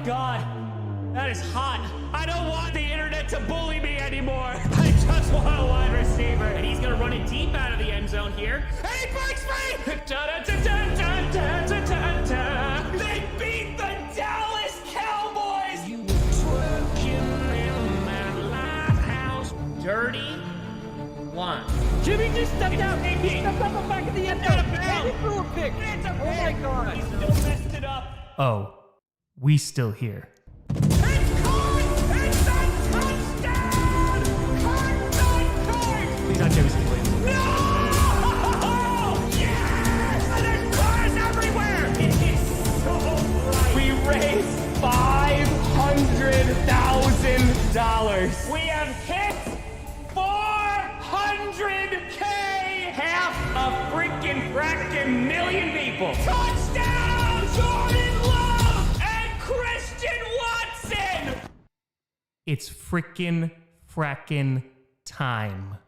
God, that is hot. I don't want the internet to bully me anymore. I just want a wide receiver. And he's gonna run it deep out of the end zone here. And he breaks free! They beat the Dallas Cowboys! You were twerking in my lighthouse. Dirty one. Jimmy just stepped out. He stepped up the back of the end zone. And he threw a pick. It's a pick. Oh my God. He still messed it up. Oh, we still here. It's caught! It's a touchdown! Card! Please not Jefferson, please. No! Yes! And there's cars everywhere! It is so bright. We raised $500,000. We have hit 400K! Half a freaking million people. Touchdown! Jordan Love and Christian Watson! It's frackin' time.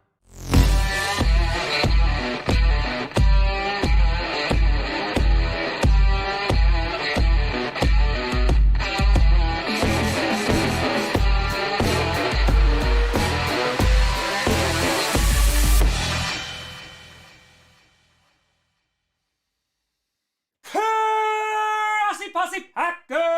Grossi Posse Packer!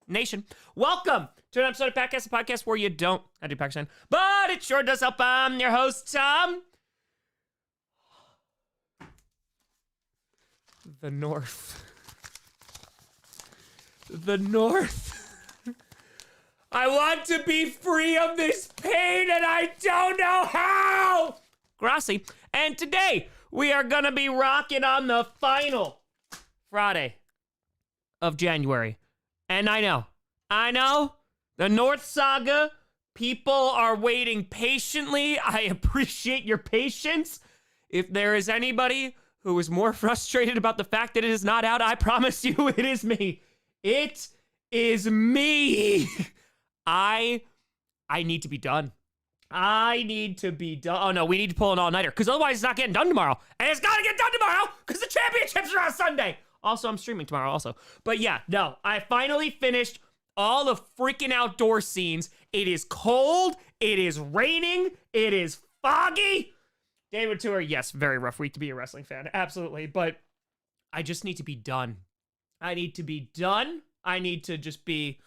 Nation, welcome to an episode of Podcast, a podcast where you don't, I do Pakistan, but it sure does help. I'm your host, Tom. The North. The North. I want to be free of this pain and I don't know how! Grossi, and today we are gonna be rocking on the final Friday of January. And I know, the North Saga, people are waiting patiently. I appreciate your patience. If there is anybody who is more frustrated about the fact that it is not out, I promise you it is me. It is me. I need to be done. I need to be done. Oh no, we need to pull an all-nighter because otherwise it's not getting done tomorrow. And it's gotta get done tomorrow because the championships are on Sunday. Also, I'm streaming tomorrow also. But yeah, no, I finally finished all the freaking outdoor scenes. It is cold. It is raining. It is foggy. David Tour, yes, very rough week to be a wrestling fan. Absolutely. But I just need to be done. I need to be done. I need to just be...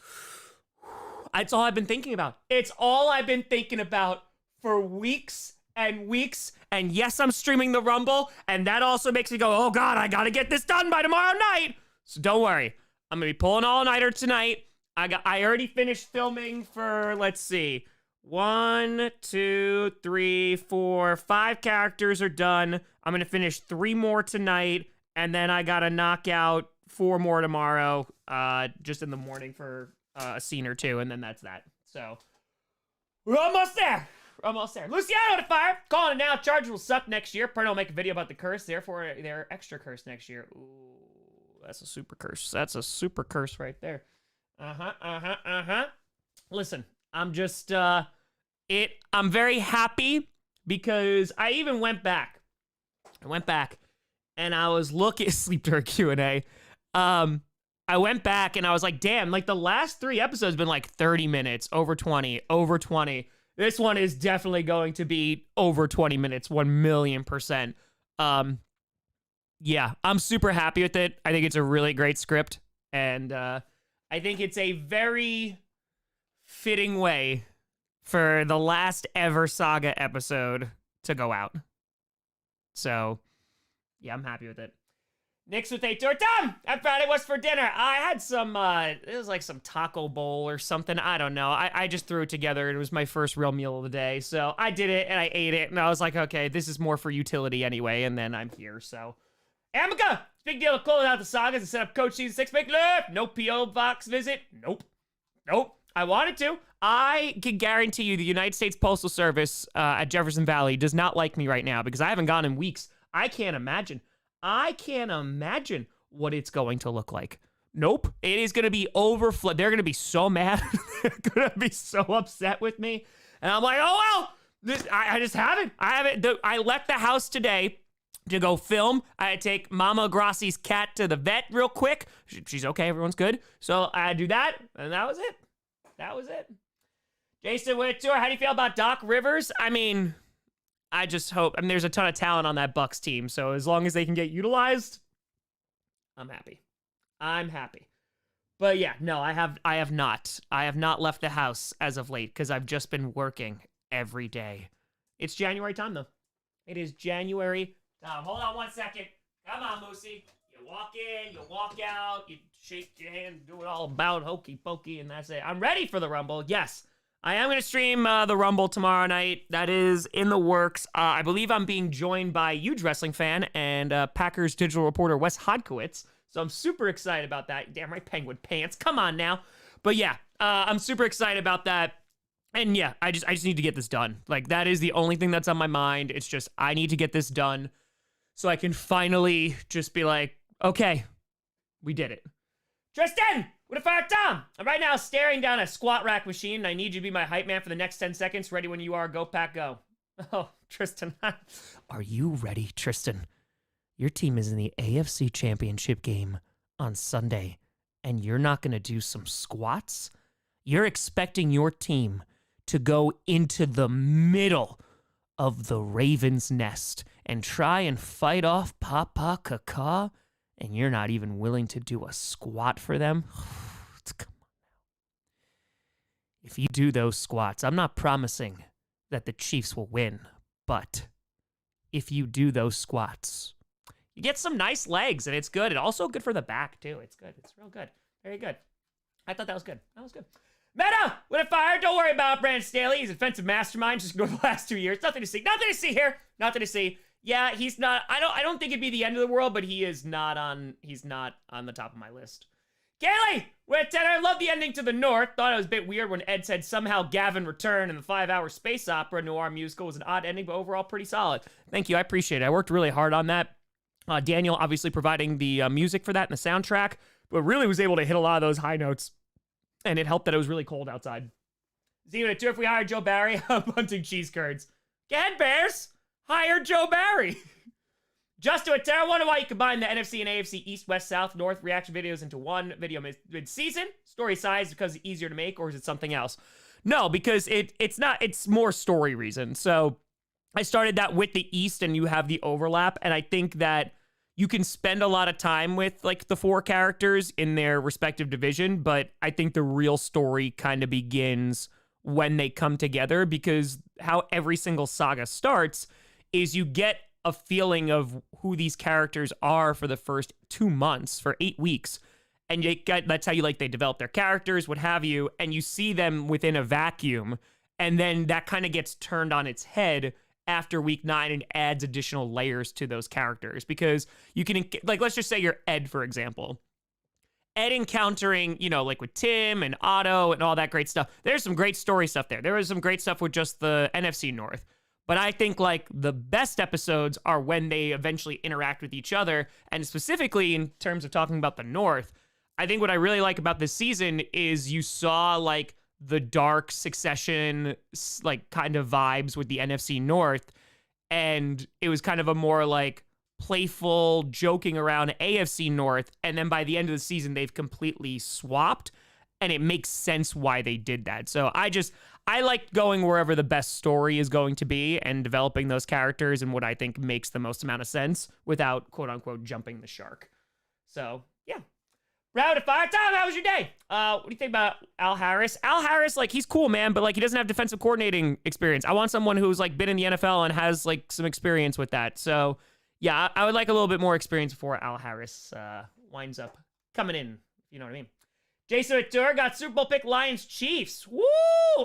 It's all I've been thinking about. It's all I've been thinking about for weeks and weeks. And yes, I'm streaming the Rumble. And that also makes me go, oh God, I gotta get this done by tomorrow night. So don't worry. I'm gonna be pulling all-nighter tonight. I already finished filming for, let's see. 1, 2, 3, 4, 5 characters are done. I'm gonna finish 3 more tonight. And then I gotta knock out 4 more tomorrow, just in the morning for a scene or 2, and then that's that. So, we're almost there. We're almost there. Luciano to fire. Calling it now. Charges will suck next year. Perno will make a video about the curse. Therefore, they're extra curse next year. Ooh, that's a super curse. That's a super curse right there. Listen, I'm just, I'm very happy because I even went back. And I was looking, sleep during Q&A. I went back and I was like, damn, like the last 3 episodes have been like 30 minutes, over 20. This one is definitely going to be over 20 minutes, 1,000,000%. Yeah, I'm super happy with it. I think it's a really great script. And I think it's a very fitting way for the last ever Saga episode to go out. So, yeah, I'm happy with it. Nick's with 8 tour. Tom, that Friday was for dinner. I had some, it was like some taco bowl or something. I don't know. I just threw it together. It was my first real meal of the day. So I did it and I ate it. And I was like, okay, this is more for utility anyway. And then I'm here, so. Amica, big deal to close out the Sagas and set up Coach Season 6. Make left. No P.O. Box visit. Nope. I wanted to. I can guarantee you the United States Postal Service at Jefferson Valley does not like me right now because I haven't gone in weeks. I can't imagine what it's going to look like. Nope. It is going to be overflow. They're going to be so mad. They're going to be so upset with me. And I'm like, oh, well, I just haven't. I left the house today to go film. I had to take Mama Grossi's cat to the vet real quick. She's okay. Everyone's good. So I had to do that. And that was it. That was it. Jason Whittour, how do you feel about Doc Rivers? I mean, I just hope. I mean, there's a ton of talent on that Bucks team. So as long as they can get utilized, I'm happy. I'm happy. But yeah, no, I have not left the house as of late because I've just been working every day. It's January time though. It is January time. Hold on 1 second. Come on, Moosey. You walk in, you walk out, you shake your hand, do it all about hokey pokey, and that's it. I'm ready for the Rumble. Yes, I am going to stream the Rumble tomorrow night. That is in the works. I believe I'm being joined by a huge wrestling fan and Packers digital reporter Wes Hodkowitz. So I'm super excited about that. Damn right, Penguin Pants. Come on now. But yeah, I'm super excited about that. And yeah, I just need to get this done. Like, that is the only thing that's on my mind. It's just, I need to get this done so I can finally just be like, okay, we did it. Tristan, what if I Tom? I'm right now staring down a squat rack machine, and I need you to be my hype man for the next 10 seconds. Ready when you are. Go, Pack, go. Oh, Tristan. Are you ready, Tristan? Your team is in the AFC Championship game on Sunday, and you're not going to do some squats? You're expecting your team to go into the middle of the Raven's nest and try and fight off Papa Kaka, and you're not even willing to do a squat for them? Come on now. If you do those squats, I'm not promising that the Chiefs will win, but if you do those squats, you get some nice legs, and it's good. And also good for the back, too. It's good. It's real good. Very good. I thought that was good. That was good. Meta, with a fire, don't worry about Brandon Staley. He's a defensive mastermind. Just go the last 2 years. Nothing to see. Nothing to see here. Nothing to see. Yeah, he's not. I don't think it'd be the end of the world, but he's not on the top of my list. Kaylee, with 10, I love the ending to the North. Thought it was a bit weird when Ed said somehow Gavin returned and the 5-hour space opera noir musical was an odd ending, but overall pretty solid. Thank you. I appreciate it. I worked really hard on that. Daniel obviously providing the music for that and the soundtrack, but really was able to hit a lot of those high notes, and it helped that it was really cold outside. Zeno, if we hire Joe Barry, I'm hunting cheese curds. Go ahead, Bears. Hire Joe Barry. Just to a I wonder why you combine the NFC and AFC East, West, South, North reaction videos into one video mid-season? Story size because it's easier to make, or is it something else? No, because it's not. It's more story reason. So I started that with the East, and you have the overlap, and I think that you can spend a lot of time with like the 4 characters in their respective division, but I think the real story kind of begins when they come together, because how every single saga starts is you get a feeling of who these characters are for the first 2 months, for 8 weeks, and that's how they develop their characters, what have you, and you see them within a vacuum, and then that kind of gets turned on its head after week 9 and adds additional layers to those characters, because you can, like, let's just say you're Ed, for example. Ed encountering, like with Tim and Otto and all that great stuff. There's some great story stuff there. There was some great stuff with just the NFC North. But I think like the best episodes are when they eventually interact with each other. And specifically in terms of talking about the North, I think what I really like about this season is you saw like the dark Succession like kind of vibes with the NFC North, and it was kind of a more like playful joking around AFC North, and then by the end of the season they've completely swapped, and it makes sense why they did that. So I like going wherever the best story is going to be and developing those characters and what I think makes the most amount of sense without quote unquote jumping the shark. So yeah. Round of fire. Tom, how was your day? What do you think about Al Harris? Al Harris, like, he's cool, man, but, like, he doesn't have defensive coordinating experience. I want someone who's, like, been in the NFL and has, like, some experience with that. So, yeah, I would like a little bit more experience before Al Harris winds up coming in, if you know what I mean. Jason Atur got Super Bowl pick Lions Chiefs. Woo!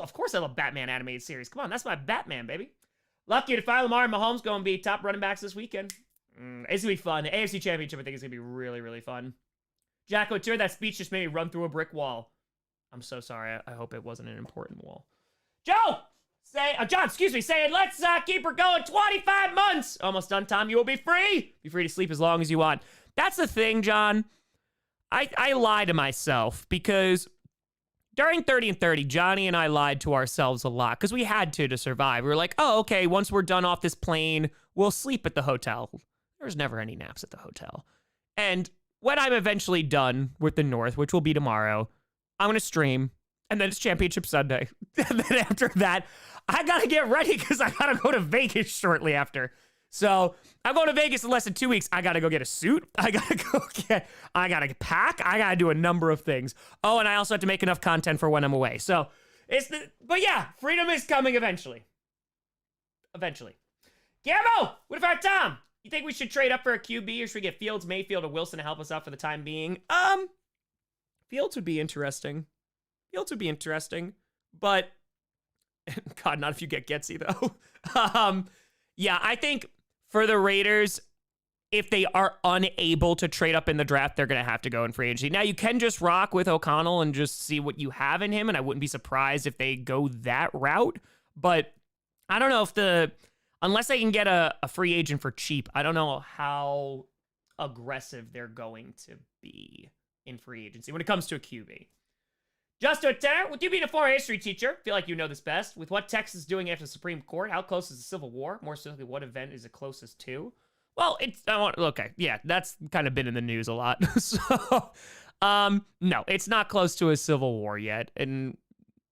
Of course I love Batman animated series. Come on, that's my Batman, baby. Lucky to find Lamar and Mahomes going to be top running backs this weekend. It's going to be fun. The AFC Championship, I think, is going to be really, really fun. Jacko Tour, that speech just made me run through a brick wall. I'm so sorry. I hope it wasn't an important wall. John, saying, let's keep her going 25 months. Almost done, Tom. You will be free. Be free to sleep as long as you want. That's the thing, John. I lie to myself because during 30 and 30, Johnny and I lied to ourselves a lot because we had to survive. We were like, oh, okay, once we're done off this plane, we'll sleep at the hotel. There's never any naps at the hotel. And when I'm eventually done with the North, which will be tomorrow, I'm going to stream, and then it's Championship Sunday. And then after that, I got to get ready because I got to go to Vegas shortly after. So I'm going to Vegas in less than 2 weeks. I got to go get a suit. I got to pack. I got to do a number of things. Oh, and I also have to make enough content for when I'm away. So but yeah, freedom is coming eventually. Eventually. Gambo, what about Tom? You think we should trade up for a QB or should we get Fields, Mayfield, or Wilson to help us out for the time being? Fields would be interesting. But God, not if you get Getsy though. Yeah, I think for the Raiders, if they are unable to trade up in the draft, they're going to have to go in free agency. Now, you can just rock with O'Connell and just see what you have in him, and I wouldn't be surprised if they go that route. But I don't know if unless they can get a free agent for cheap, I don't know how aggressive they're going to be in free agency when it comes to a QB. Just to Tanner, with you being a former history teacher, feel like you know this best. With what Texas is doing after the Supreme Court, how close is the Civil War? More specifically, what event is it closest to? Well, okay, yeah, that's kind of been in the news a lot. So, no, it's not close to a Civil War yet, and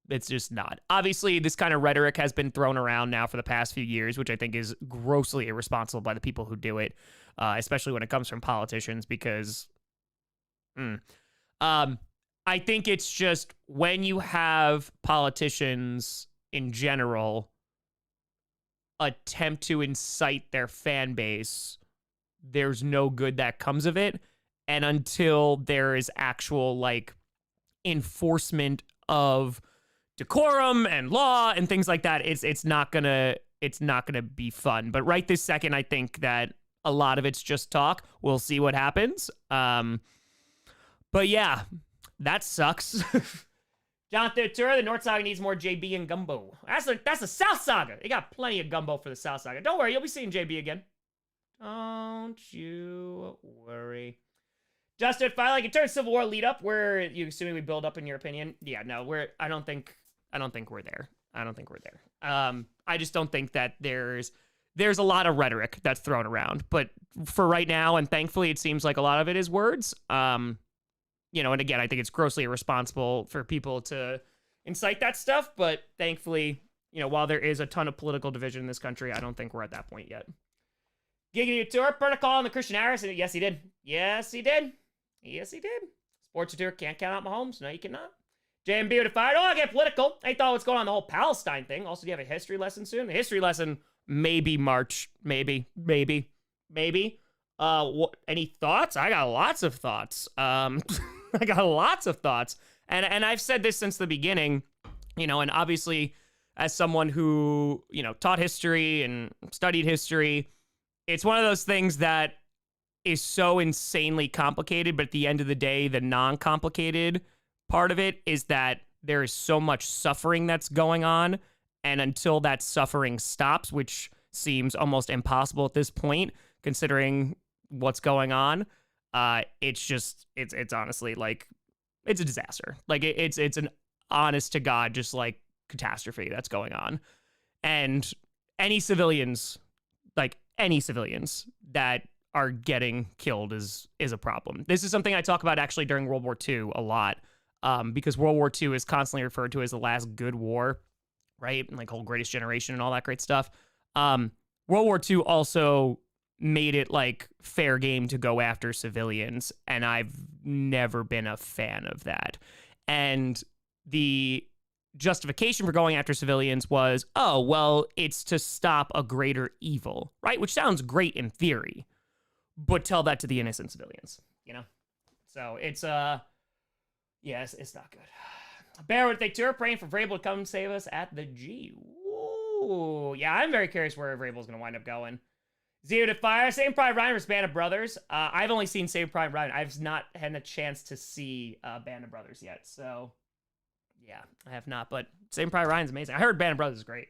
it's just not. Obviously, this kind of rhetoric has been thrown around now for the past few years, which I think is grossly irresponsible by the people who do it, especially when it comes from politicians, because, I think it's just when you have politicians in general attempt to incite their fan base, there's no good that comes of it. And until there is actual like enforcement of decorum and law and things like that, it's not gonna be fun. But right this second, I think that a lot of it's just talk. We'll see what happens. But yeah. That sucks. Jonathan Tour, the North Saga needs more JB and gumbo. That's the South Saga. They got plenty of gumbo for the South Saga. Don't worry, you'll be seeing JB again. Don't you worry. Justin, finally, can turn Civil War lead up. Where you assuming we build up in your opinion? Yeah, no, I don't think we're there. I just don't think that there's a lot of rhetoric that's thrown around. But for right now, and thankfully, it seems like a lot of it is words. And again, I think it's grossly irresponsible for people to incite that stuff. But thankfully, while there is a ton of political division in this country, I don't think we're at that point yet. Giggity Tour, protocol on the Christian Harris. Yes, he did. Sports Tour can't count out Mahomes. No, you cannot. JMB would fired. Oh, I get political. I thought what's going on the whole Palestine thing. Also, do you have a history lesson soon? A history lesson, maybe March. Maybe. What? Any thoughts? I got lots of thoughts. And I've said this since the beginning, and obviously as someone who, taught history and studied history, it's one of those things that is so insanely complicated, but at the end of the day, the non-complicated part of it is that there is so much suffering that's going on, and until that suffering stops, which seems almost impossible at this point, considering what's going on, it's honestly like it's a disaster. Like it's an honest to God just like catastrophe that's going on, and any civilians that are getting killed is a problem. This is something I talk about actually during World War II a lot, because World War II is constantly referred to as the last good war, right? And like whole Greatest Generation and all that great stuff. World War II also made it like fair game to go after civilians, and I've never been a fan of that. And the justification for going after civilians was, oh, well, it's to stop a greater evil, right? Which sounds great in theory, but tell that to the innocent civilians, So it's yes, it's not good. Bear with Tour, praying for Vrabel to come save us at the G. Ooh, yeah, I'm very curious where Vrabel's gonna wind up going. Zero to Fire, Saving Private Ryan versus Band of Brothers. I've only seen Saving Private Ryan. I've not had a chance to see Band of Brothers yet, so yeah, I have not. But Saving Private Ryan's amazing. I heard Band of Brothers is great.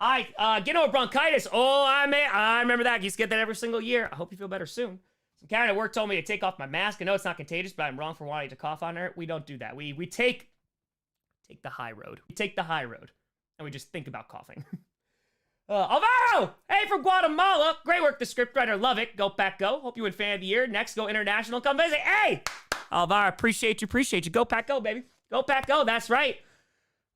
Get over bronchitis. Oh, I remember that. I used to get that every single year. I hope you feel better soon. Some Karen at work told me to take off my mask. I know it's not contagious, but I'm wrong for wanting to cough on her. We don't do that. We take take the high road. We take the high road, and we just think about coughing. Alvaro! Hey, from Guatemala. Great work, the scriptwriter. Love it. Go Pack Go. Hope you win Fan of the Year. Next, go international. Come visit. Hey! Alvaro, appreciate you. Go Pack Go, baby. Go Pack Go. That's right.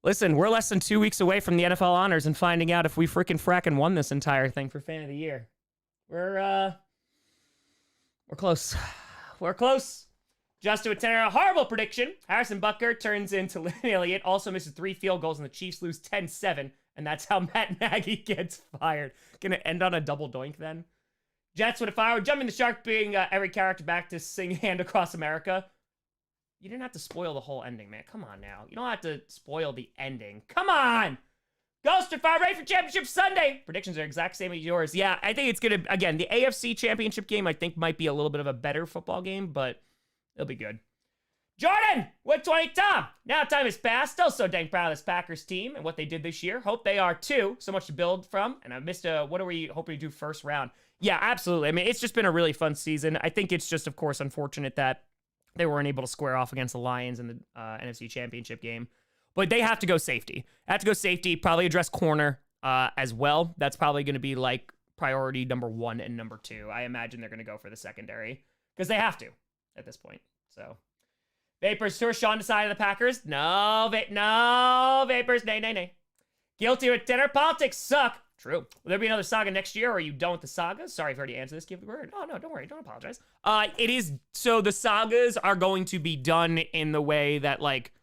Listen, we're less than 2 weeks away from the NFL honors and finding out if we freaking fracking won this entire thing for Fan of the Year. We're close. We're close. Just to attend a horrible prediction. Harrison Butker turns into Lynn Elliott, also misses 3 field goals, and the Chiefs lose 10-7. And that's how Matt Nagy gets fired. Gonna end on a double doink then. Jets with a fire. Jumping the shark, being every character back to sing Hand Across America. You didn't have to spoil the whole ending, man. Come on now. You don't have to spoil the ending. Come on! Ghost of Fire, ready for Championship Sunday! Predictions are exact same as yours. Yeah, I think it's gonna, again, the AFC Championship game, I think, might be a little bit of a better football game, but it'll be good. Jordan with 20 Tom. Now time has passed. Still so dang proud of this Packers team and what they did this year. Hope they are too. So much to build from. And I missed what are we hoping to do first round? Yeah, absolutely. I mean, it's just been a really fun season. I think it's just, of course, unfortunate that they weren't able to square off against the Lions in the NFC Championship game. But they have to go safety. Have to go safety. Probably address corner as well. That's probably going to be like priority number 1 and number 2. I imagine they're going to go for the secondary because they have to at this point. So. Vapors tour Sean decided the Packers. No, Vapors. Nay. Guilty with dinner. Politics suck. True. Will there be another Saga next year, or are you done with the Sagas? Sorry, I've already answered this. Give the word. Oh, no, don't worry. Don't apologize. It is, so the Sagas are going to be done in the way that, like,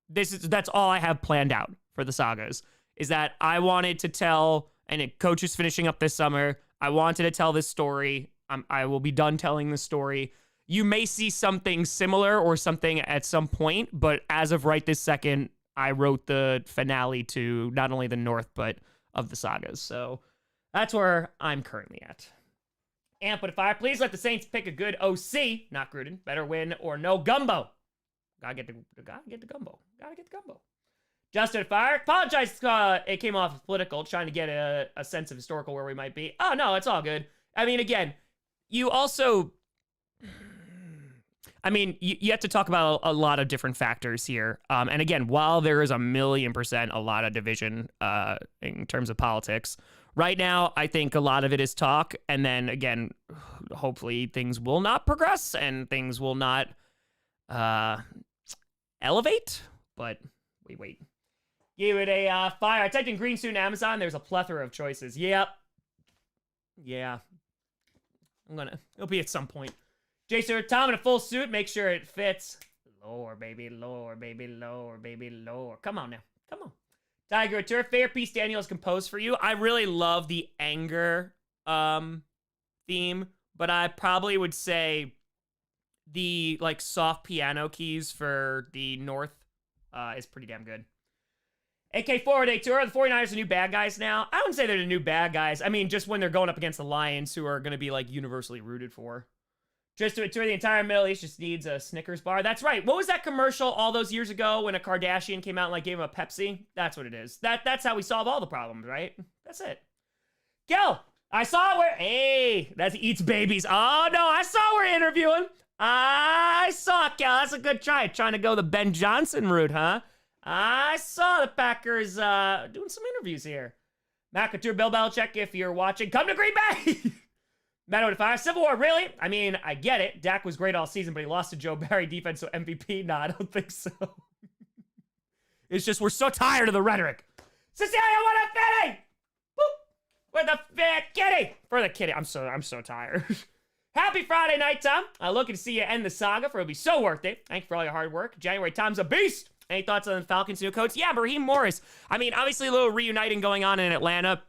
that's all I have planned out for the Sagas, is that I wanted to tell, and Coach is finishing up this summer, I wanted to tell this story. I will be done telling the story. You may see something similar or something at some point, but as of right this second, I wrote the finale to not only the North, but of the Sagas. So that's where I'm currently at. Amp with a fire. Please let the Saints pick a good OC, not Gruden. Better win or no gumbo. Gotta get the gumbo. Gotta get the gumbo. Justin Fire. Apologize. It came off political, trying to get a sense of historical where we might be. Oh, no, it's all good. I mean, again, you also... I mean, you have to talk about a lot of different factors here. And again, while there is 1,000,000% a lot of division in terms of politics, right now, I think a lot of it is talk. And then again, hopefully things will not progress and things will not elevate. But we wait. Give it a fire. I typed in green suit in Amazon. There's a plethora of choices. Yep. Yeah. It'll be at some point. Jason Tom in a full suit, make sure it fits. Lower, baby, lower, baby, lower, baby, lower. Come on now. Come on. Tiger Tour, favorite piece Daniel's composed for you. I really love the anger theme, but I probably would say the like soft piano keys for the North is pretty damn good. AK4 Day Tour, the 49ers are the new bad guys now. I wouldn't say they're the new bad guys. I mean, just when they're going up against the Lions, who are going to be like universally rooted for. Just to tour the entire Middle East just needs a Snickers bar. That's right. What was that commercial all those years ago when a Kardashian came out and like gave him a Pepsi? That's what it is. That's how we solve all the problems, right? That's it. Gil, I saw where... Hey, that's Eats Babies. Oh, no, I saw we're interviewing. I saw it, Gil. That's a good try. Trying to go the Ben Johnson route, huh? I saw the Packers doing some interviews here. Matt Couture, Bill Belichick, if you're watching, come to Green Bay! Meadow to fire. Civil War, really? I mean, I get it. Dak was great all season, but he lost to Joe Barry defense, so MVP? Nah, I don't think so. It's just we're so tired of the rhetoric. Cecilia, what a fitty! Boop! With the fit kitty! For the kitty. I'm so tired. Happy Friday night, Tom. I'm looking to see you end the saga, for it'll be so worth it. Thank you for all your hard work. January, Tom's a beast! Any thoughts on the Falcons' new coach? Yeah, Raheem Morris. I mean, obviously a little reuniting going on in Atlanta.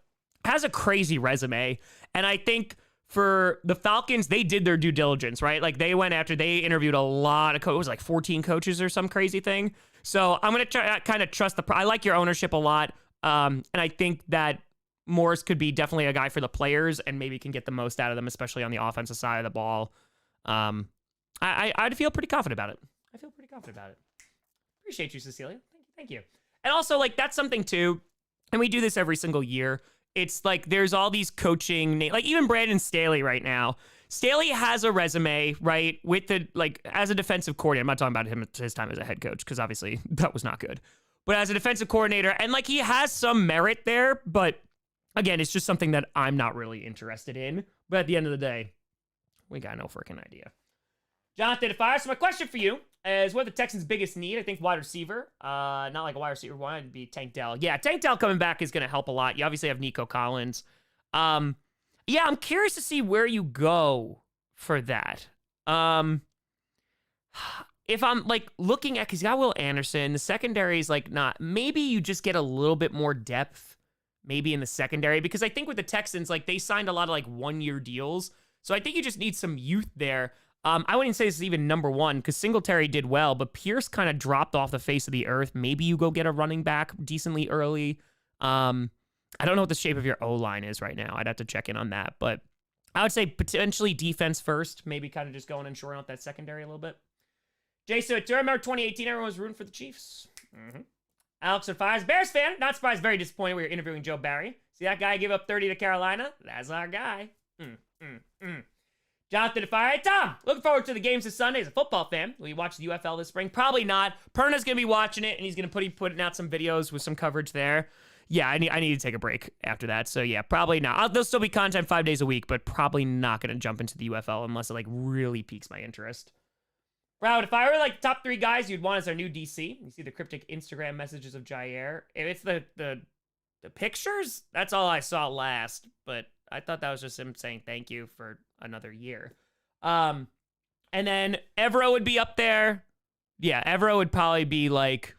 Has a crazy resume. And I think... for the Falcons, they did their due diligence, right? Like they went after, they interviewed a lot of coaches, like 14 coaches or some crazy thing. So I'm going to try kind of trust I like your ownership a lot. And I think that Morris could be definitely a guy for the players and maybe can get the most out of them, especially on the offensive side of the ball. I'd feel pretty confident about it. I feel pretty confident about it. Appreciate you, Cecilia. Thank you. And also like, that's something too. And we do this every single year. It's like there's all these coaching, like even Brandon Staley right now. Staley has a resume, right, with the, like, as a defensive coordinator. I'm not talking about his time as a head coach, because obviously that was not good. but as a defensive coordinator, and like he has some merit there, but again, it's just something that I'm not really interested in. But at the end of the day, we got no freaking idea. Jonathan Fire. So my question for you is, what are the Texans' biggest need? I think wide receiver. Not like a wide receiver one. It'd be Tank Dell. Yeah, Tank Dell coming back is going to help a lot. You obviously have Nico Collins. Yeah, I'm curious to see where you go for that. If I'm like looking at, because you got Will Anderson, the secondary is like not, maybe you just get a little bit more depth maybe in the secondary, because I think with the Texans, like they signed a lot of like 1-year deals. So I think you just need some youth there. I wouldn't say this is even number one, because Singletary did well, but Pierce kind of dropped off the face of the earth. Maybe you go get a running back decently early. I don't know what the shape of your O-line is right now. I'd have to check in on that, but I would say potentially defense first, maybe kind of just going and shoring out that secondary a little bit. Jason, do you remember 2018? Everyone was rooting for the Chiefs. Alex and Fires, Bears fan. Not surprised, very disappointed we were interviewing Joe Barry. See that guy give up 30 to Carolina? That's our guy. Jonathan Fire. Hey, Tom, looking forward to the games this Sunday as a football fan. Will you watch the UFL this spring? Probably not. Perna's going to be watching it, and he's going to be putting out some videos with some coverage there. Yeah, I need to take a break after that. So, yeah, probably not. There'll still be content 5 days a week, but probably not going to jump into the UFL unless it, like, really piques my interest. Proud, if I were like top 3 guys you'd want as our new DC, you see the cryptic Instagram messages of Jair. If it's the pictures, that's all I saw last, but I thought that was just him saying thank you for another year. And then Evero would be up there. Yeah, Evero would probably be like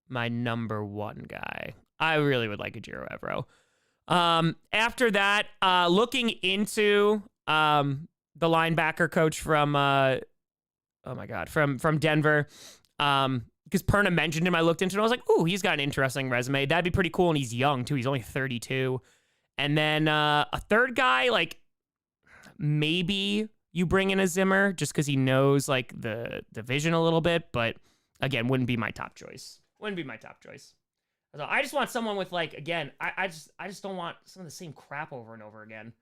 my number 1 guy. I really would like a Jiro Evero. After that, looking into the linebacker coach from oh my God, from Denver. Because Perna mentioned him, I looked into it, and I was like, ooh, he's got an interesting resume. That'd be pretty cool, and he's young, too. He's only 32. And then a third guy, like, maybe you bring in a Zimmer, just because he knows, like, the division a little bit, but, again, wouldn't be my top choice. Wouldn't be my top choice. So I just want someone with, like, again, I just don't want some of the same crap over and over again.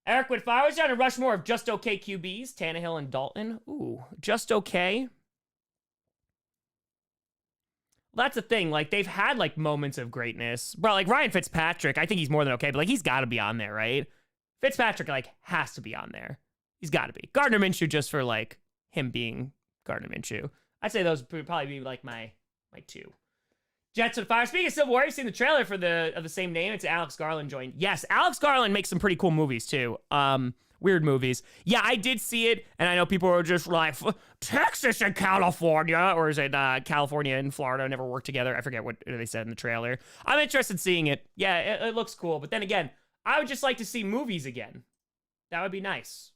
Eric, if I was down to Rushmore of just okay QBs, Tannehill and Dalton. Ooh, just okay. Well, that's the thing. Like, they've had, like, moments of greatness. Bro, like, Ryan Fitzpatrick, I think he's more than okay, but, like, he's got to be on there, right? Fitzpatrick, like, has to be on there. He's got to be. Gardner Minshew, just for, like, him being Gardner Minshew. I'd say those would probably be, like, my 2. Jets and Fire. Speaking of Civil War, you've seen the trailer for of the same name. It's Alex Garland joined. Yes, Alex Garland makes some pretty cool movies too. Weird movies. Yeah, I did see it, and I know people were just like, Texas and California, or is it California and Florida never worked together? I forget what they said in the trailer. I'm interested in seeing it. Yeah, it looks cool. But then again, I would just like to see movies again. That would be nice.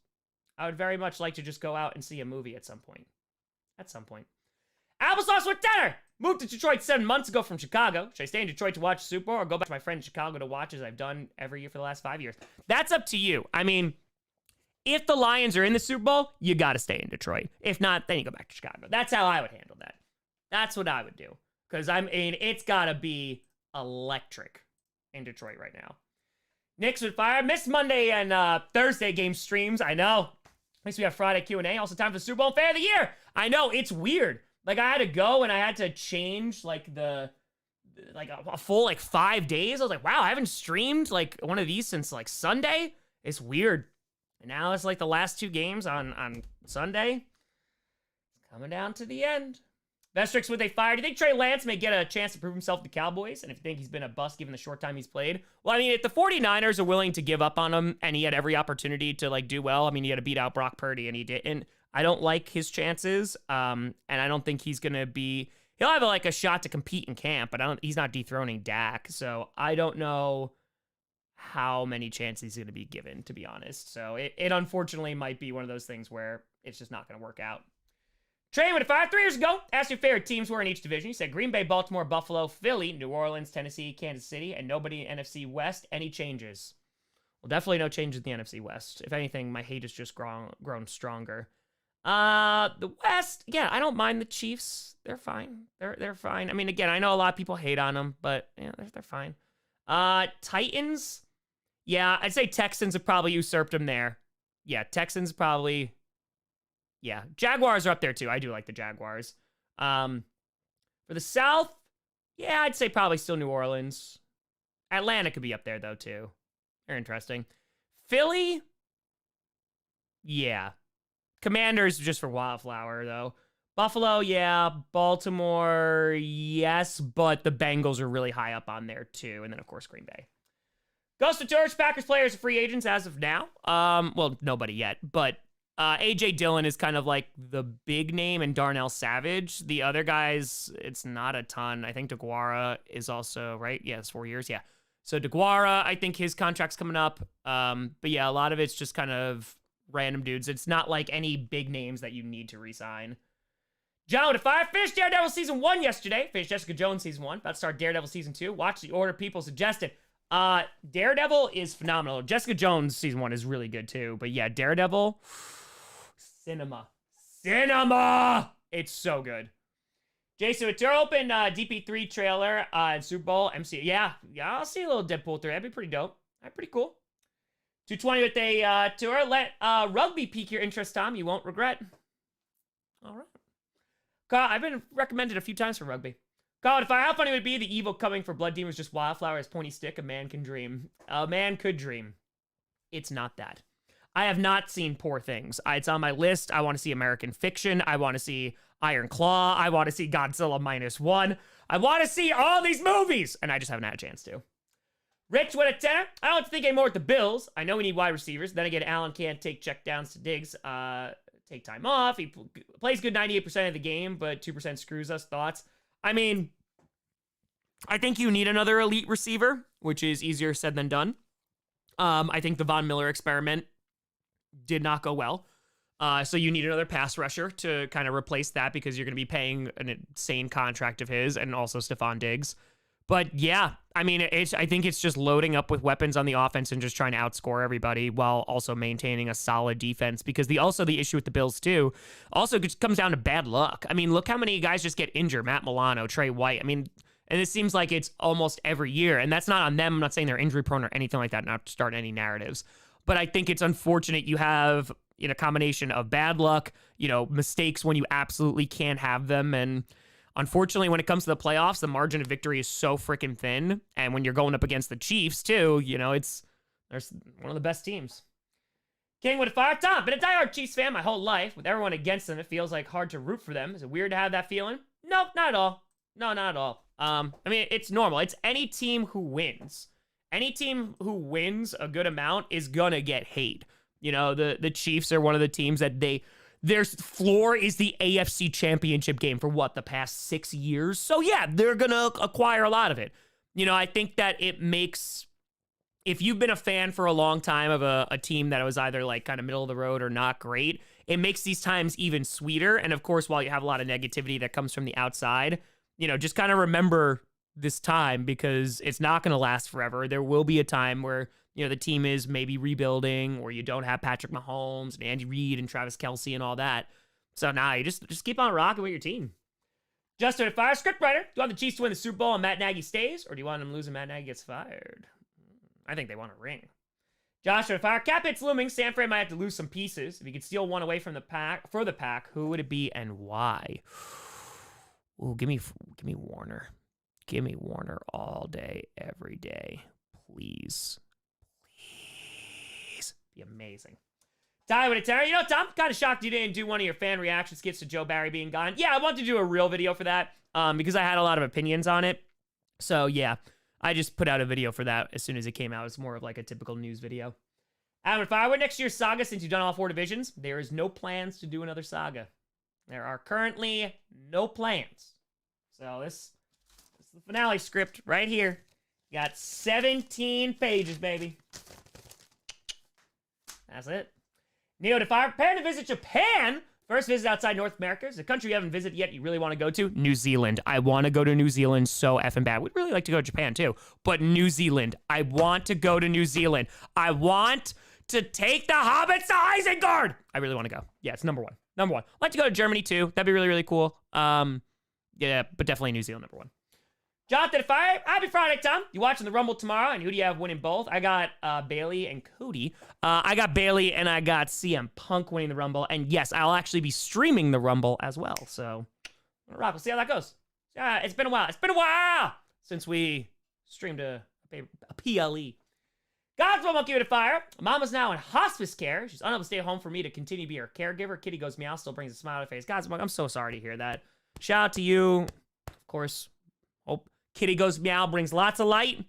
I would very much like to just go out and see a movie at some point. Applesauce with dinner! Moved to Detroit 7 months ago from Chicago. Should I stay in Detroit to watch the Super Bowl or go back to my friend in Chicago to watch as I've done every year for the last 5 years? That's up to you. I mean, if the Lions are in the Super Bowl, you got to stay in Detroit. If not, then you go back to Chicago. That's how I would handle that. That's what I would do. Because, I mean, it's got to be electric in Detroit right now. Knicks with Fire. Missed Monday and Thursday game streams. I know. At least we have Friday Q&A. Also time for the Super Bowl Fan of the Year. I know. It's weird. Like, I had to go and I had to change, like, a full, like, 5 days. I was like, wow, I haven't streamed, like, one of these since, like, Sunday. It's weird. And now it's, like, the last 2 games on Sunday. It's coming down to the end. Vestrix with a Fire. Do you think Trey Lance may get a chance to prove himself to the Cowboys? And if you think he's been a bust given the short time he's played? Well, I mean, if the 49ers are willing to give up on him and he had every opportunity to, like, do well, I mean, he had to beat out Brock Purdy and he didn't. I don't like his chances, and I don't think he's going to be... He'll have, like, a shot to compete in camp, but he's not dethroning Dak, so I don't know how many chances he's going to be given, to be honest. So it unfortunately might be one of those things where it's just not going to work out. Trey, with a 5 3 years ago, asked your favorite teams were in each division. You said Green Bay, Baltimore, Buffalo, Philly, New Orleans, Tennessee, Kansas City, and nobody in NFC West. Any changes? Well, definitely no changes in the NFC West. If anything, my hate has just grown stronger. The West, yeah, I don't mind the Chiefs. They're fine. They're fine. I mean, again, I know a lot of people hate on them, but yeah, they're fine. Titans, yeah, I'd say Texans have probably usurped them there. Yeah, Texans probably. Yeah, Jaguars are up there too. I do like the Jaguars. For the South, Yeah, I'd say probably still New Orleans. Atlanta could be up there, though, too. They're interesting. Philly? Yeah. Commanders just for Wildflower, though. Buffalo, yeah. Baltimore, yes. But the Bengals are really high up on there, too. And then, of course, Green Bay. Ghost of George, Packers players are free agents as of now. Well, nobody yet. But A.J. Dillon is kind of like the big name, and Darnell Savage. The other guys, it's not a ton. I think DeGuara is also, right? Yeah, it's 4 years. Yeah. So DeGuara, I think his contract's coming up. But yeah, a lot of it's just kind of random dudes. It's not like any big names that you need to re-sign. John, if I finished Daredevil Season 1 yesterday, finished Jessica Jones Season 1, about to start Daredevil Season 2, watch the order people suggested. Daredevil is phenomenal. Jessica Jones Season 1 is really good too. But yeah, Daredevil, cinema. It's so good. Jason, it's your open DP3 trailer in Super Bowl MC. Yeah, I'll see a little Deadpool 3. That'd be pretty dope. That'd be pretty cool. 220 with a tour. Let rugby pique your interest, Tom. You won't regret. All right. Carl, I've been recommended a few times for rugby. Carl, how funny would it be the evil coming for Blood Demons just Wildflower as pointy stick? A man can dream. A man could dream. It's not that. I have not seen Poor Things. It's on my list. I want to see American Fiction. I want to see Iron Claw. I want to see Godzilla -1. I want to see all these movies, and I just haven't had a chance to. Rich with a 10. I don't think anymore with the Bills. I know we need wide receivers. Then again, Allen can't take checkdowns to Diggs. Take time off. He plays good 98% of the game, but 2% screws us. Thoughts? I mean, I think you need another elite receiver, which is easier said than done. I think the Von Miller experiment did not go well. So you need another pass rusher to kind of replace that because you're going to be paying an insane contract of his and also Stephon Diggs. But yeah, I mean, I think it's just loading up with weapons on the offense and just trying to outscore everybody while also maintaining a solid defense. Because the issue with the Bills too also just comes down to bad luck. I mean, look how many guys just get injured. Matt Milano, Trey White. I mean, and it seems like it's almost every year. And that's not on them. I'm not saying they're injury prone or anything like that. Not to start any narratives. But I think it's unfortunate you have a combination of bad luck, mistakes when you absolutely can't have them. And unfortunately, when it comes to the playoffs, the margin of victory is so freaking thin. And when you're going up against the Chiefs too, there's one of the best teams. King with a fire. Tom, been a diehard Chiefs fan my whole life. With everyone against them, it feels like hard to root for them. Is it weird to have that feeling? No, not at all. No, not at all. I mean, it's normal. It's any team who wins. Any team who wins a good amount is gonna get hate. The Chiefs are one of the teams that their floor is the AFC Championship game for the past 6 years. So yeah, they're gonna acquire a lot of it. I think that it makes, if you've been a fan for a long time of a team that was either like kind of middle of the road or not great, it makes these times even sweeter. And of course, while you have a lot of negativity that comes from the outside, just kind of remember this time because it's not going to last forever. There will be a time where, the team is maybe rebuilding or you don't have Patrick Mahomes and Andy Reid and Travis Kelce and all that. So now you just keep on rocking with your team. Justin at Fire, Scriptwriter. Do you want the Chiefs to win the Super Bowl and Matt Nagy stays, or do you want them to lose and Matt Nagy gets fired? I think they want a ring. Josh at Fire, cap hits looming. San Fran might have to lose some pieces. If you could steal one away from the pack, who would it be and why? Ooh, give me Warner. Give me Warner all day, every day. Please. Be amazing. Ty with a terror. Tom, kind of shocked you didn't do one of your fan reaction skits to Joe Barry being gone. Yeah, I wanted to do a real video for that because I had a lot of opinions on it. So yeah, I just put out a video for that as soon as it came out. It's more of like a typical news video. Adam, if I were next year's Saga, since you've done all 4 divisions, there is no plans to do another Saga. There are currently no plans. So this is the finale script right here. Got 17 pages, baby. That's it. Neo to Fire. Prepare to visit Japan. First visit outside North America. It's a country you haven't visited yet you really want to go to. New Zealand. I want to go to New Zealand so effing bad. We'd really like to go to Japan too. But New Zealand. I want to go to New Zealand. I want to take the hobbits to Isengard. I really want to go. Yeah, it's number one. Number one. I'd like to go to Germany too. That'd be really, really cool. Yeah, but definitely New Zealand number one. Jonathan at Fire. Happy Friday, Tom. You watching the Rumble tomorrow, and who do you have winning both? I got Bailey and Cody. I got Bailey, and I got CM Punk winning the Rumble. And yes, I'll actually be streaming the Rumble as well. So, rock. We'll see how that goes. It's been a while. It's been a while since we streamed a PLE. God's will monkey with a fire. Mama's now in hospice care. She's unable to stay home for me to continue to be her caregiver. Kitty goes meow, still brings a smile to her face. God's I'm so sorry to hear that. Shout out to you. Of course. Hope Kitty goes meow brings lots of light.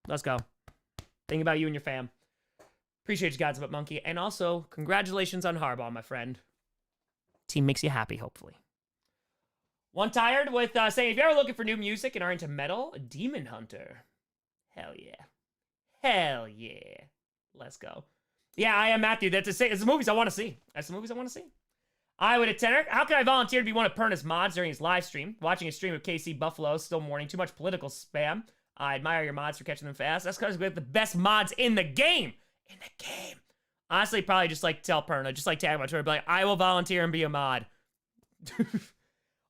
Let's go. Think about you and your fam. Appreciate you, God's About Monkey. And also, congratulations on Harbaugh, my friend. Team makes you happy, hopefully. One tired with saying, if you're ever looking for new music and are into metal, Demon Hunter. Hell yeah. Hell yeah. Let's go. Yeah, I am Matthew. It's the movies I want to see. That's the movies I want to see. I would attend. How can I volunteer to be one of Perna's mods during his live stream? Watching a stream of KC Buffalo, still mourning. Too much political spam. I admire your mods for catching them fast. That's because we have the best mods in the game. In the game. Honestly, probably just like tell Perna, just like tag him on Twitter, be like, I will volunteer and be a mod.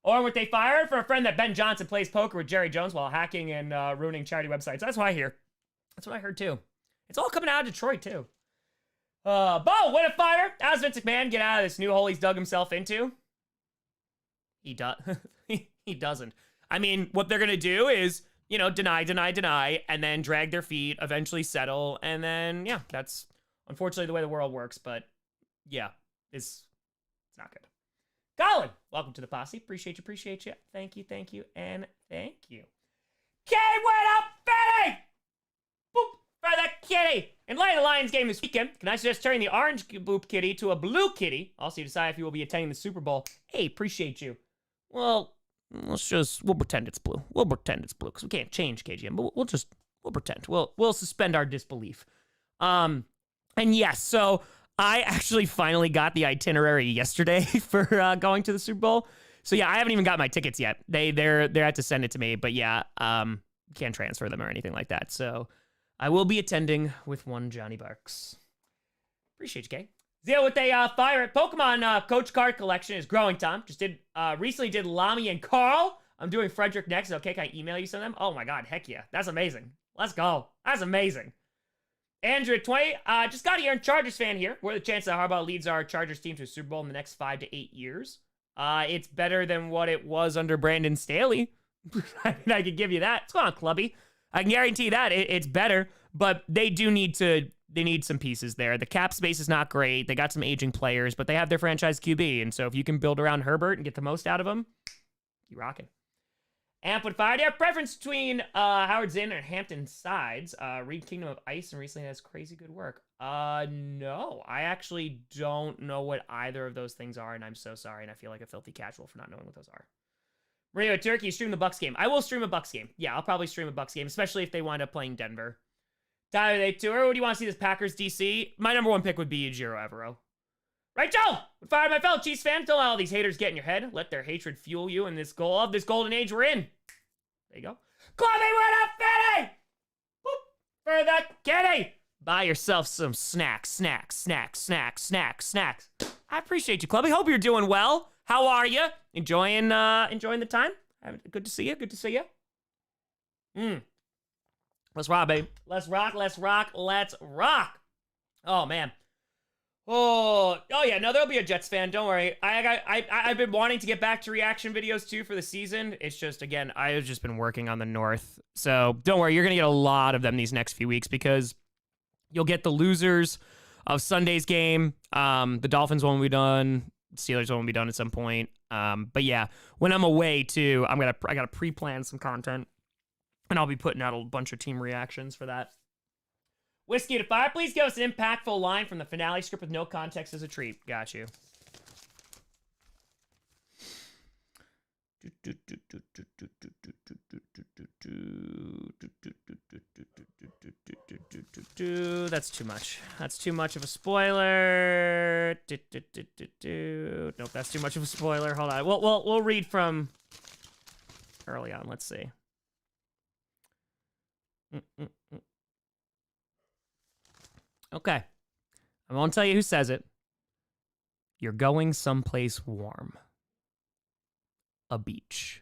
Or would they fire for a friend that Ben Johnson plays poker with Jerry Jones while hacking and ruining charity websites? That's what I hear. That's what I heard too. It's all coming out of Detroit too. Bo, win a fire. How does Vince McMahon get out of this new hole he's dug himself into? He does. He doesn't. I mean, what they're gonna do is, you know, deny, and then drag their feet, eventually settle, and then yeah, that's unfortunately the way the world works. But yeah, it's not good. Colin, welcome to the posse. Appreciate you. Thank you, and thank you. K, what up, Betty? Boop for the kitty. In light of the Lions game this weekend, can I suggest turning the orange boop kitty to a blue kitty? Also, you decide if you will be attending the Super Bowl. Hey, appreciate you. Well, we'll pretend it's blue. We'll pretend it's blue because we can't change KGM, but we'll pretend. We'll suspend our disbelief. And yes, so I actually finally got the itinerary yesterday for going to the Super Bowl. So yeah, I haven't even got my tickets yet. They had to send it to me, but yeah, can't transfer them or anything like that. So I will be attending with one Johnny Barks. Appreciate you, Kay. Zio with a fire at Pokemon Coach Card Collection is growing, Tom. Just recently did Lamy and Carl. I'm doing Frederick next. Okay, can I email you some of them? Oh my God, heck yeah. That's amazing. Let's go. That's amazing. Andrew 20, just got here, and Chargers fan here. What are the chances that Harbaugh leads our Chargers team to a Super Bowl in the next 5 to 8 years? It's better than what it was under Brandon Staley. I mean, I could give you that. What's going on, Clubby? I can guarantee that it's better, but they need some pieces there. The cap space is not great. They got some aging players, but they have their franchise QB, and so if you can build around Herbert and get the most out of him, you rockin'. Amplified. Do you have preference between Howard Zinn and Hampton Sides? Read Kingdom of Ice and recently has crazy good work. No. I actually don't know what either of those things are, and I'm so sorry, and I feel like a filthy casual for not knowing what those are. Mario Turkey, stream the Bucks game. I will stream a Bucks game. Yeah, I'll probably stream a Bucks game, especially if they wind up playing Denver. Tyler, they tour. What do you want to see this Packers DC? My number one pick would be Jiro Evero. Right, Joe? Would fire my fellow Chiefs fan. Don't let all these haters get in your head. Let their hatred fuel you in this golden age we're in. There you go. Clubby, what up, Fetty? Boop for the kitty. Buy yourself some snacks. I appreciate you, Clubby. Hope you're doing well. How are you? Enjoying the time? Good to see you. Let's rock, babe. Let's rock. Oh, man. Oh yeah, no, there'll be a Jets fan. Don't worry. I've been wanting to get back to reaction videos too for the season. It's just, again, I've just been working on the North. So don't worry, you're going to get a lot of them these next few weeks because you'll get the losers of Sunday's game. The Dolphins won't be done. Steelers won't be done at some point. But yeah, when I'm away too, I got to pre-plan some content and I'll be putting out a bunch of team reactions for that. Whiskey to Fire, please give us an impactful line from the finale script with no context as a treat. Got you. That's too much. That's too much of a spoiler. Nope, that's too much of a spoiler. Hold on. We'll read from early on. Let's see. Okay. I won't tell you who says it. You're going someplace warm. A beach.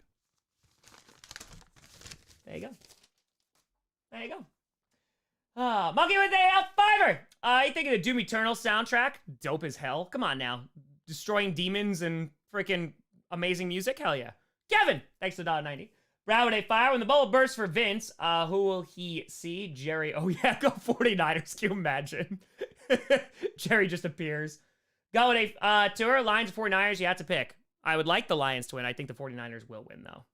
There you go. Monkey with a fiver. You think of the Doom Eternal soundtrack? Dope as hell. Come on now. Destroying demons and freaking amazing music? Hell yeah. Kevin, thanks to $1.90. Brad with a fire. When the bubble bursts for Vince, who will he see? Jerry. Oh, yeah, go 49ers. Can you imagine? Jerry just appears. Go with a tour. Lions 49ers, you have to pick. I would like the Lions to win. I think the 49ers will win, though.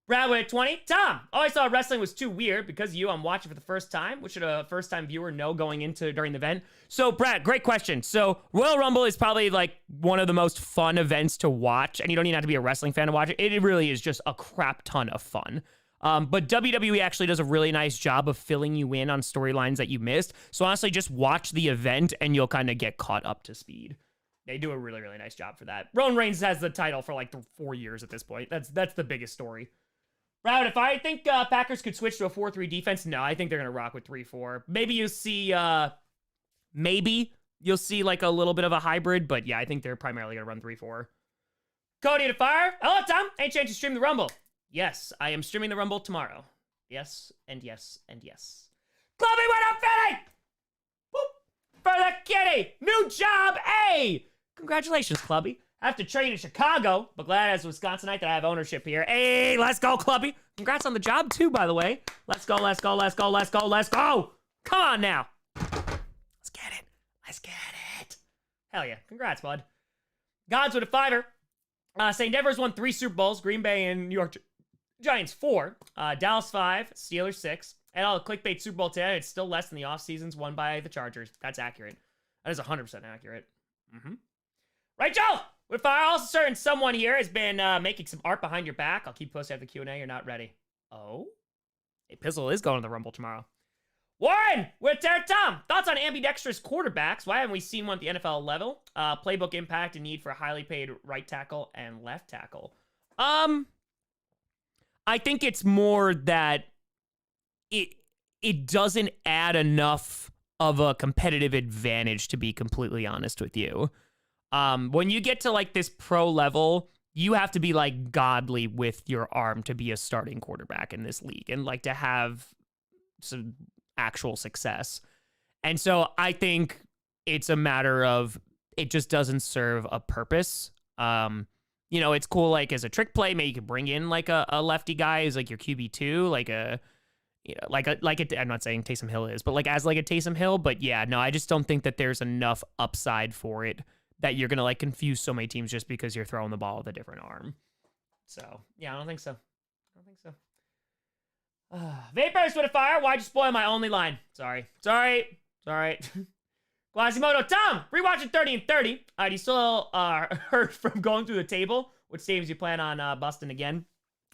Brad with a 20. Tom, always thought wrestling was too weird because of you. I'm watching for the first time. What should a first-time viewer know going into during the event? So, Brad, great question. So, Royal Rumble is probably like one of the most fun events to watch, and you don't even have to be a wrestling fan to watch it. It really is just a crap ton of fun. But WWE actually does a really nice job of filling you in on storylines that you missed. So, honestly, just watch the event, and you'll kind of get caught up to speed. They do a really, really nice job for that. Roman Reigns has the title for like 4 years at this point. That's the biggest story. Brad, if I think Packers could switch to a 4-3 defense, no, I think they're going to rock with 3-4. Maybe you'll see like a little bit of a hybrid, but yeah, I think they're primarily going to run 3-4. Cody to fire. Hello, Tom. Any chance to stream the Rumble? Yes, I am streaming the Rumble tomorrow. Yes, and yes, and yes. Clubby went up, Philly! Whoop! For the kitty! New job, A! Congratulations, Clubby. I have to train in Chicago, but glad as a Wisconsinite that I have ownership here. Hey, let's go, Clubby. Congrats on the job, too, by the way. Let's go, let's go, let's go, let's go, let's go. Come on now. Let's get it. Let's get it. Hell yeah. Congrats, bud. Gods with a fiver. St. Denver's won 3 Super Bowls. Green Bay and New York Giants 4. Dallas 5. Steelers 6. And all the clickbait Super Bowl 10. It's still less than the off seasons won by the Chargers. That's accurate. That is 100% accurate. Right, Joe? If I also certain someone here has been making some art behind your back, I'll keep posting after the Q&A. You're not ready. Oh? Hey, Pizzle is going to the Rumble tomorrow. Warren, with Tom. Thoughts on ambidextrous quarterbacks? Why haven't we seen one at the NFL level? Playbook impact and need for a highly paid right tackle and left tackle. I think it's more that it doesn't add enough of a competitive advantage, to be completely honest with you. When you get to like this pro level, you have to be like godly with your arm to be a starting quarterback in this league and like to have some actual success. And so I think it's a matter of it just doesn't serve a purpose. You know, it's cool like as a trick play, maybe you could bring in like a lefty guy who's like your QB2, like a you know, I'm not saying Taysom Hill is, but like as like a Taysom Hill, but yeah, no, I just don't think that there's enough upside for it that you're going to like confuse so many teams just because you're throwing the ball with a different arm. So, yeah, I don't think so. Vapors with a fire. Why'd you spoil my only line? Sorry. Quasimodo, Tom, rewatching 30 and 30. Do you still hurt from going through the table? Which teams you plan on busting again?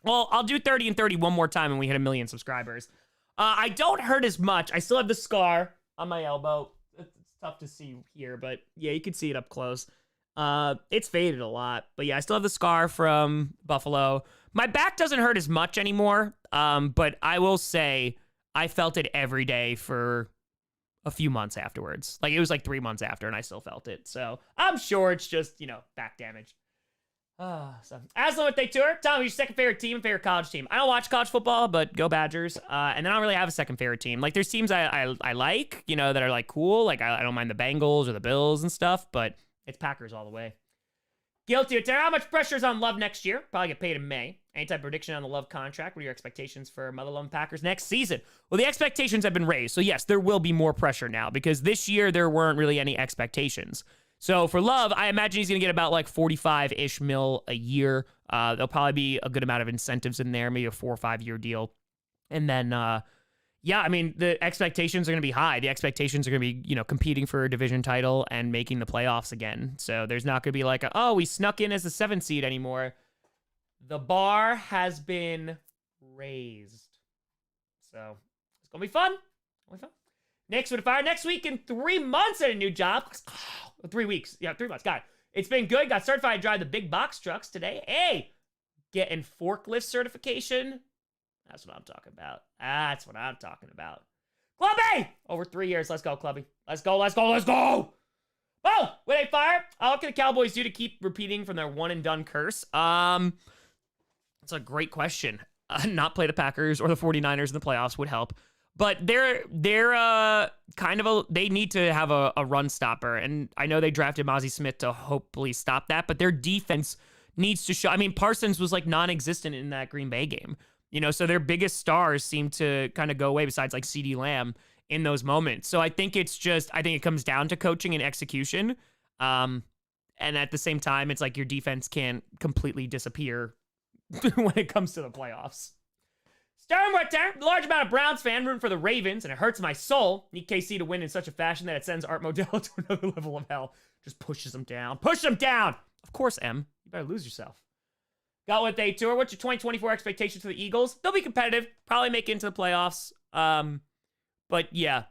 Well, I'll do 30 and 30 one more time and we hit 1 million subscribers. I don't hurt as much. I still have the scar on my elbow. Tough to see here, but yeah, you can see it up close. It's faded a lot, but yeah, I still have the scar from Buffalo. My back doesn't hurt as much anymore, but I will say I felt it every day for a few months afterwards. Like it was like 3 months after and I still felt it. So I'm sure it's just, you know, back damage. So Aslan with they tour. Tom, who's your second favorite team and favorite college team? I don't watch college football, but go Badgers. And then I don't really have a second favorite team. Like there's teams I like, you know, that are like cool. Like I don't mind the Bengals or the Bills and stuff, but it's Packers all the way. Guilty of terror. How much pressure is on Love next year? Probably get paid in May. Any type of prediction on the Love contract? What are your expectations for Mother Love Packers next season? Well, the expectations have been raised. So yes, there will be more pressure now because this year there weren't really any expectations. So for Love, I imagine he's going to get about like 45-ish mil a year. There'll probably be a good amount of incentives in there, maybe a 4 or 5 year deal. And then, yeah, I mean, the expectations are going to be high. The expectations are going to be, you know, competing for a division title and making the playoffs again. So there's not going to be like, oh, we snuck in as the 7th seed anymore. The bar has been raised. So it's going to be fun. Next with a fire. Next week in 3 months at a new job. 3 weeks. Yeah, 3 months. Got it. It's been good. Got certified to drive the big box trucks today. Hey, getting forklift certification. That's what I'm talking about. Clubby! Over 3 years. Let's go, Clubby. Let's go. Oh, with a fire. What can the Cowboys do to keep repeating from their one and done curse? That's a great question. Not play the Packers or the 49ers in the playoffs would help. But they're kind of they need to have a run stopper. And I know they drafted Mozzie Smith to hopefully stop that, but their defense needs to show. I mean, Parsons was like non-existent in that Green Bay game, you know, so their biggest stars seem to kind of go away besides like CeeDee Lamb in those moments. So I think it comes down to coaching and execution. And at the same time, it's like your defense can't completely disappear when it comes to the playoffs. Sternwater, large amount of Browns fan rooting for the Ravens, and it hurts my soul. Need KC to win in such a fashion that it sends Art Modell to another level of hell. Just pushes them down. Push them down! Of course, M. You better lose yourself. Got what they tour. What's your 2024 expectations for the Eagles? They'll be competitive. Probably make it into the playoffs. But yeah.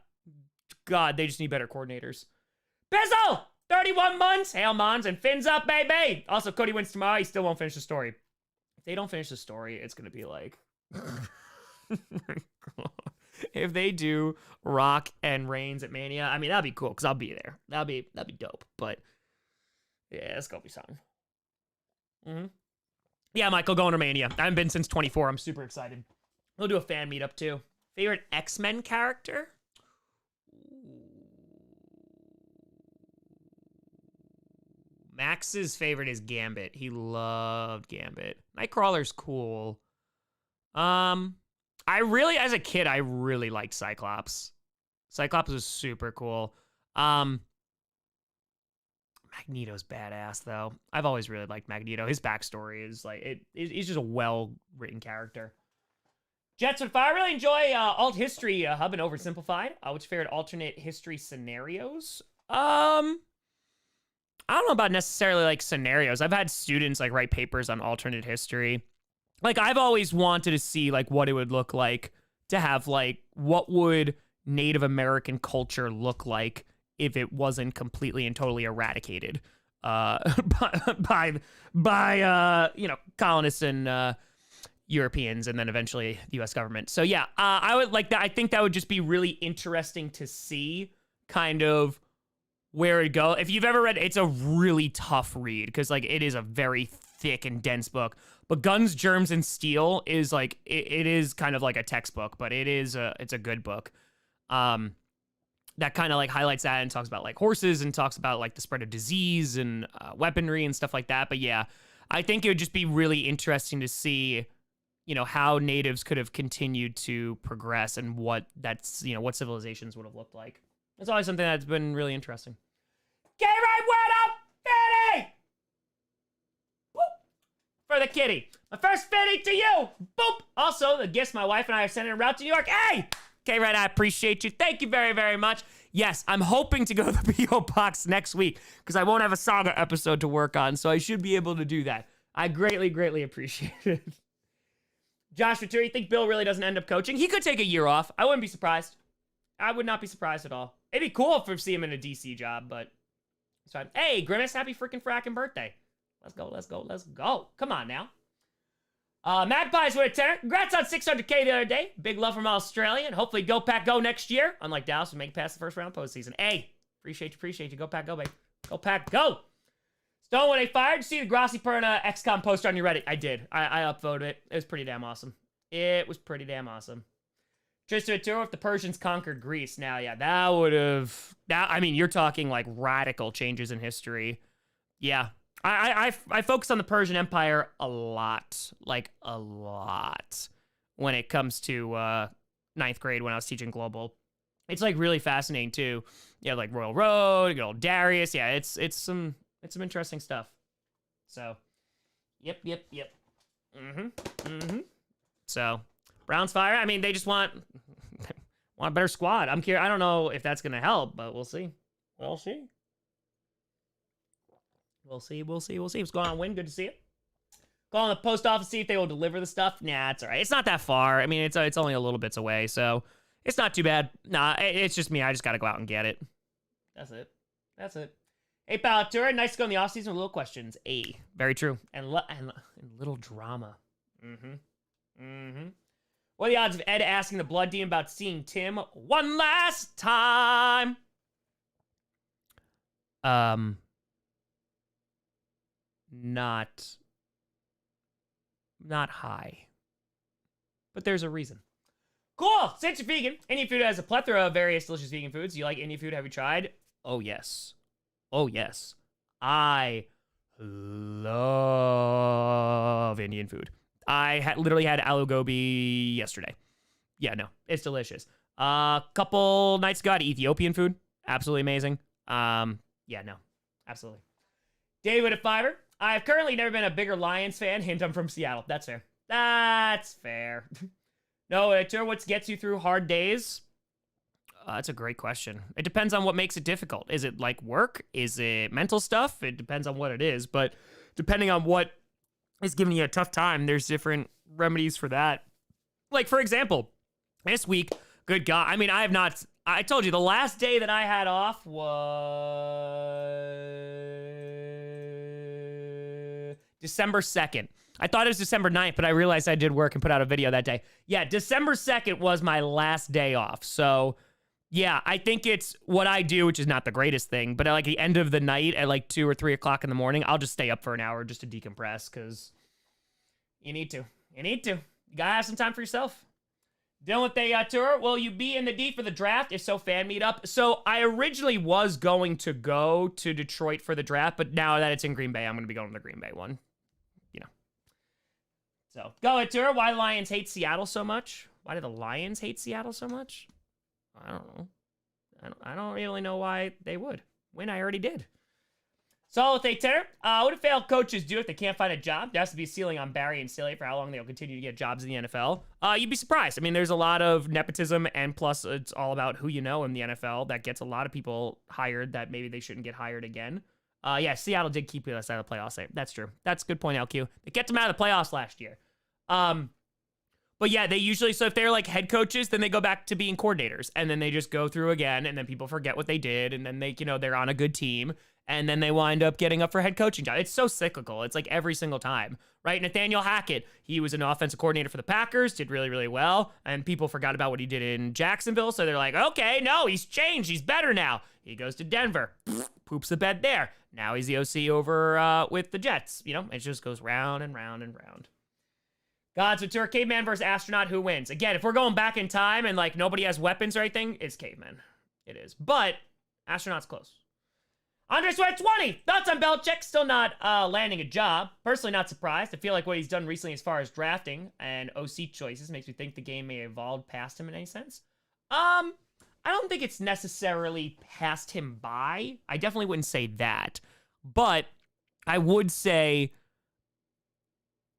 God, they just need better coordinators. Bizzle! 31 months! Hail Mons and fins up, baby! Also, Cody wins tomorrow. He still won't finish the story. If they don't finish the story, it's going to be like... If they do Rock and Reigns at Mania, I mean, that'd be cool, because I'll be there. That'd be dope. But, yeah, it's going to be something. Yeah, Michael, going to Mania. I haven't been since 24. I'm super excited. We'll do a fan meetup, too. Favorite X-Men character? Max's favorite is Gambit. He loved Gambit. Nightcrawler's cool. As a kid, I really liked Cyclops. Cyclops was super cool. Magneto's badass, though. I've always really liked Magneto. His backstory is like, he's just a well-written character. Jets with Fire, I really enjoy alt history hub and oversimplified. What's your favorite alternate history scenarios? I don't know about necessarily like scenarios. I've had students like write papers on alternate history. Like, I've always wanted to see like what it would look like to have like, what would Native American culture look like if it wasn't completely and totally eradicated by colonists and Europeans, and then eventually the U.S. government. So yeah, I would like that. I think that would just be really interesting to see kind of where it go. If you've ever read, it's a really tough read because like it is a very thick and dense book. But Guns, Germs, and Steel is like it is kind of like a textbook, but it's a good book. That kind of like highlights that and talks about like horses and talks about like the spread of disease and weaponry and stuff like that. But yeah, I think it would just be really interesting to see, you know, how natives could have continued to progress and what civilizations would have looked like. That's always something that's been really interesting. K-Ride, what up, Fitty? Boop. For the kitty. My first Fitty to you. Boop. Also, the gifts my wife and I are sending en route to New York. Hey! K-Ride, I appreciate you. Thank you very, very much. Yes, I'm hoping to go to the P.O. Box next week because I won't have a Saga episode to work on, so I should be able to do that. I greatly, greatly appreciate it. Josh Ventura, you think Bill really doesn't end up coaching? He could take a year off. I wouldn't be surprised. I would not be surprised at all. It'd be cool to see him in a DC job, but it's fine. Hey, Grimace, happy freaking fracking birthday. Let's go, let's go, let's go. Come on now. Magpies with a tenner. Congrats on 600K the other day. Big love from Australia, and hopefully Go Pack Go next year. Unlike Dallas, we make it past the first round postseason. Hey, appreciate you. Go Pack Go, babe. Go Pack Go. Stone, when they fired, see the Grossi Perna XCOM poster on your Reddit? I did. I upvoted it. It was pretty damn awesome. It was pretty damn awesome. Tristan Tour, if the Persians conquered Greece. Now, yeah, that would have... I mean, you're talking, like, radical changes in history. Yeah. I focus on the Persian Empire a lot. Like, a lot. When it comes to ninth grade when I was teaching global. It's, like, really fascinating, too. You have, like, Royal Road, good old Darius. Yeah, it's some interesting stuff. So, yep. So... Browns fire. I mean, they just want a better squad. I'm curious. I don't know if that's gonna help, but we'll see. We'll see. What's going on, Win? Good to see you. Calling the post office, see if they will deliver the stuff. Nah, it's all right. It's not that far. I mean, it's only a little bits away, so it's not too bad. Nah, it's just me. I just gotta go out and get it. That's it. Hey, pal, tour. Nice to go in the off season with little questions. Very true. And little drama. What are the odds of Ed asking the Blood Demon about seeing Tim one last time? Not high. But there's a reason. Cool! Since you're vegan, Indian food has a plethora of various delicious vegan foods. Do you like Indian food? Have you tried? Oh, yes. I love Indian food. I literally had aloo gobi yesterday. Yeah, no, it's delicious. Couple nights ago, I had Ethiopian food. Absolutely amazing. Yeah, no, absolutely. David at Fiverr. I've currently never been a bigger Lions fan. Hint, I'm from Seattle. That's fair. That's fair. No, Tour, what gets you through hard days? That's a great question. It depends on what makes it difficult. Is it like work? Is it mental stuff? It depends on what it is. But depending on what is giving you a tough time, there's different remedies for that. Like, for example, this week, good God. I mean, I told you the last day that I had off was December 2nd. I thought it was December 9th, but I realized I did work and put out a video that day. Yeah, December 2nd was my last day off. So, yeah, I think it's what I do, which is not the greatest thing, but at like the end of the night at like 2 or 3 o'clock in the morning, I'll just stay up for an hour just to decompress because you need to. You need to. You gotta have some time for yourself. Dealing with a tour, will you be in the D for the draft? If so, fan meetup. So I originally was going to go to Detroit for the draft, but now that it's in Green Bay, I'm going to be going to the Green Bay one. You know. So go ahead, tour. Why Lions hate Seattle so much? Why do the Lions hate Seattle so much? I don't know. I don't really know why they would. When I already did. So with a tenor, what do failed coaches do if they can't find a job? There has to be a ceiling on Barry and Staley for how long they'll continue to get jobs in the NFL. You'd be surprised. I mean, there's a lot of nepotism, and plus it's all about who you know in the NFL that gets a lot of people hired that maybe they shouldn't get hired again. Yeah, Seattle did keep us out of the playoffs. That's true. That's a good point, LQ. They kept them out of the playoffs last year. But yeah, they usually, so if they're like head coaches, then they go back to being coordinators, and then they just go through again, and then people forget what they did, and then they, they're on a good team, and then they wind up getting up for head coaching job. It's so cyclical. It's like every single time, right? Nathaniel Hackett, he was an offensive coordinator for the Packers, did really, really well, and people forgot about what he did in Jacksonville, so they're like, okay, no, he's changed. He's better now. He goes to Denver, poops the bed there. Now he's the OC over with the Jets. It just goes round and round and round. Gods with Tour, caveman versus astronaut, who wins? Again, if we're going back in time and like nobody has weapons or anything, it's caveman. It is. But astronaut's close. Andre Sweat 20. Thoughts on Belichick still not landing a job? Personally, not surprised. I feel like what he's done recently as far as drafting and OC choices makes me think the game may have evolved past him in any sense. I don't think it's necessarily passed him by. I definitely wouldn't say that. But I would say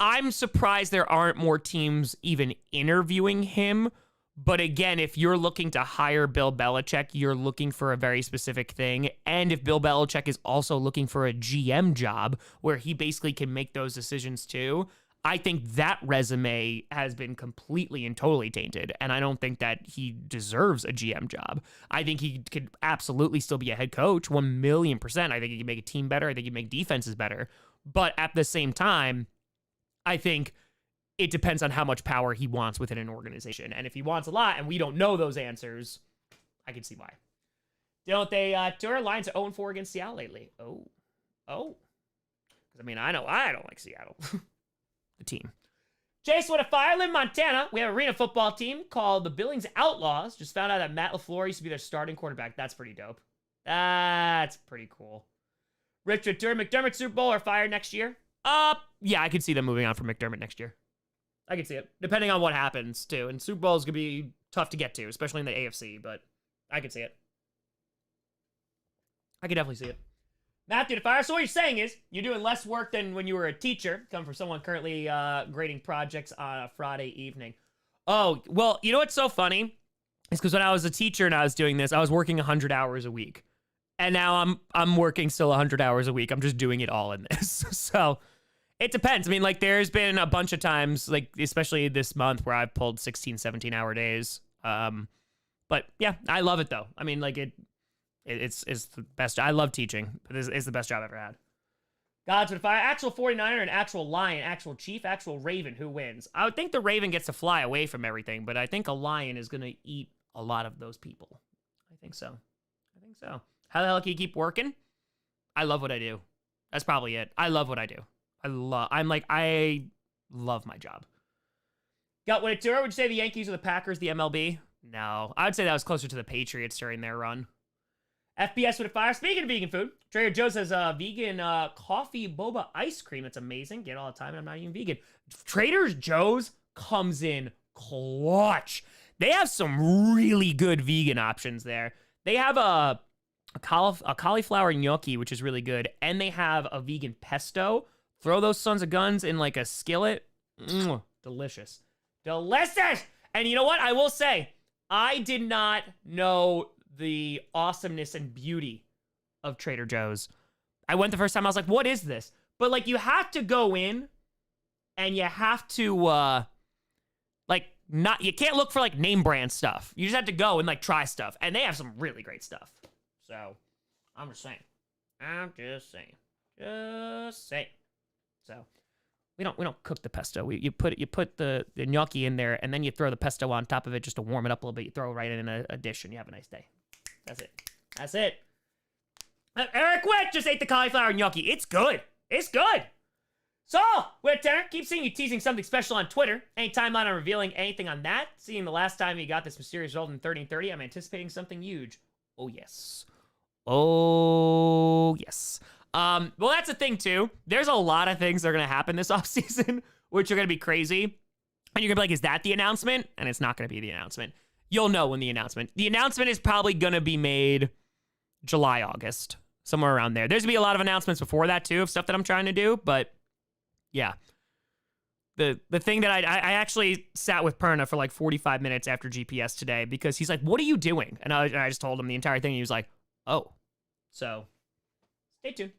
I'm surprised there aren't more teams even interviewing him. But again, if you're looking to hire Bill Belichick, you're looking for a very specific thing. And if Bill Belichick is also looking for a GM job where he basically can make those decisions too, I think that resume has been completely and totally tainted. And I don't think that he deserves a GM job. I think he could absolutely still be a head coach, 1,000,000%. I think he can make a team better. I think he can make defenses better. But at the same time, I think it depends on how much power he wants within an organization. And if he wants a lot and we don't know those answers, I can see why. Don't they, Tour Lions are 0-4 against Seattle lately? Oh. Because, I mean, I know I don't like Seattle. The team. Chase, what a Fireland, Montana. We have an arena football team called the Billings Outlaws. Just found out that Matt LaFleur used to be their starting quarterback. That's pretty dope. That's pretty cool. Richard Tour, McDermott Super Bowl or fired next year? Yeah, I could see them moving on from McDermott next year. I can see it, depending on what happens, too. And Super Bowl is going to be tough to get to, especially in the AFC, but I can see it. I can definitely see it. Matthew to fire. So what you're saying is you're doing less work than when you were a teacher, coming from someone currently grading projects on a Friday evening. Oh, well, you know what's so funny? It's because when I was a teacher and I was doing this, I was working 100 hours a week. And now I'm working still 100 hours a week. I'm just doing it all in this. So it depends. I mean, like, there's been a bunch of times, like, especially this month, where I've pulled 16, 17-hour days. But, yeah, I love it, though. I mean, like, it's the best. I love teaching. It's the best job I've ever had. Gods would fire. Actual 49er, an actual Lion, actual Chief, actual Raven. Who wins? I would think the Raven gets to fly away from everything, but I think a Lion is going to eat a lot of those people. I think so. How the hell can you keep working? I love what I do. That's probably it. I love what I do. I love my job. Got what it to her? Would you say the Yankees or the Packers, the MLB? No. I would say that was closer to the Patriots during their run. FBS with a fire. Speaking of vegan food, Trader Joe's has vegan coffee boba ice cream. It's amazing. Get it all the time. I'm not even vegan. Trader Joe's comes in clutch. They have some really good vegan options there. They have a cauliflower gnocchi, which is really good, and they have a vegan pesto. Throw those sons of guns in like a skillet. Delicious. Delicious! And you know what? I will say, I did not know the awesomeness and beauty of Trader Joe's. I went the first time, I was like, what is this? But like, you have to go in and you have to, you can't look for like name brand stuff. You just have to go and like try stuff. And they have some really great stuff. So, I'm just saying. Just saying. So, we don't cook the pesto. You put the gnocchi in there, and then you throw the pesto on top of it just to warm it up a little bit. You throw it right in a dish, and you have a nice day. That's it. Eric Witt just ate the cauliflower gnocchi. It's good. So, with Tanner, keep seeing you teasing something special on Twitter. Any timeline on revealing anything on that? Seeing the last time you got this mysterious result in 30 and 30, I'm anticipating something huge. Oh, yes. Well, that's the thing, too. There's a lot of things that are going to happen this offseason, which are going to be crazy. And you're going to be like, is that the announcement? And it's not going to be the announcement. You'll know when the announcement is probably going to be made July, August, somewhere around there. There's going to be a lot of announcements before that, too, of stuff that I'm trying to do. But, yeah. The thing that I actually sat with Perna for like 45 minutes after GPS today because he's like, what are you doing? And I just told him the entire thing. And he was like, oh. So, stay tuned.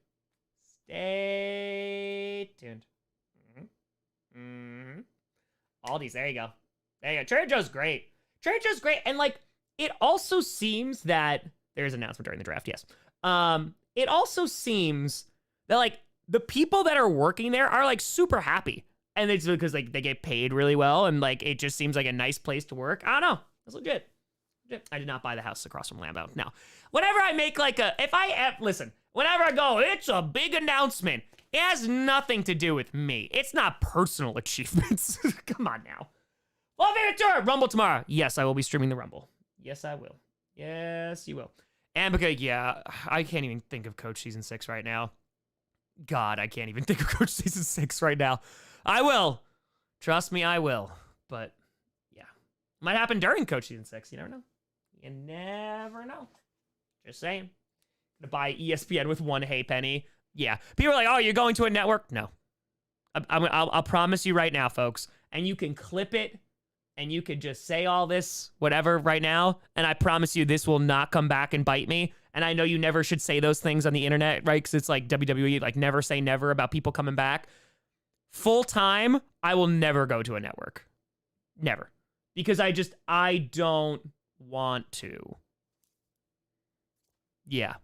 Aldi's, there you go. Trader Joe's great. And like, it also seems that there's an announcement during the draft, yes. It also seems that like the people that are working there are like super happy. And it's because like they get paid really well and like it just seems like a nice place to work. I don't know. That's legit. I did not buy the house across from Lambeau. Now, whenever I make like whenever I go, it's a big announcement. It has nothing to do with me. It's not personal achievements. Come on now. Well, favorite tour, Rumble tomorrow. Yes, I will be streaming the Rumble. Yes, I will. Yes, you will. And because, yeah, I can't even think of Coach Season 6 right now. God, I can't even think of Coach Season 6 right now. I will. Trust me, I will. But, yeah. Might happen during Coach Season 6. You never know. You never know. Just saying. Gonna buy ESPN with one hay penny. Yeah. People are like, oh, you're going to a network? No. I'll promise you right now, folks. And you can clip it. And you could just say all this, whatever, right now. And I promise you this will not come back and bite me. And I know you never should say those things on the internet, right? Because it's like WWE, like never say never about people coming back. Full time, I will never go to a network. Never. Because I don't want to. Yeah.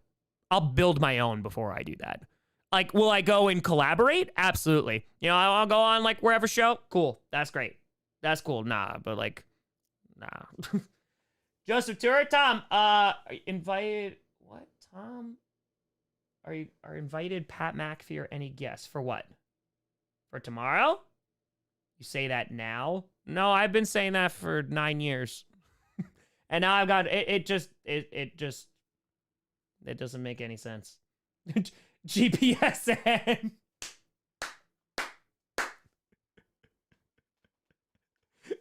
I'll build my own before I do that. Like, will I go and collaborate? Absolutely. You know, I'll go on like wherever show. Cool. That's great. That's cool. Nah, but like, nah. Joseph Tour, Tom, invited, what? Tom? Are invited Pat McAfee or any guests for what? For tomorrow? You say that now? No, I've been saying that for 9 years. And now I've got, it doesn't make any sense. GPSN.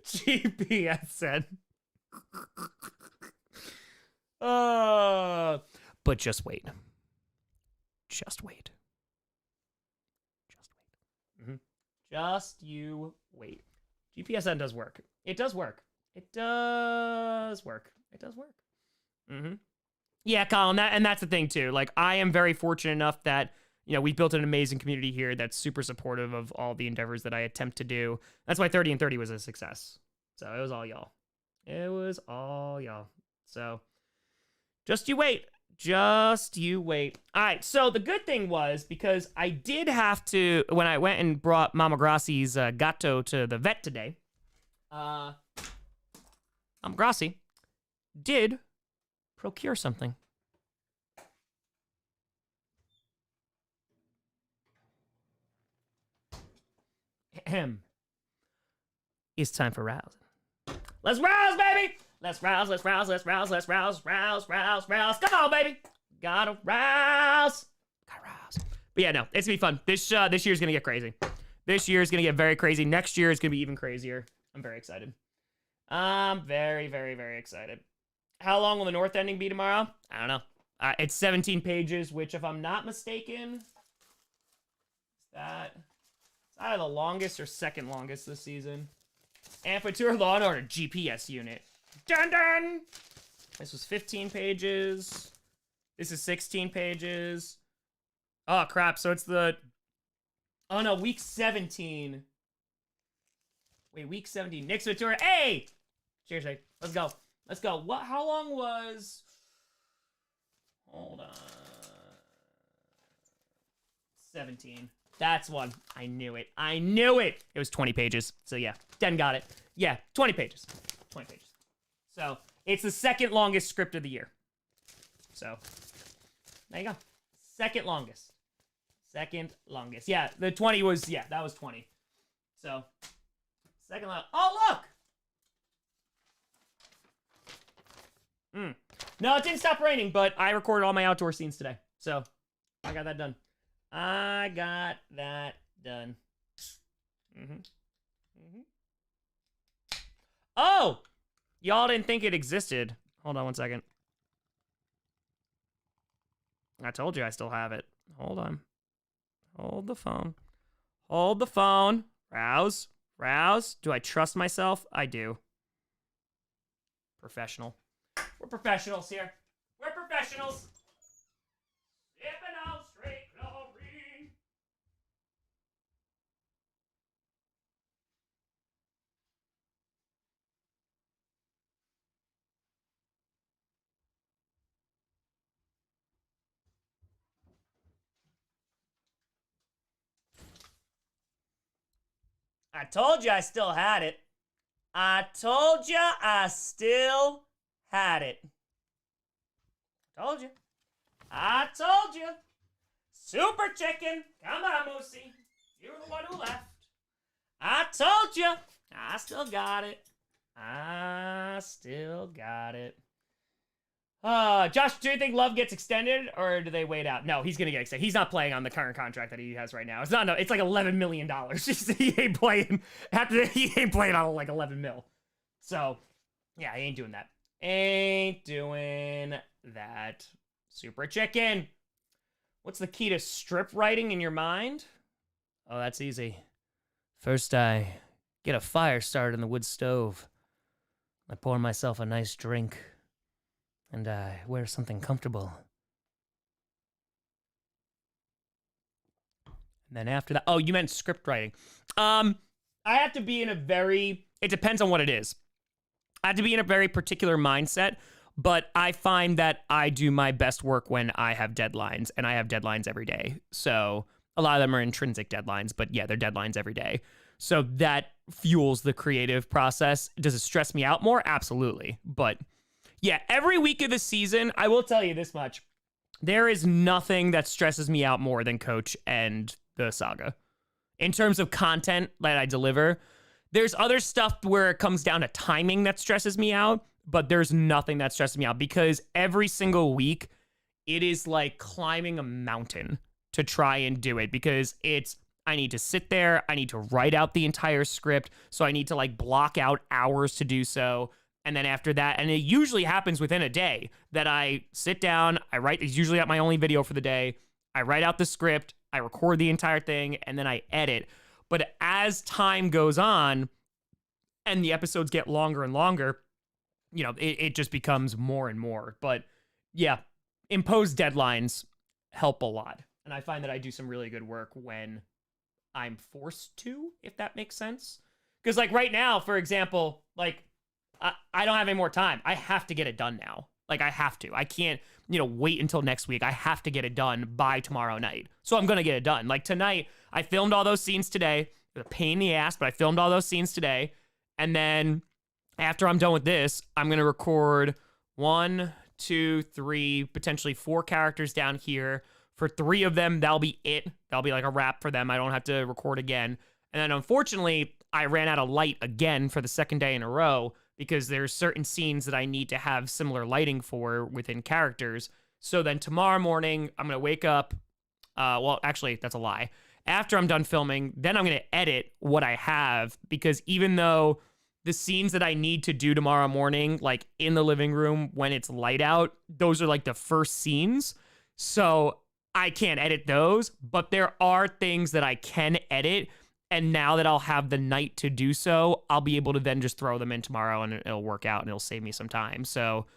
GPSN. But just wait. Just wait. Mm-hmm. Just you wait. GPSN does work. It does work. Mm-hmm. Yeah, Colin, that's the thing too. Like, I am very fortunate enough that, you know, we've built an amazing community here that's super supportive of all the endeavors that I attempt to do. That's why 30 and 30 was a success. So it was all y'all. So just you wait. All right, so the good thing was, because I did have to, when I went and brought Mama Grossi's gatto to the vet today, Mama Grossi did procure something. Ahem. It's time for rousing. Let's rouse, baby! Let's rouse. Come on, baby! Gotta rouse. Gotta rouse. But yeah, no, it's gonna be fun. This year's gonna get crazy. This year's gonna get very crazy. Next year is gonna be even crazier. I'm very excited. I'm very, very, very excited. How long will the North ending be tomorrow? I don't know. It's 17 pages, which, if I'm not mistaken, it's either the longest or second longest this season. And for Tour Law & Order GPS unit. Dun dun! This was 15 pages. This is 16 pages. Oh, crap. So it's the... Oh, no. Week 17. Wait, week 17. Nick's Ventura. Hey! Cheers, Nick. Let's go. Let's go. What? How long was... Hold on. 17. That's one. I knew it. I knew it. It was 20 pages. So, yeah. Den got it. Yeah, 20 pages. 20 pages. So, it's the second longest script of the year. So, there you go. Second longest. Second longest. Yeah, the 20 was, yeah, that was 20. So, second longest. Oh, look! No, it didn't stop raining, but I recorded all my outdoor scenes today. So, I got that done. I got that done. Oh! Y'all didn't think it existed. Hold on one second. I told you I still have it. Hold on. Hold the phone. Hold the phone. Rouse. Rouse. Do I trust myself? I do. Professional. We're professionals here. We're professionals. Sipping on straight chlorine. I told you I still had it. I told you I still had it. Told you. I told you. Super chicken. Come on, Moosey. You're the one who left. I told you. I still got it. I still got it. Josh, do you think Love gets extended, or do they wait out? No, he's gonna get extended. He's not playing on the current contract that he has right now. It's not. No, it's like $11 million. He ain't playing. He ain't playing on like 11 mil. So, yeah, he ain't doing that. Ain't doing that. Super chicken. What's the key to script writing in your mind? Oh, that's easy. First, I get a fire started in the wood stove. I pour myself a nice drink. And I wear something comfortable. And then after that... Oh, you meant script writing. I have to be in a very... It depends on what it is. I have to be in a very particular mindset, but I find that I do my best work when I have deadlines, and I have deadlines every day. So a lot of them are intrinsic deadlines, but yeah, they're deadlines every day. So that fuels the creative process. Does it stress me out more? Absolutely. But yeah, every week of the season, I will tell you this much. There is nothing that stresses me out more than Coach and the Saga. In terms of content that I deliver, there's other stuff where it comes down to timing that stresses me out, but there's nothing that stresses me out because every single week, it is like climbing a mountain to try and do it because I need to sit there, I need to write out the entire script, so I need to like block out hours to do so. And then after that, and it usually happens within a day that I sit down, I write, it's usually at my only video for the day. I write out the script, I record the entire thing, and then I edit. But as time goes on and the episodes get longer and longer, you know, it just becomes more and more. But yeah, imposed deadlines help a lot. And I find that I do some really good work when I'm forced to, if that makes sense. Because like right now, for example, like, I don't have any more time. I have to get it done now. Like, I have to. I can't, wait until next week. I have to get it done by tomorrow night. So I'm going to get it done. Like, tonight, I filmed all those scenes today. It was a pain in the ass, but I filmed all those scenes today. And then after I'm done with this, I'm going to record 1, 2, 3, potentially 4 characters down here. For 3 of them, that'll be it. That'll be like a wrap for them. I don't have to record again. And then, unfortunately, I ran out of light again for the second day in a row, because there's certain scenes that I need to have similar lighting for within characters. So then tomorrow morning, I'm going to wake up. Well, actually, that's a lie. After I'm done filming, then I'm going to edit what I have, because even though the scenes that I need to do tomorrow morning, like in the living room when it's light out, those are like the first scenes. So I can't edit those, but there are things that I can edit. And now that I'll have the night to do so, I'll be able to then just throw them in tomorrow and it'll work out and it'll save me some time. So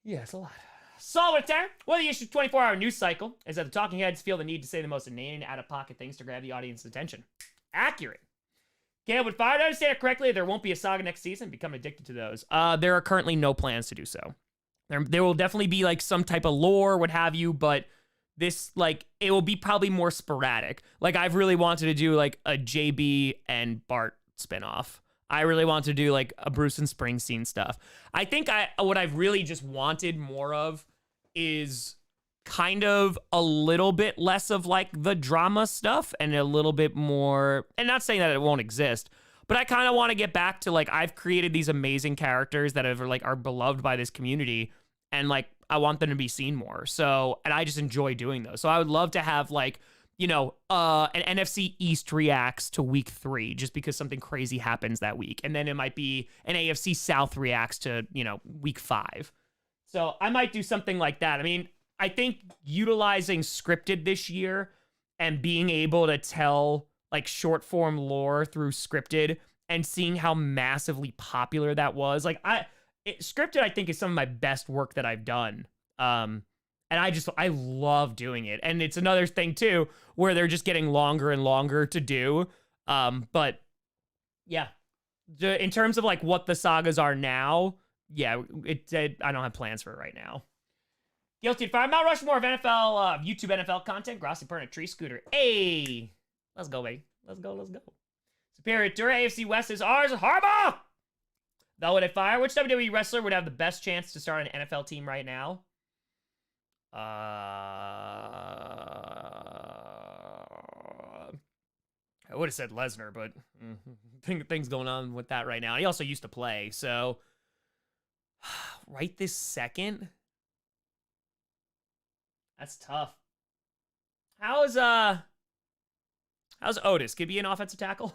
yeah, it's a lot. Solitaire. Well, the issue 24-hour news cycle is that the talking heads feel the need to say the most inane, out-of-pocket things to grab the audience's attention. Accurate. Caleb, if I understand it correctly, there won't be a Saga next season. Become addicted to those. There are currently no plans to do so. There will definitely be like some type of lore, what have you, but this, like, it will be probably more sporadic. Like, I've really wanted to do like a JB and Bart spinoff. I really want to do like a Bruce and Springsteen stuff. I think what I've really just wanted more of is kind of a little bit less of like the drama stuff and a little bit more, and not saying that it won't exist, but I kind of want to get back to like, I've created these amazing characters that are beloved by this community, and like I want them to be seen more. So, and I just enjoy doing those. So I would love to have like, you know, an NFC East reacts to week 3 just because something crazy happens that week. And then it might be an AFC South reacts to, you know, week 5. So I might do something like that. I mean, I think utilizing scripted this year and being able to tell like short form lore through scripted and seeing how massively popular that was. Like scripted, I think, is some of my best work that I've done. And I love doing it. And it's another thing too, where they're just getting longer and longer to do. But yeah, in terms of like what the sagas are now, yeah, I don't have plans for it right now. Guilty for Mount Rushmore of NFL, YouTube NFL content. Grossi burn a tree scooter. Hey, let's go, baby. Let's go. Superior Tour AFC West is ours. Harbaugh. Though would I fire? Which WWE wrestler would have the best chance to start an NFL team right now? I would have said Lesnar, but things going on with that right now. He also used to play, so right this second, that's tough. How's Otis? Could he be an offensive tackle?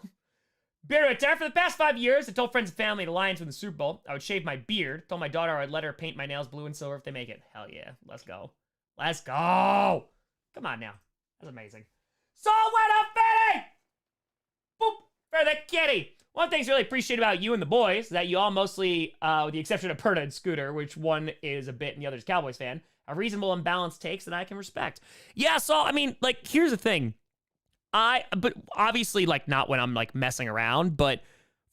Beard attack. For the past 5 years, I told friends and family the Lions win the Super Bowl. I would shave my beard. Told my daughter I'd let her paint my nails blue and silver if they make it. Hell yeah. Let's go. Let's go. Come on now. That's amazing. So what up, Betty? Boop. For the kitty. One thing's really appreciate about you and the boys is that you all mostly, with the exception of Perta and Scooter, which one is a bit and the other's a Cowboys fan, have reasonable and balanced takes that I can respect. Yeah, so, I mean, like, here's the thing. But obviously, like, not when I'm, like, messing around, but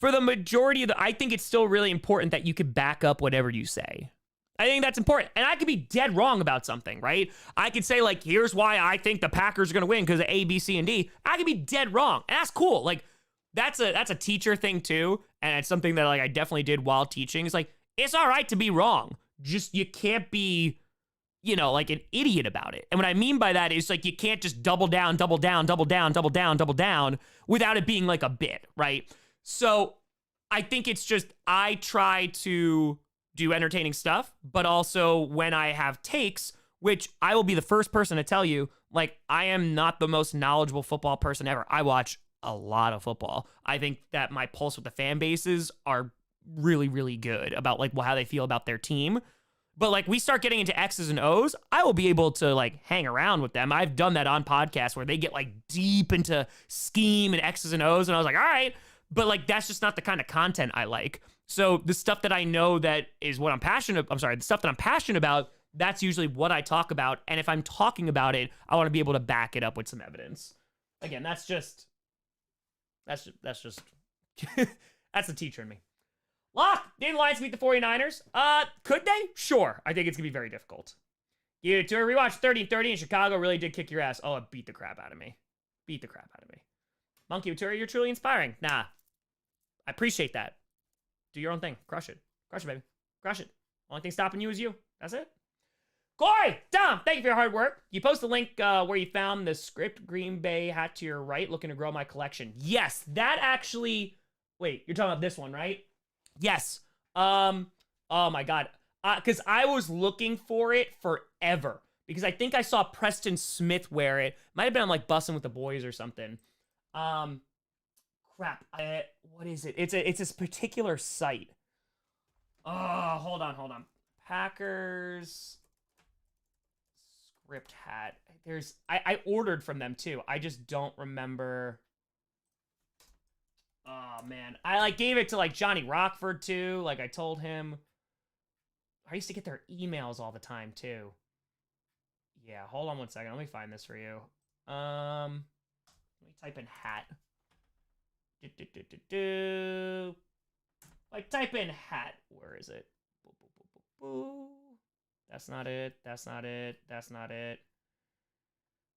for the majority of I think it's still really important that you could back up whatever you say. I think that's important. And I could be dead wrong about something, right? I could say, like, here's why I think the Packers are going to win because of A, B, C, and D. I could be dead wrong. And that's cool. Like, that's a teacher thing, too. And it's something that, like, I definitely did while teaching. It's like, it's all right to be wrong. Just, you can't be, you know, like an idiot about it. And what I mean by that is, like, you can't just double down without it being like a bit, right? So I think it's just, I try to do entertaining stuff, but also when I have takes, which I will be the first person to tell you, like, I am not the most knowledgeable football person ever. I watch a lot of football. I think that my pulse with the fan bases are really, really good about, like, how they feel about their team. But, like, we start getting into X's and O's, I will be able to, like, hang around with them. I've done that on podcasts where they get, like, deep into scheme and X's and O's, and I was like, all right. But, like, that's just not the kind of content I like. So the stuff that I know that is what the stuff that I'm passionate about, that's usually what I talk about. And if I'm talking about it, I want to be able to back it up with some evidence. Again, that's that's the teacher in me. Lock! Did the Lions beat the 49ers? Could they? Sure. I think it's going to be very difficult. You to rewatch 30-30 in Chicago really did kick your ass. Oh, it beat the crap out of me. Monkey Uturi, you're truly inspiring. Nah. I appreciate that. Do your own thing. Crush it. Crush it, baby. Crush it. Only thing stopping you is you. That's it. Corey! Tom, thank you for your hard work. You post a link where you found the script Green Bay hat to your right, looking to grow my collection. Yes, that actually... Wait, you're talking about this one, right? Yes. Oh my God. Because I was looking for it forever. Because I think I saw Preston Smith wear it. Might have been on like Bussin' with the Boys or something. Crap. What is it? It's this particular site. Oh, hold on. Packers script hat. I ordered from them too. I just don't remember. Oh man. I like gave it to like Johnny Rockford too. Like I told him. I used to get their emails all the time too. Yeah, hold on one second. Let me find this for you. Let me type in hat. Like type in hat. Where is it? That's not it. That's not it. That's not it.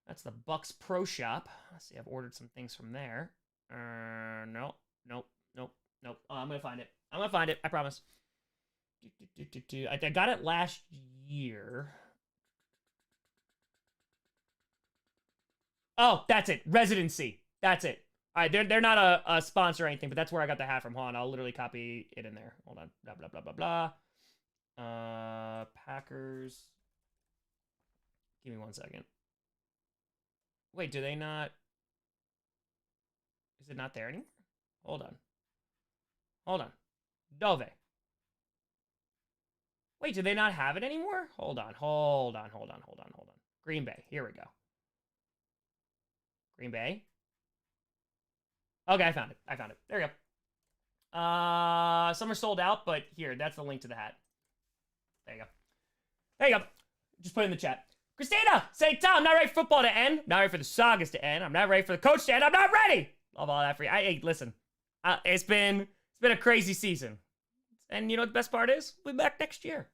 That's the Bucks Pro Shop. Let's see. I've ordered some things from there. Nope. Oh, I'm gonna find it. I promise. I got it last year. Oh, that's it. Residency. That's it. All right, they're not a sponsor or anything, but that's where I got the hat from. Hold on, I'll literally copy it in there. Hold on. Blah, blah, blah, blah, blah. Packers. Give me 1 second. Wait, do they not... Is it not there anymore? Hold on. Dove. Wait, do they not have it anymore? Hold on. Green Bay. Here we go. Green Bay. Okay, I found it. There we go. Some are sold out, but here, that's the link to the hat. There you go. Just put it in the chat. Christina, say, Tom, I'm not ready for football to end. Not ready for the Sagas to end. I'm not ready for the coach to end. I'm not ready. Love all that for you. Hey, listen. It's been a crazy season. And you know what the best part is? We'll be back next year.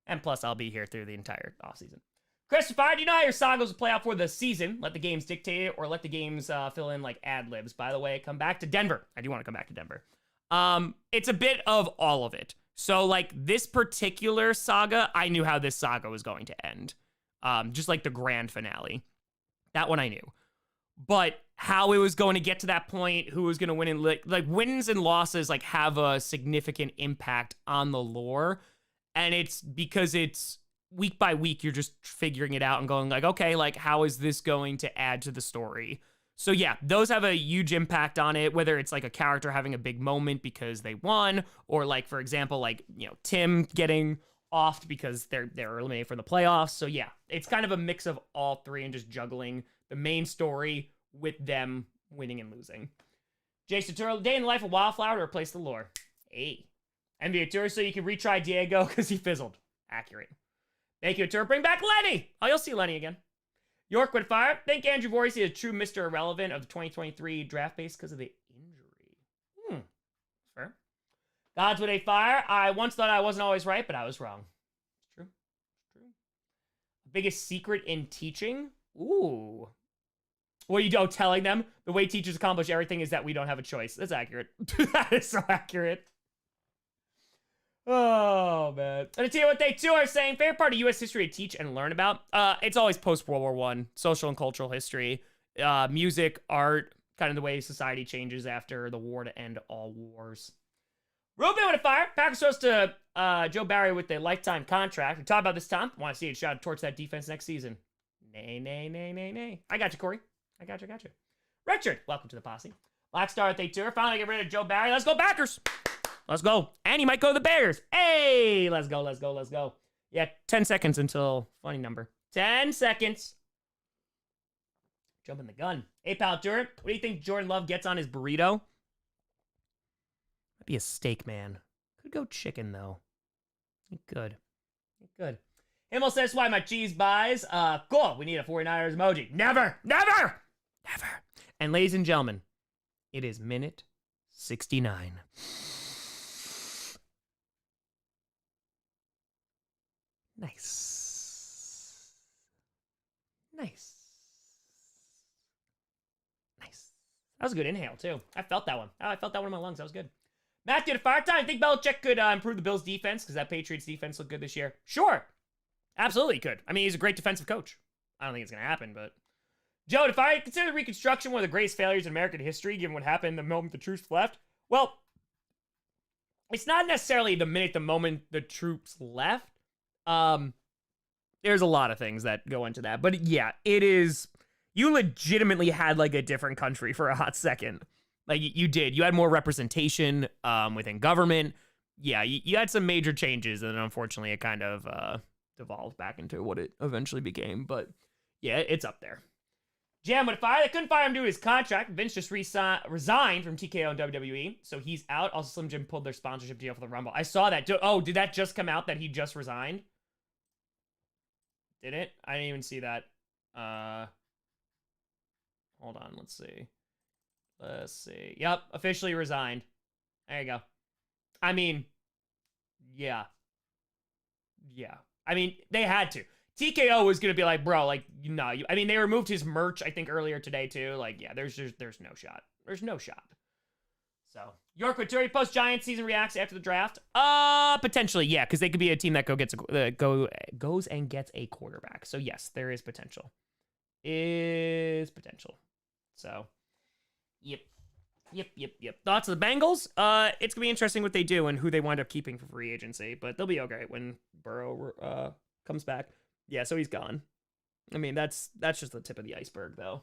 And plus, I'll be here through the entire offseason. Christopher, do you know how your Sagas will play out for the season? Let the games dictate it, or let the games fill in like ad-libs. By the way, come back to Denver. I do want to come back to Denver. It's a bit of all of it. So, like, this particular saga, I knew how this saga was going to end. Just like the grand finale. That one I knew. But how it was going to get to that point, who was going to win, and like wins and losses like have a significant impact on the lore. And it's because it's week by week, you're just figuring it out and going like, okay, like how is this going to add to the story? So yeah, those have a huge impact on it, whether it's like a character having a big moment because they won, or like, for example, like, you know, Tim getting offed because they're eliminated from the playoffs. So yeah, it's kind of a mix of all three and just juggling the main story with them winning and losing. Jason Turtle, day in the life of Wildflower to replace the lore. Hey. NBA Tour so you can retry Diego because he fizzled. Accurate. Thank you, Tour. Bring back Lenny. Oh, you'll see Lenny again. York with fire. Think Andrew Voorhees is a true Mr. Irrelevant of the 2023 draft base because of the injury. Fair. Gods with a fire. I once thought I wasn't always right, but I was wrong. It's true. Biggest secret in teaching? Ooh. What are you telling them? The way teachers accomplish everything is that we don't have a choice. That's accurate. That is so accurate. Oh, man. And to tell you what they too are saying, favorite part of U.S. history to teach and learn about? It's always post-World War I, social and cultural history, music, art, kind of the way society changes after the war to end all wars. Ruben with a fire. Packers throws to Joe Barry with a lifetime contract. We talked about this, Tom. Want to see it shot towards that defense next season. Nay. I got you, Corey. I got you. Richard, welcome to the posse. Black Star at the tour. Finally get rid of Joe Barry. Let's go, Packers. Let's go. And he might go to the Bears. Hey, let's go. Yeah, 10 seconds until funny number. 10 seconds. Jumping the gun. Hey, pal, Jordan. What do you think Jordan Love gets on his burrito? Might be a steak, man. Could go chicken, though. Good. Himmel says why my cheese buys. Cool. We need a 49ers emoji. Never. And ladies and gentlemen, it is minute 69. Nice. That was a good inhale, too. I felt that one. I felt that one in my lungs. That was good. Matthew to fire time. Think Belichick could improve the Bills' defense because that Patriots defense looked good this year? Sure. Absolutely could. I mean, he's a great defensive coach. I don't think it's going to happen, but... Joe, if I consider Reconstruction one of the greatest failures in American history, given what happened the moment the troops left, well, it's not necessarily the moment the troops left. There's a lot of things that go into that, but yeah, it is. You legitimately had like a different country for a hot second. Like you did. You had more representation within government. Yeah, you had some major changes, and unfortunately, it kind of devolved back into what it eventually became. But yeah, it's up there. Jam would fire. They couldn't fire him due to his contract. Vince just resigned from TKO and WWE, so he's out. Also, Slim Jim pulled their sponsorship deal for the Rumble. I saw that. Oh, did that just come out that he just resigned? Did it? I didn't even see that. Hold on. Let's see. Let's see. Yep, officially resigned. There you go. I mean, yeah. Yeah. I mean, they had to. TKO was gonna be like, bro, like, no. I mean, they removed his merch, I think, earlier today too. Like, yeah, there's no shot. There's no shot. So York Vittori post Giants season reacts after the draft. Potentially, yeah, because they could be a team that goes and gets a quarterback. So yes, there is potential. So, yep. Thoughts of the Bengals? It's gonna be interesting what they do and who they wind up keeping for free agency, but they'll be okay when Burrow comes back. Yeah, so he's gone. I mean, that's just the tip of the iceberg, though.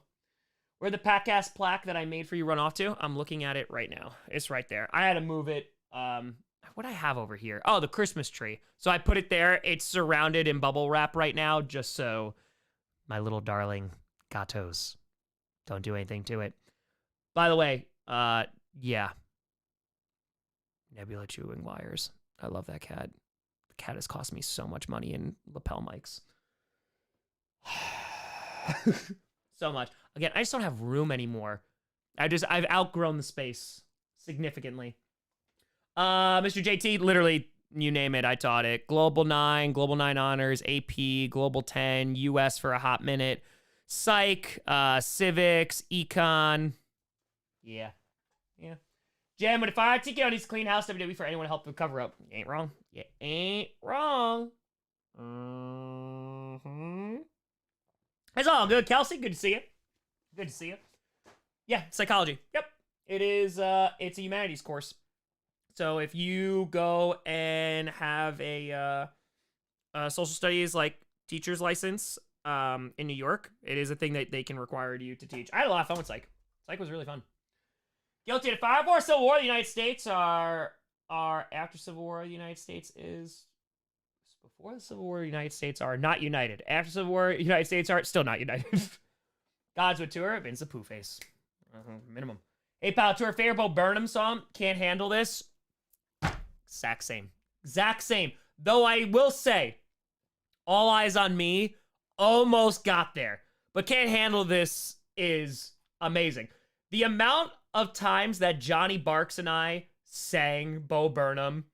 Where the Packcast plaque that I made for you run off to? I'm looking at it right now. It's right there. I had to move it. What I have over here? Oh, the Christmas tree. So I put it there. It's surrounded in bubble wrap right now, just so my little darling gatos don't do anything to it. By the way, yeah. Nebula chewing wires. I love that cat. The cat has cost me so much money in lapel mics. So much. Again, I just don't have room anymore. I've outgrown the space significantly. Mr. JT, literally, you name it, I taught it. Global 9 honors, AP, Global 10, US for a hot minute, Psych, Civics, Econ. Yeah. Jam, when if I TKO needs to clean house WWE for anyone to help the cover up. You ain't wrong. You ain't wrong. It's all good, Kelsey. Good to see you. Yeah, psychology. Yep. It is, it's a humanities course. So if you go and have a social studies, like, teacher's license in New York, it is a thing that they can require you to teach. I had a lot of fun with Psych. Psych was really fun. Guilty of fire before Civil War, the United States are after Civil War, the United States is... Before the Civil War, the United States are not united. After Civil War, the United States are still not united. Gods with tour, Vince the Pooh face. Minimum. Hey, pal, tour favorite Bo Burnham song. Can't handle this. Exact same. Though I will say, All Eyes on Me almost got there. But Can't Handle This is amazing. The amount of times that Johnny Barks and I sang Bo Burnham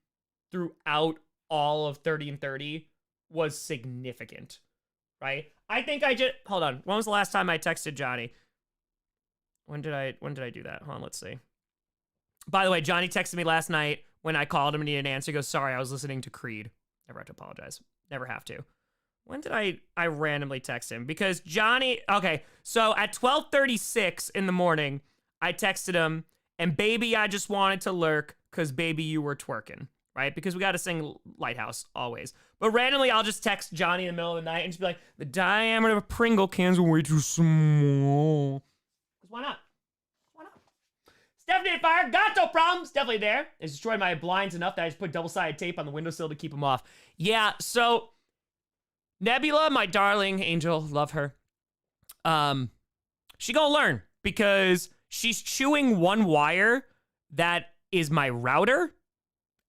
throughout all of 30 and 30 was significant, right? I think hold on. When was the last time I texted Johnny? When did I do that? Hold on, let's see. By the way, Johnny texted me last night when I called him and he didn't answer. He goes, sorry, I was listening to Creed. Never have to apologize. Never have to. When did I randomly text him? Because Johnny, okay, so at 12:36 in the morning, I texted him, and baby, I just wanted to lurk, because baby, you were twerking. Right? Because we got to sing Lighthouse always. But randomly, I'll just text Johnny in the middle of the night and just be like, the diameter of Pringle cans are way too small. Because why not? Stephanie Fire, Gato problems. Definitely there. It's destroyed my blinds enough that I just put double-sided tape on the windowsill to keep them off. Yeah, so Nebula, my darling angel, love her. She gonna learn because she's chewing one wire that is my router.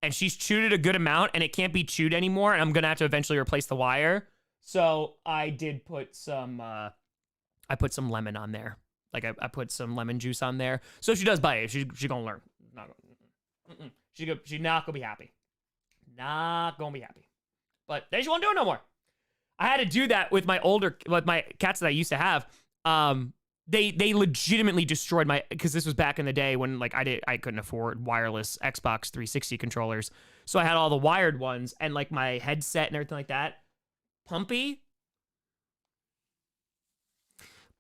And she's chewed it a good amount, and it can't be chewed anymore, and I'm going to have to eventually replace the wire. So I did put some, I put some lemon on there. Like, I put some lemon juice on there. So if she does bite it, she's going to learn. She's not going to be happy. Not going to be happy. But then she won't do it no more. I had to do that with my cats that I used to have. They legitimately destroyed because this was back in the day when like I couldn't afford wireless Xbox 360 controllers. So I had all the wired ones and like my headset and everything like that.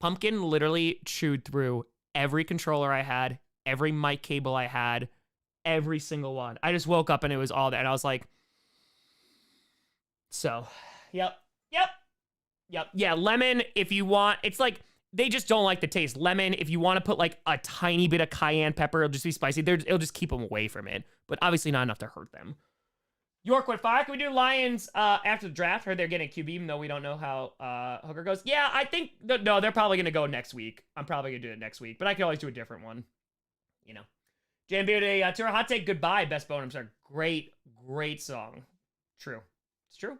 Pumpkin literally chewed through every controller I had, every mic cable I had, every single one. I just woke up and it was all that. And I was like, so, yep. Yeah, lemon, if you want, it's like, they just don't like the taste. Lemon, if you want to put like a tiny bit of cayenne pepper, it'll just be spicy. It'll just keep them away from it, but obviously not enough to hurt them. York with fire. Can we do Lions after the draft? Heard they're getting a QB, even though we don't know how Hooker goes. Yeah, I think, no, they're probably going to go next week. I'm probably going to do it next week, but I can always do a different one. You know. JMB Tour Hot Take Goodbye, Best Bonum Star. Great song. True. It's true.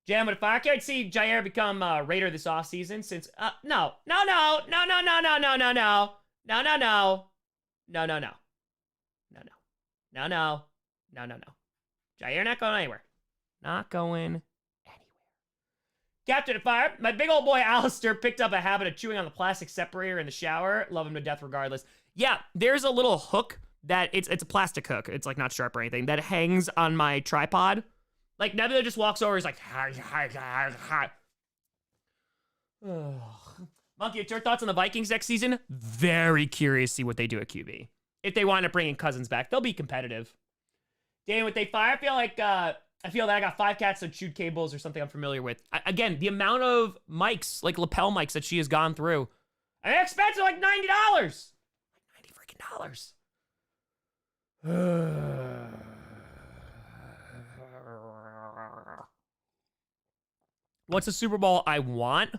Jam with fire. Can't see Jair become Raider this offseason since no. Jair not going anywhere. Not going anywhere. Captain of Fire. My big old boy Alistair picked up a habit of chewing on the plastic separator in the shower. Love him to death regardless. Yeah, there's a little hook that it's a plastic hook. It's like not sharp or anything that hangs on my tripod. Like, Nebula just walks over, he's like, Monkey, what's your thoughts on the Vikings next season? Very curious to see what they do at QB. If they wind up bringing Cousins back, they'll be competitive. Dan, with they fire, I feel that I got 5 cats on chewed cables or something I'm familiar with. Again, the amount of mics, like lapel mics that she has gone through. And they're expensive, like $90. Like $90 freaking dollars. What's a Super Bowl I want?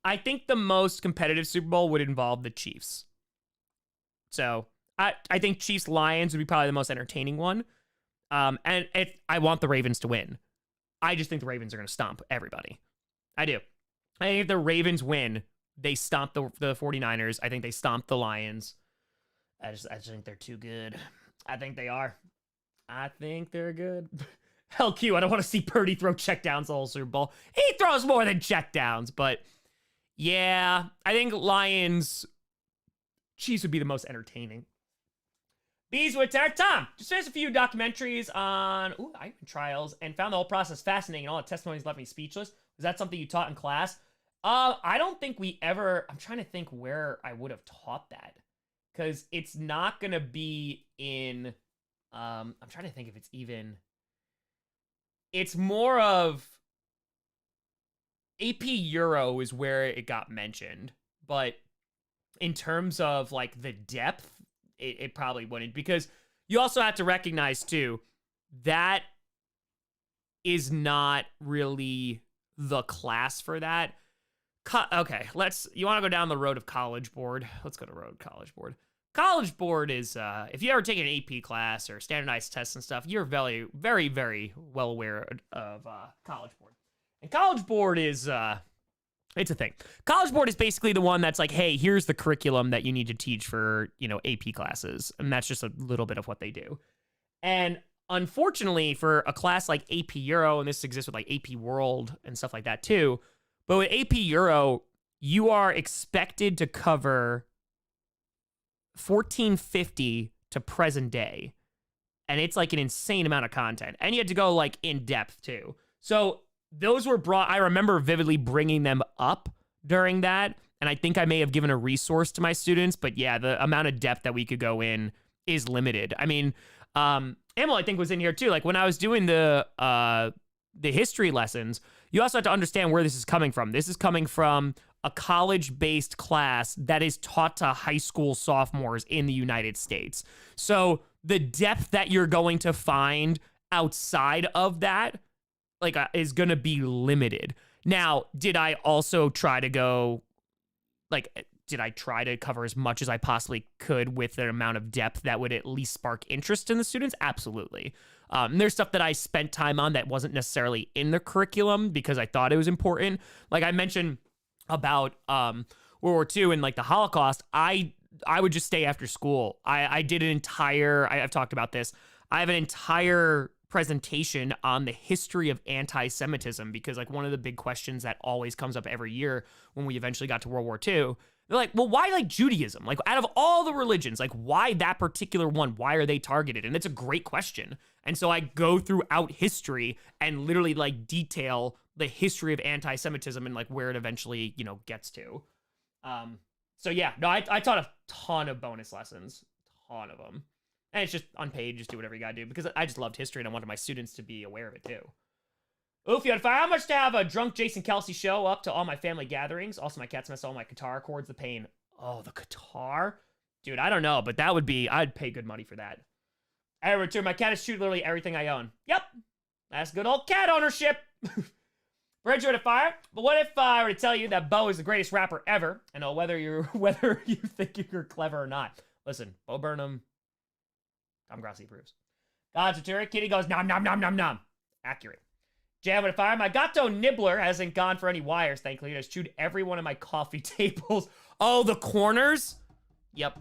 I think the most competitive Super Bowl would involve the Chiefs. So I think Chiefs Lions would be probably the most entertaining one. And I want the Ravens to win. I just think the Ravens are going to stomp everybody. I do. I think if the Ravens win, they stomp the 49ers. I think they stomp the Lions. I just think they're too good. I think they are. I think they're good. Hell, Q, I don't want to see Purdy throw checkdowns the whole Super Bowl. He throws more than checkdowns, but yeah, I think Lions, Chiefs would be the most entertaining. Bees with Tech. Tom, just finished a few documentaries on Iron trials and found the whole process fascinating and all the testimonies left me speechless. Was that something you taught in class? I don't think we ever, I'm trying to think where I would have taught that. Because it's not going to be in, I'm trying to think if it's even, it's more of AP Euro is where it got mentioned. But in terms of like the depth, it probably wouldn't. Because you also have to recognize too, that is not really the class for that. Okay, you want to go down the road of College Board? Let's go to road College Board. College Board is, if you ever take an AP class or standardized tests and stuff, you're very, very, very well aware of College Board. And College Board is, it's a thing. College Board is basically the one that's like, hey, here's the curriculum that you need to teach for, AP classes. And that's just a little bit of what they do. And unfortunately, for a class like AP Euro, and this exists with like AP World and stuff like that too, but with AP Euro, you are expected to cover 1450 to present day. And it's like an insane amount of content. And you had to go like in depth too. So those were I remember vividly bringing them up during that. And I think I may have given a resource to my students, but yeah, the amount of depth that we could go in is limited. I mean, Emil, I think, was in here too. Like when I was doing the history lessons, you also have to understand where this is coming from. This is coming from a college-based class that is taught to high school sophomores in the United States. So the depth that you're going to find outside of that, like, is going to be limited. Now, did I also try to go, like, did I try to cover as much as I possibly could with an amount of depth that would at least spark interest in the students? Absolutely. There's stuff that I spent time on that wasn't necessarily in the curriculum because I thought it was important. Like I mentioned about World War II and like the Holocaust, I would just stay after school. I did an entire, I've talked about this, I have an entire presentation on the history of anti-Semitism because like one of the big questions that always comes up every year when we eventually got to World War II, they're like, well, why like Judaism? Like out of all the religions, like why that particular one? Why are they targeted? And it's a great question. And so I go throughout history and literally like detail the history of anti-Semitism and like where it eventually, gets to. So yeah, no, I taught a ton of bonus lessons. ton of them. And it's just unpaid, just do whatever you gotta do, because I just loved history and I wanted my students to be aware of it too. Oofy on fire. How much to have a drunk Jason Kelsey show up to all my family gatherings? Also, my cats mess all my guitar chords, the pain. Oh, the guitar? Dude, I don't know, but that would be, I'd pay good money for that. I return. My cat is chewed literally everything I own. Yep. That's good old cat ownership. Bridger to fire. But what if I were to tell you that Bo is the greatest rapper ever? And whether you think you're clever or not. Listen, Bo Burnham, Tom Grossi approves. God's Arturo. Kitty goes, nom, nom, nom, nom, nom. Accurate. Jam with a fire. My Gato Nibbler hasn't gone for any wires, thankfully. It has chewed every one of my coffee tables. Oh, the corners? Yep.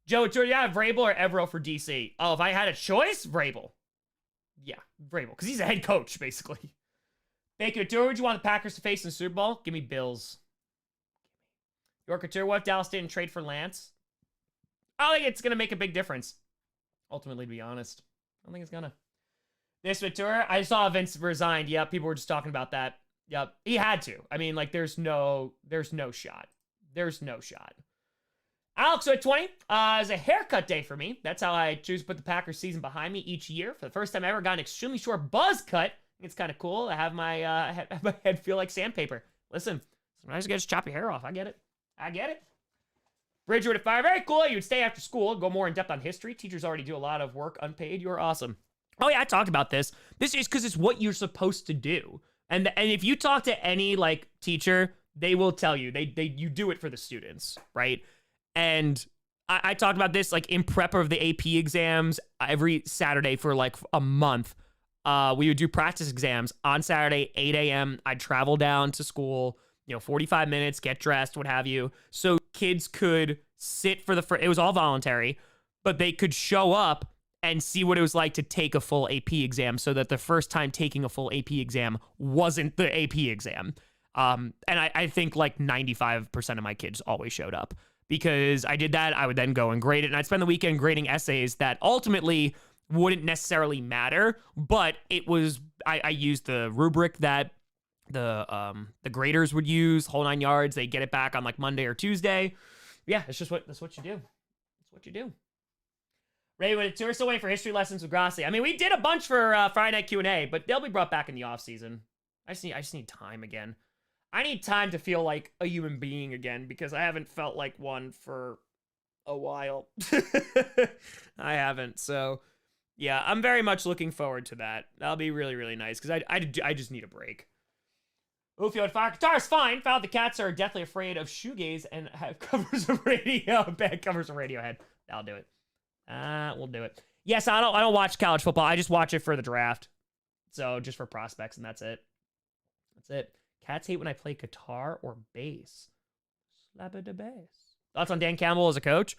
Joe, do you have Vrabel or Evero for DC? Oh, if I had a choice, Vrabel. Yeah, Vrabel, because he's a head coach, basically. Baker Tour, would you want the Packers to face in the Super Bowl? Give me Bills. York Tour, what if Dallas didn't trade for Lance? I don't think it's going to make a big difference. Ultimately, to be honest. I don't think it's going to. This tour, I saw Vince resigned. Yep, people were just talking about that. Yep, he had to. I mean, like, there's no shot. There's no shot. Alex at 20 is a haircut day for me. That's how I choose to put the Packers season behind me each year. For the first time I ever got an extremely short buzz cut. It's kind of cool. I have my head feel like sandpaper. Listen, sometimes you gotta just chop your hair off. I get it. Bridger to fire. Very cool. You would stay after school, go more in depth on history. Teachers already do a lot of work unpaid. You're awesome. Oh yeah, I talked about this. This is because it's what you're supposed to do. And if you talk to any like teacher, they will tell you you do it for the students, right? And I talked about this like in prep of the AP exams every Saturday for like a month. We would do practice exams on Saturday, 8 a.m. I'd travel down to school, 45 minutes, get dressed, what have you. So kids could sit for it was all voluntary, but they could show up and see what it was like to take a full AP exam, so that the first time taking a full AP exam wasn't the AP exam. And I think like 95% of my kids always showed up. Because I did that, I would then go and grade it, and I'd spend the weekend grading essays that ultimately wouldn't necessarily matter, but it was, I used the rubric that the graders would use, whole 9 yards. They get it back on like Monday or Tuesday. Yeah, that's what you do. That's what you do. Ray, we're still waiting for history lessons with Grossi. I mean, we did a bunch for Friday Night Q&A, but they'll be brought back in the off season. I just need time again. I need time to feel like a human being again, because I haven't felt like one for a while. I haven't. So, yeah, I'm very much looking forward to that. That'll be really, really nice, because I just need a break. Oofio and Fire. Guitar's fine. Found the cats are deathly afraid of shoegaze and have covers of radio. Bad covers of Radiohead. That'll do it. We'll do it. Yes, I don't watch college football. I just watch it for the draft. So, just for prospects, and that's it. That's it. Cats hate when I play guitar or bass. Slap it to bass. Thoughts on Dan Campbell as a coach?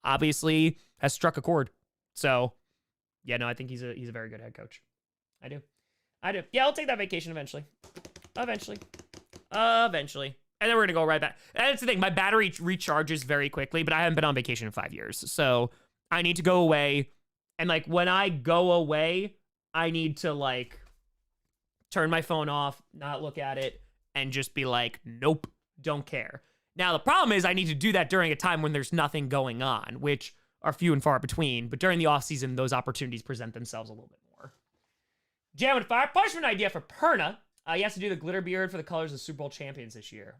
Obviously has struck a chord. So, yeah, no, I think he's a very good head coach. I do. Yeah, I'll take that vacation eventually. Eventually. And then we're going to go right back. And that's the thing. My battery recharges very quickly, but I haven't been on vacation in 5 years. So I need to go away. And, like, when I go away, I need to, like, turn my phone off, not look at it, and just be like, nope, don't care. Now, the problem is I need to do that during a time when there's nothing going on, which are few and far between. But during the off season, those opportunities present themselves a little bit more. Jam and Fire. Punishment idea for Perna. He has to do the glitter beard for the colors of Super Bowl champions this year.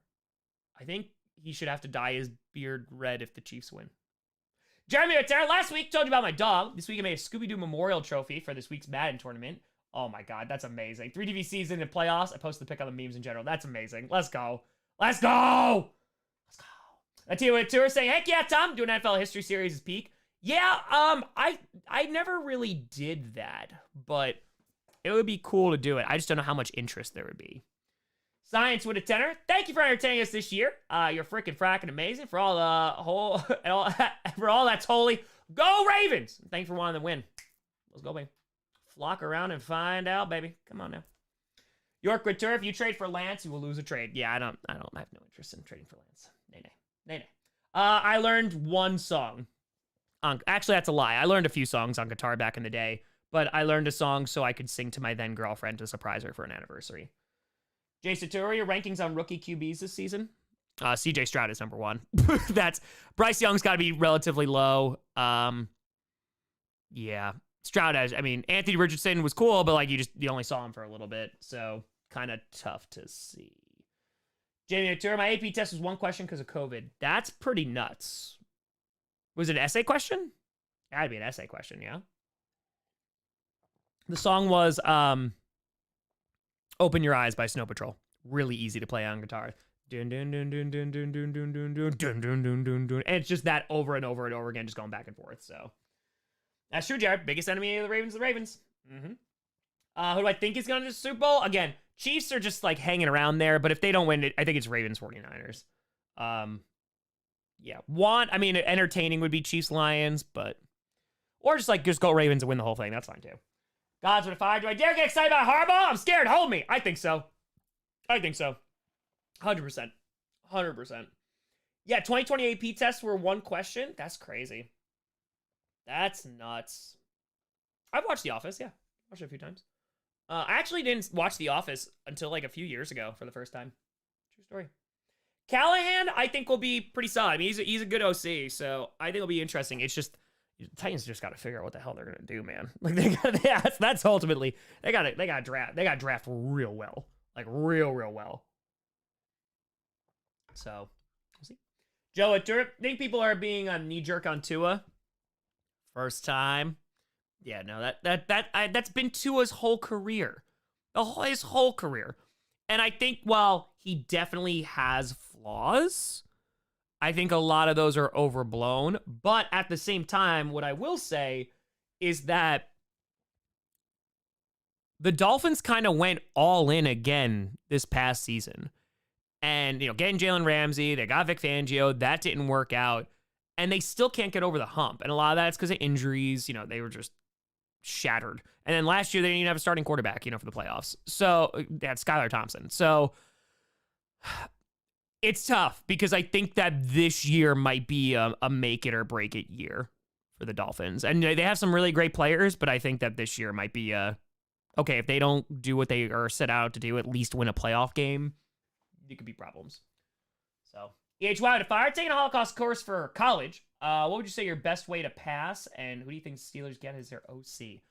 I think he should have to dye his beard red if the Chiefs win. Jeremy Otero. Last week, told you about my dog. This week, I made a Scooby-Doo Memorial Trophy for this week's Madden tournament. Oh my God, that's amazing. 3DV season and playoffs. I posted the pic on the memes in general. That's amazing. Let's go. Let's go. Let's go. A team with tour saying, heck yeah, Tom, doing NFL history series is peak. Yeah, I never really did that, but it would be cool to do it. I just don't know how much interest there would be. Science with a tenor. Thank you for entertaining us this year. You're freaking fracking amazing for all for all that's holy. Go Ravens. Thank you for wanting to win. Let's go, baby. Flock around and find out, baby. Come on now. York Return. If you trade for Lance, you will lose a trade. Yeah, I have no interest in trading for Lance. Nay. I learned one song. Actually, that's a lie. I learned a few songs on guitar back in the day, but I learned a song so I could sing to my then girlfriend to surprise her for an anniversary. Jason Turi, your rankings on rookie QBs this season? CJ Stroud is number 1. That's Bryce Young's got to be relatively low. Yeah, Stroud has. I mean, Anthony Richardson was cool, but like you only saw him for a little bit, so kind of tough to see. Jamie Artura, my AP test was 1 question because of COVID. That's pretty nuts. Was it an essay question? It had to be an essay question, yeah. The song was "Open Your Eyes" by Snow Patrol. Really easy to play on guitar. Dun, dun, dun, dun, dun, dun, dun, dun, dun, dun, dun, dun, dun, dun, dun. And it's just that over and over and over again, just going back and forth. So that's true, Jared. Biggest enemy of the Ravens, Mm-hmm. Who do I think is going to the Super Bowl? Again, Chiefs are just like hanging around there, but if they don't win it, I think it's Ravens 49ers. Yeah. I mean, entertaining would be Chiefs Lions, but or just go Ravens and win the whole thing. That's fine too. Gods with a 5. Do I dare get excited about Harbaugh? I'm scared. Hold me. I think so. 100%. 100%. Yeah, 2020 AP tests were 1 question. That's crazy. That's nuts. I've watched The Office, yeah. Watched it a few times. I actually didn't watch The Office until like a few years ago for the first time. True story. Callahan, I think, will be pretty solid. I mean, he's a good OC, so I think it'll be interesting. It's just the Titans just got to figure out what the hell they're gonna do, man. Like that's ultimately they got to draft real well, like real well. So we'll see. Joe, I think people are being knee jerk on Tua. First time. Yeah, no, that's been Tua's whole career. His whole career. And I think while he definitely has flaws, I think a lot of those are overblown. But at the same time, what I will say is that the Dolphins kind of went all in again this past season. And, getting Jalen Ramsey, they got Vic Fangio, that didn't work out. And they still can't get over the hump. And a lot of that's because of injuries. They were just shattered. And then last year, they didn't even have a starting quarterback, for the playoffs. So they had Skylar Thompson. So it's tough because I think that this year might be a make it or break it year for the Dolphins. And they have some really great players, but I think that this year might be okay, if they don't do what they are set out to do, at least win a playoff game, it could be problems. So, EHY to fire. Taking a Holocaust course for college. What would you say your best way to pass? And who do you think Steelers get as their OC?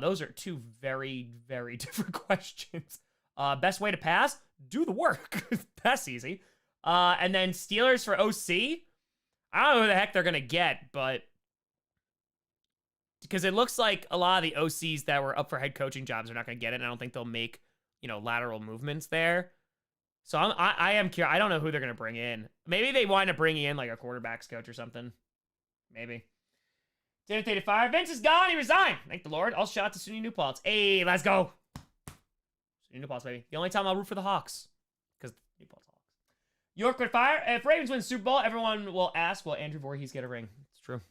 Those are 2 very, very different questions. Best way to pass? Do the work. That's easy. And then Steelers for OC? I don't know who the heck they're going to get, but because it looks like a lot of the OCs that were up for head coaching jobs are not going to get it. And I don't think they'll make, lateral movements there. So I am curious. I don't know who they're going to bring in. Maybe they wind up bringing in like a quarterback's coach or something. Maybe. Timothy to fire. Vince is gone. He resigned. Thank the Lord. All shot to SUNY New Paltz. Hey, let's go. SUNY New Paltz, baby. The only time I'll root for the Hawks. Because New Paltz Hawks. York would fire. If Ravens win the Super Bowl, everyone will ask, will Andrew Voorhees get a ring? It's true.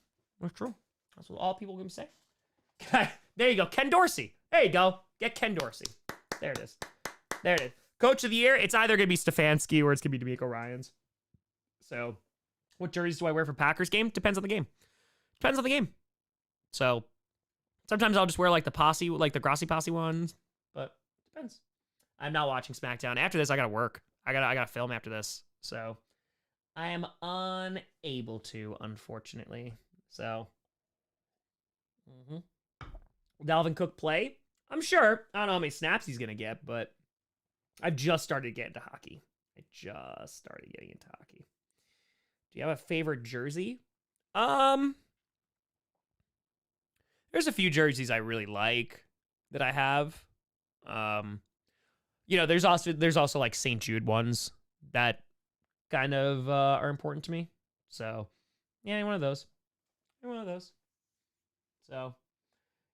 It's true. That's what all people are going to say. There you go. Ken Dorsey. There you go. Get Ken Dorsey. There it is. There it is. Coach of the year, it's either going to be Stefanski or it's going to be D'Amico Ryans. So, what jerseys do I wear for Packers game? Depends on the game. Depends on the game. So, sometimes I'll just wear like the posse, like the Grossi posse ones. But, depends. I'm not watching SmackDown. After this, I got to work. I got to film after this. So, I am unable to, unfortunately. So, Dalvin Cook play? I'm sure. I don't know how many snaps he's going to get, but I've just started to get into hockey. Do you have a favorite jersey? There's a few jerseys I really like that I have. There's also like St. Jude ones that kind of are important to me. So, yeah, one of those. So,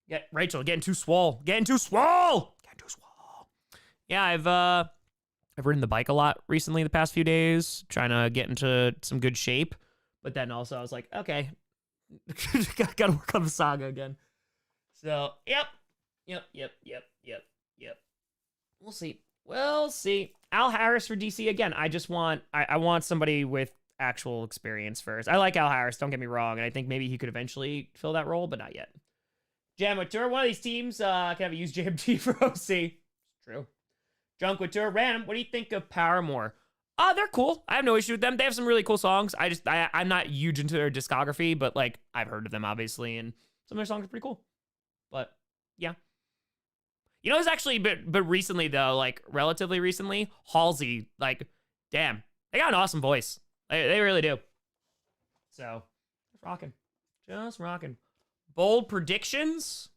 yeah, Rachel, getting too swole. Yeah, I've ridden the bike a lot recently the past few days, trying to get into some good shape. But then also I was like, okay, gotta work on the Saga again. So, yep. We'll see. Al Harris for DC again. I want somebody with actual experience first. I like Al Harris, don't get me wrong, and I think maybe he could eventually fill that role, but not yet. Jam Couture, one of these teams can have a use JMT for OC. True. Drunk Couture, random. What do you think of Paramore? Oh, they're cool. I have no issue with them. They have some really cool songs. I'm not huge into their discography, but like I've heard of them obviously, and some of their songs are pretty cool. But yeah. You know, it's actually, but recently though, like relatively recently, Halsey, like, damn, they got an awesome voice. They really do. So, just rocking. Just rocking. Bold predictions?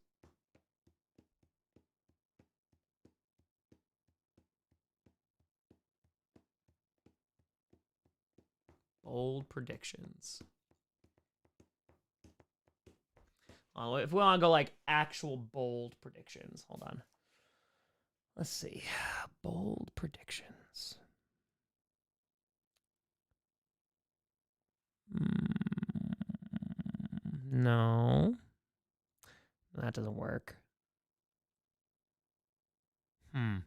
Bold predictions. If we want to go like actual bold predictions, hold on. Let's see. Bold predictions. No. That doesn't work. I'm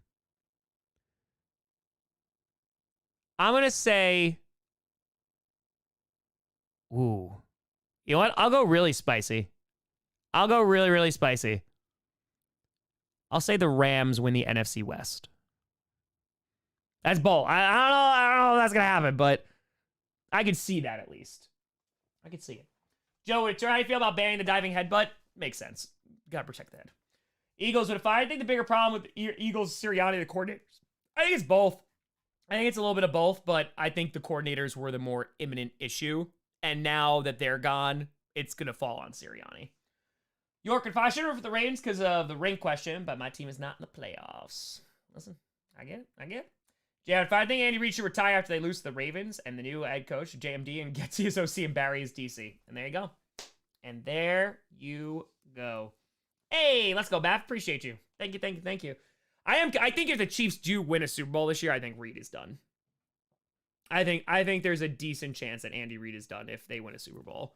going to say... Ooh. You know what? I'll go really spicy. I'll go really, really spicy. I'll say the Rams win the NFC West. That's bold. I don't know if that's going to happen, but I could see that at least. I could see it. Joe, how do you feel about banning the diving headbutt? Makes sense. Got to protect the head. Eagles with a fire. I think the bigger problem with Eagles, Sirianni, the coordinators. I think it's both. I think it's a little bit of both, but I think the coordinators were the more imminent issue. And now that they're gone, it's going to fall on Sirianni. York and I should root for the Ravens because of the ring question, but my team is not in the playoffs. Listen, I get it. Yeah, if I think Andy Reid should retire after they lose to the Ravens and the new head coach, JMD, and gets his OC and Barry is DC. And there you go. And there you go. Hey, let's go, Matt. Appreciate you. Thank you. I think if the Chiefs do win a Super Bowl this year, I think Reid is done. I think there's a decent chance that Andy Reid is done if they win a Super Bowl.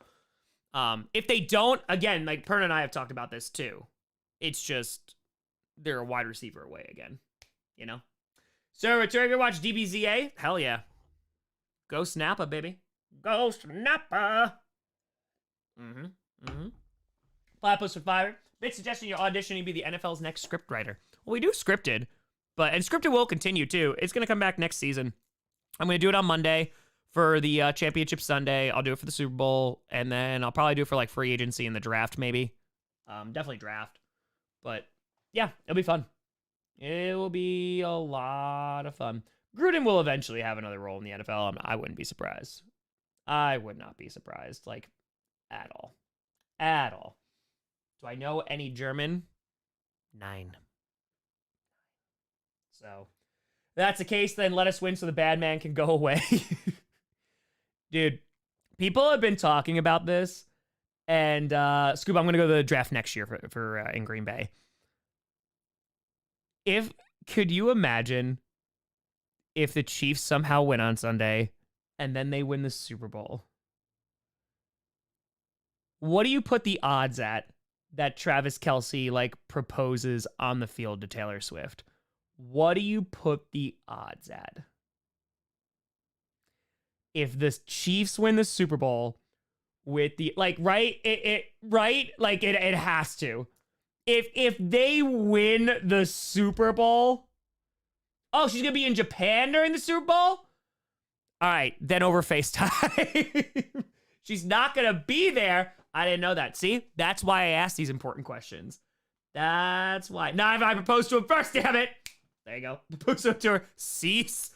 If they don't, again, like Pern and I have talked about this too. It's just they're a wide receiver away again, you know. So, have you ever watched DBZA? Hell yeah. Go Snappa, baby. Go Snappa. Platypus with fire. Big suggestion you're auditioning to be the NFL's next scriptwriter. Well, we do scripted, and scripted will continue too. It's going to come back next season. I'm going to do it on Monday for the Championship Sunday. I'll do it for the Super Bowl, and then I'll probably do it for like free agency and the draft maybe. Definitely draft. But yeah, it'll be fun. It will be a lot of fun. Gruden will eventually have another role in the NFL. I wouldn't be surprised. I would not be surprised, like, at all. At all. Do I know any German? 9. So, if that's the case, then let us win so the bad man can go away. Dude, people have been talking about this, and Scoop, I'm going to go to the draft next year for in Green Bay. Could you imagine if the Chiefs somehow win on Sunday and then they win the Super Bowl? What do you put the odds at that Travis Kelce like proposes on the field to Taylor Swift? What do you put the odds at? If the Chiefs win the Super Bowl with the it has to. If they win the Super Bowl, oh, she's gonna be in Japan during the Super Bowl? All right, then over FaceTime. She's not gonna be there. I didn't know that. See, that's why I asked these important questions. That's why. Now I proposed to him first. Damn it! There you go. Proposed to her. Cease.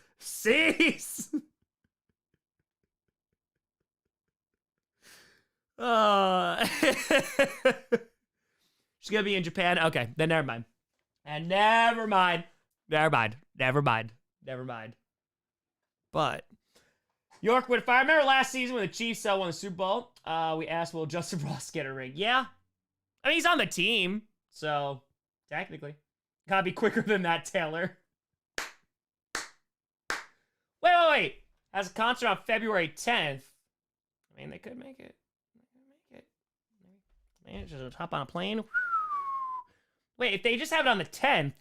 She's gonna be in Japan. Okay, then never mind. And never mind. But York if I remember last season when the Chiefs won the Super Bowl, we asked, will Justin Ross get a ring? Yeah. I mean, he's on the team, so technically. Gotta be quicker than that, Taylor. Wait. Has a concert on February 10th. I mean, they could make it. Man, just hop on a plane. Wait, if they just have it on the 10th,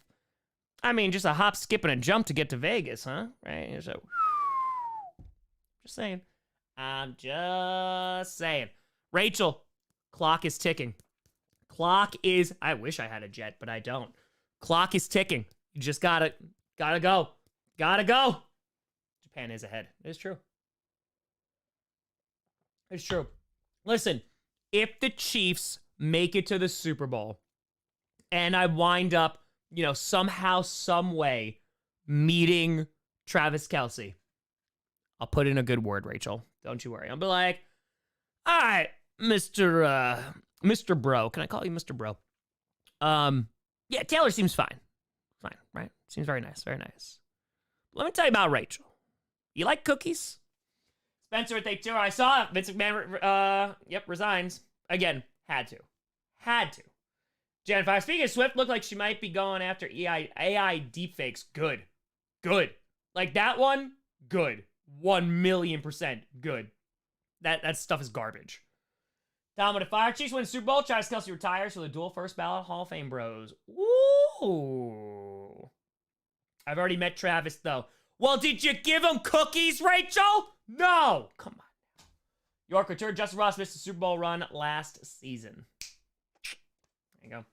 I mean, just a hop, skip, and a jump to get to Vegas, huh? Right? So, just saying. I'm just saying. Rachel, clock is ticking. I wish I had a jet, but I don't. Clock is ticking. You just gotta go. Japan is ahead. It's true. It's true. Listen, if the Chiefs make it to the Super Bowl and I wind up, somehow, some way meeting Travis Kelce, I'll put in a good word, Rachel. Don't you worry. I'll be like, all right, Mr. Bro. Can I call you Mr. Bro? Yeah, Taylor seems fine. Fine, right? Seems very nice, very nice. Let me tell you about Rachel. You like cookies? Spencer with Take Two. I saw Vince McMahon, resigns. Again, had to. Jen 5. Speaking of Swift, looked like she might be going after AI deepfakes. Good. Like that one, good. 1,000,000% good. That stuff is garbage. Tom with a fire. Chiefs win Super Bowl. Travis Kelce retires for the dual first ballot Hall of Fame bros. Ooh. I've already met Travis, though. Well, did you give him cookies, Rachel? No. Come on. York Couture. Justin Ross missed the Super Bowl run last season. There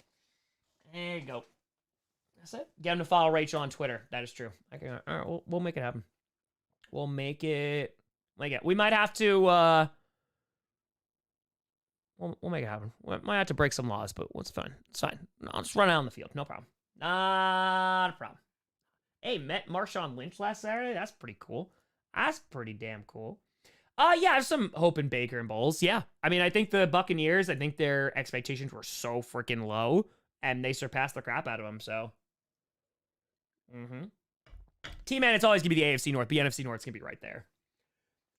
you go. That's it. Get him to follow Rachel on Twitter. That is true. Okay, all right, we'll make it happen. We'll make it. We might have to. We'll make it happen. We might have to break some laws, but it's fine. It's fine. I'll just run out on the field. No problem. Not a problem. Hey, met Marshawn Lynch last Saturday. That's pretty cool. That's pretty damn cool. Yeah, I have some hope in Baker and Bowles. Yeah. I mean, I think the Buccaneers, their expectations were so freaking low, and they surpassed the crap out of them, so. T-Man, it's always going to be the AFC North. The NFC North's going to be right there.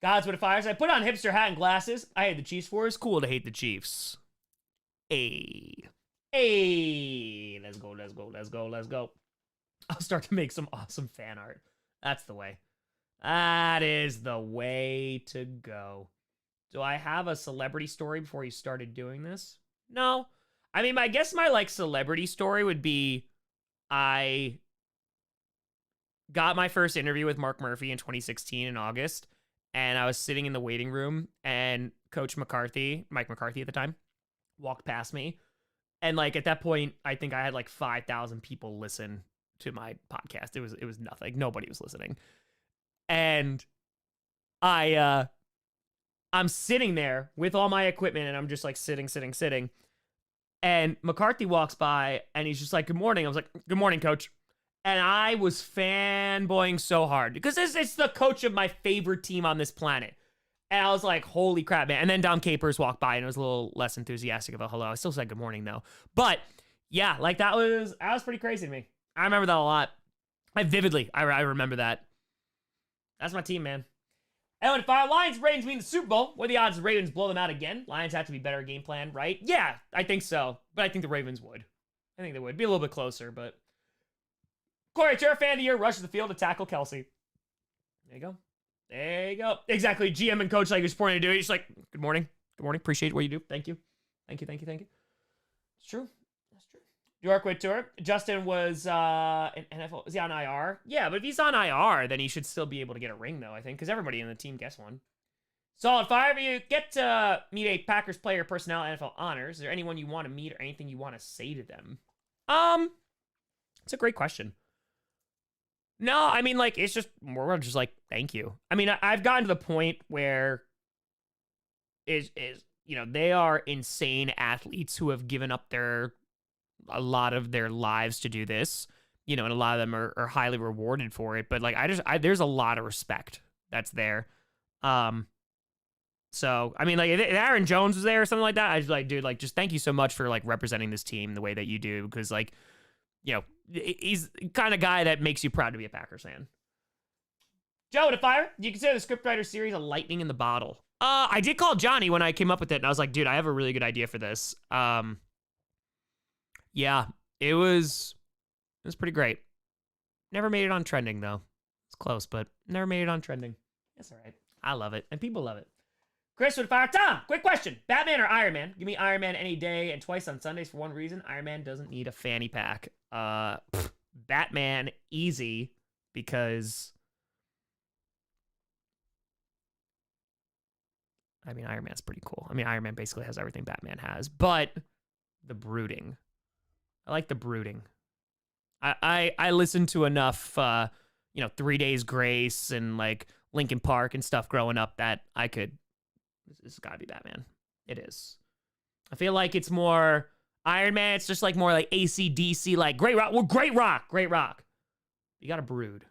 Gods with a fires. I put on hipster hat and glasses. I hate the Chiefs for. It's cool to hate the Chiefs. Hey. Let's go. I'll start to make some awesome fan art. That's the way. That is the way to go. Do I have a celebrity story before you started doing this? No. I mean, I guess my celebrity story would be I got my first interview with Mark Murphy in 2016 in August, and I was sitting in the waiting room, and Coach McCarthy, Mike McCarthy at the time, walked past me. And at that point, I think I had 5,000 people listen to my podcast. It was nothing. Nobody was listening. And I'm sitting there with all my equipment, and I'm just sitting. And McCarthy walks by, and he's just like, "Good morning." I was like, "Good morning, Coach." And I was fanboying so hard because it's the coach of my favorite team on this planet. And I was like, holy crap, man. And then Dom Capers walked by, and it was a little less enthusiastic of a hello. I still said good morning, though. But yeah, that was pretty crazy to me. I remember that a lot. I remember that. That's my team, man. And if our Lions Ravens win the Super Bowl, what are the odds the Ravens blow them out again? Lions have to be better game plan, right? Yeah, I think so. But I think the Ravens would. I think they would. Be a little bit closer, but. Corey, you're a fan of the year, rushes the field to tackle Kelce. There you go. Exactly. GM and coach you're supporting to do it. He's like, good morning. Appreciate what you do. Thank you. It's true. That's true. York with tour. Justin was in NFL. Is he on IR? Yeah, but if he's on IR, then he should still be able to get a ring, though, I think, because everybody in the team gets one. Solid fire. You get to meet a Packers player, personnel, NFL honors. Is there anyone you want to meet or anything you want to say to them? It's a great question. No, I mean, it's just more just thank you. I mean, I've gotten to the point where they are insane athletes who have given up a lot of their lives to do this, and a lot of them are highly rewarded for it. But there's a lot of respect that's there. So, I mean, if Aaron Jones was there or something like that, I'd just dude, just thank you so much for representing this team the way that you do. Because he's the kind of guy that makes you proud to be a Packers fan. Joe with a fire. Do you consider the Scriptwriter series a lightning in the bottle? I did call Johnny when I came up with it, and I was like, dude, I have a really good idea for this. Yeah, it was pretty great. Never made it on trending, though. It's close, but never made it on trending. That's all right. I love it, and people love it. Chris with fire. Tom, quick question. Batman or Iron Man? Give me Iron Man any day and twice on Sundays for one reason. Iron Man doesn't need a fanny pack. Batman, easy, because I mean, Iron Man's pretty cool. I mean, Iron Man basically has everything Batman has, but the brooding. I like the brooding. I listen to enough, you know, 3 Days Grace and like Linkin Park and stuff growing up that I could. This has got to be Batman. It is. I feel like it's more Iron Man. It's just like more like AC/DC, like great rock. Well, great rock. You got to brood.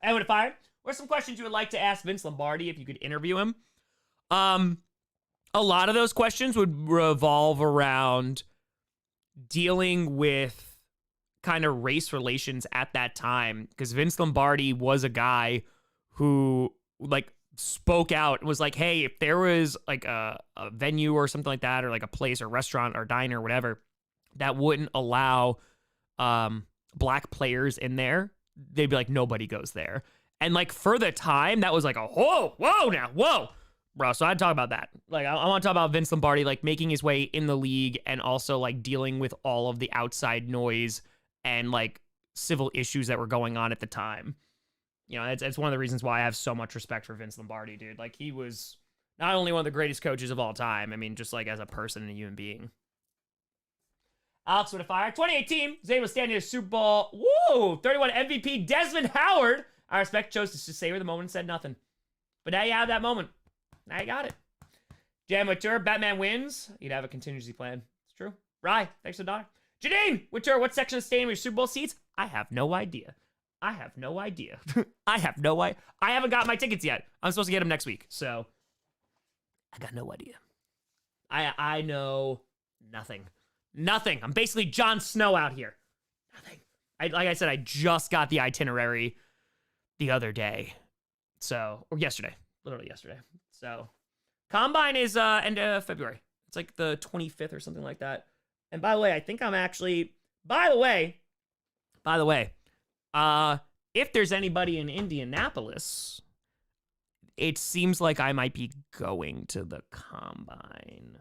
I would have fired. What are some questions you would like to ask Vince Lombardi if you could interview him? A lot of those questions would revolve around dealing with kind of race relations at that time, because Vince Lombardi was a guy who like spoke out, was like, hey, if there was like a venue or something like that, or like a place or restaurant or diner or whatever that wouldn't allow black players in there, they'd be like, nobody goes there. And like for the time, that was like a whoa, bro. So I'd talk about that. Like I want to talk about Vince Lombardi like making his way in the league and also like dealing with all of the outside noise and like civil issues that were going on at the time. You know, it's one of the reasons why I have so much respect for Vince Lombardi, dude. Like he was not only one of the greatest coaches of all time, I mean, just like as a person and a human being. Alex with a fire. 2018, was able to stand near the Super Bowl. Woo! 31 MVP Desmond Howard. I respect chose to just savor the moment and said nothing. But now you have that moment. Now you got it. Jam Couture, Batman wins. You'd have a contingency plan. It's true. Rye, thanks for the $1. Janine, Couture, what section of stadium are your Super Bowl seats? I have no idea. I have no idea. I haven't got my tickets yet. I'm supposed to get them next week. So I got no idea. I know nothing. Nothing. I'm basically Jon Snow out here. Nothing. Like I said, I just got the itinerary the other day. So, or yesterday. Literally yesterday. So, Combine is end of February. It's like the 25th or something like that. And by the way, I think I'm actually, by the way, if there's anybody in Indianapolis, it seems like I might be going to the Combine.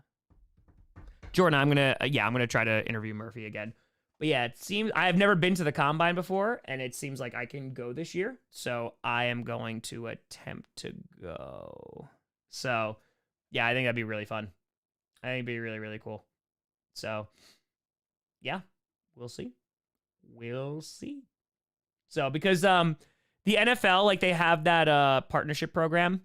Jordan, I'm gonna try to interview Murphy again. But yeah, it seems I have never been to the Combine before, and it seems like I can go this year. So I am going to attempt to go. So yeah, I think that'd be really fun. I think it'd be really, really cool. So yeah, we'll see. We'll see. So because the NFL, like they have that partnership program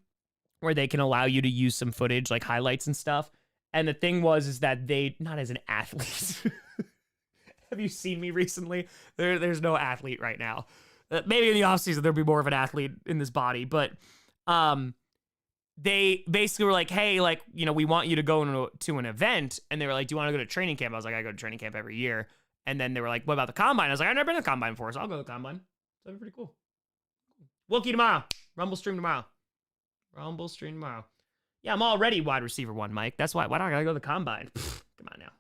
where they can allow you to use some footage, like highlights and stuff. And the thing is that they, not as an athlete. Have you seen me recently? There's no athlete right now. Maybe in the offseason there'll be more of an athlete in this body, but they basically were like, hey, like, you know, we want you to go to an event. And they were like, do you want to go to training camp? I was like, I go to training camp every year. And then they were like, what about the Combine? I was like, I've never been to the Combine before, so I'll go to the Combine. So that'd be pretty cool. Wookie tomorrow. Rumble stream tomorrow. Yeah, I'm already wide receiver 1, Mike. That's why do I gotta go to the Combine? Come on now.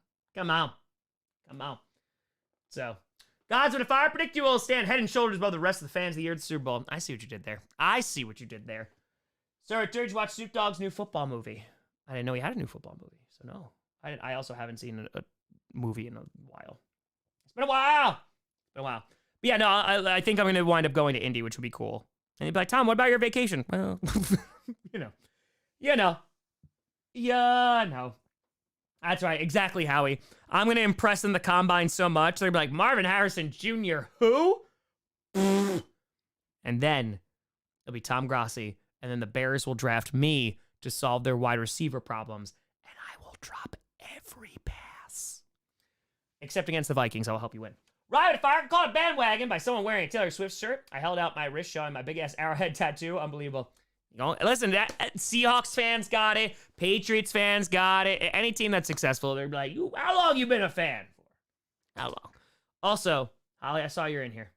Come on. So, Gods with a Fire, predict you will stand head and shoulders above the rest of the fans of the year at the Super Bowl. I see what you did there. Sir, did you watch Snoop Dogg's new football movie? I didn't know he had a new football movie, so no. I also haven't seen a movie in a while. It's been a while. But yeah, no, I think I'm going to wind up going to Indy, which would be cool. And you'd be like, Tom, what about your vacation? Well, you know. That's right. Exactly, Howie. I'm going to impress in the Combine so much. They're going to be like, Marvin Harrison Jr., who? And then it'll be Tom Grossi. And then the Bears will draft me to solve their wide receiver problems. And I will drop every pass. Except against the Vikings. I will help you win. Riot Fire, caught a bandwagon by someone wearing a Taylor Swift shirt. I held out my wrist showing my big-ass arrowhead tattoo. Unbelievable. You know, listen, that Seahawks fans got it. Patriots fans got it. Any team that's successful, they're like, how long you been a fan for? How long? Also, Holly, I saw you're in here.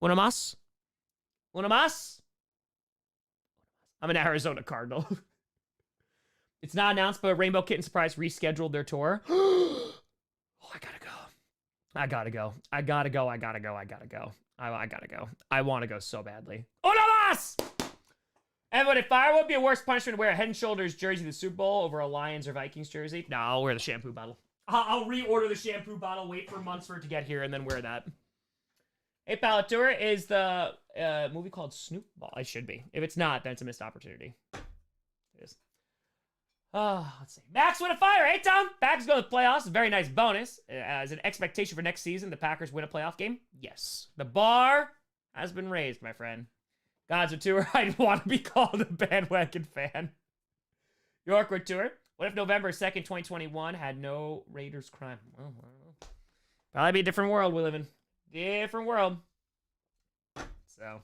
Una más? I'm an Arizona Cardinal. It's not announced, but Rainbow Kitten Surprise rescheduled their tour. Oh, I gotta go. I want to go so badly. Una más! Everyone, if fire would be a worse punishment to wear a Head & Shoulders jersey to the Super Bowl over a Lions or Vikings jersey, no, I'll wear the shampoo bottle. I'll reorder the shampoo bottle, wait for months for it to get here, and then wear that. Hey, Palatura, is the movie called Snoop Ball? It should be. If it's not, then it's a missed opportunity. It is. Let's see. Max win a fire, hey Tom? Packers go to the playoffs. A very nice bonus. As an expectation for next season, the Packers win a playoff game? Yes. The bar has been raised, my friend. God's tour. I want to be called a bandwagon fan. York tour. What if November 2nd, 2021 had no Raiders crime? Well, I don't know. Probably be a different world we live in. Different world. So,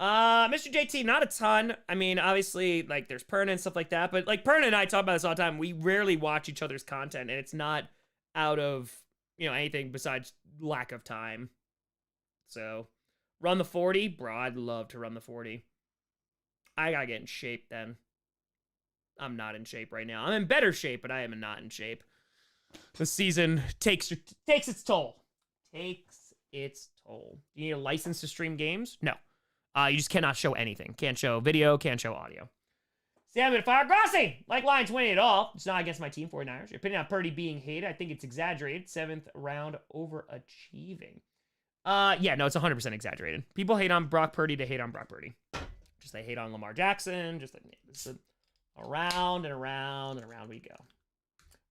Mr. JT, not a ton. I mean, obviously, like, there's Perna and stuff like that, but, like, Perna and I talk about this all the time. We rarely watch each other's content, and it's not out of, you know, anything besides lack of time. So, run the 40? Bro, I'd love to run the 40. I gotta get in shape then. I'm not in shape right now. I'm in better shape, but I am not in shape. The season takes its toll. Takes its toll. Do you need a license to stream games? No. You just cannot show anything. Can't show video, can't show audio. Sam and Fire Grossi! Like Lions winning it all. It's not against my team, 49ers. Your opinion on Purdy being hated, I think it's exaggerated. 7th round overachieving. Yeah, no, it's 100% exaggerated. People hate on Brock Purdy to hate on Brock Purdy. Just they hate on Lamar Jackson. Just like, this is around and around and around we go.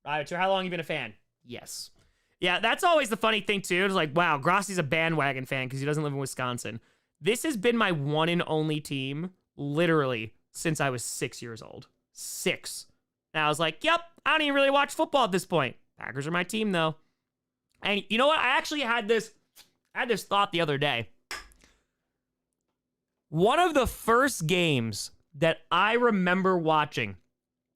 Right, how long have you been a fan? Yes. Yeah, that's always the funny thing, too. It's like, wow, Grossi's a bandwagon fan because he doesn't live in Wisconsin. This has been my one and only team, literally, since I was 6 years old. 6. And I was like, yep, I don't even really watch football at this point. Packers are my team, though. And you know what? I actually had this thought the other day. One of the first games that I remember watching,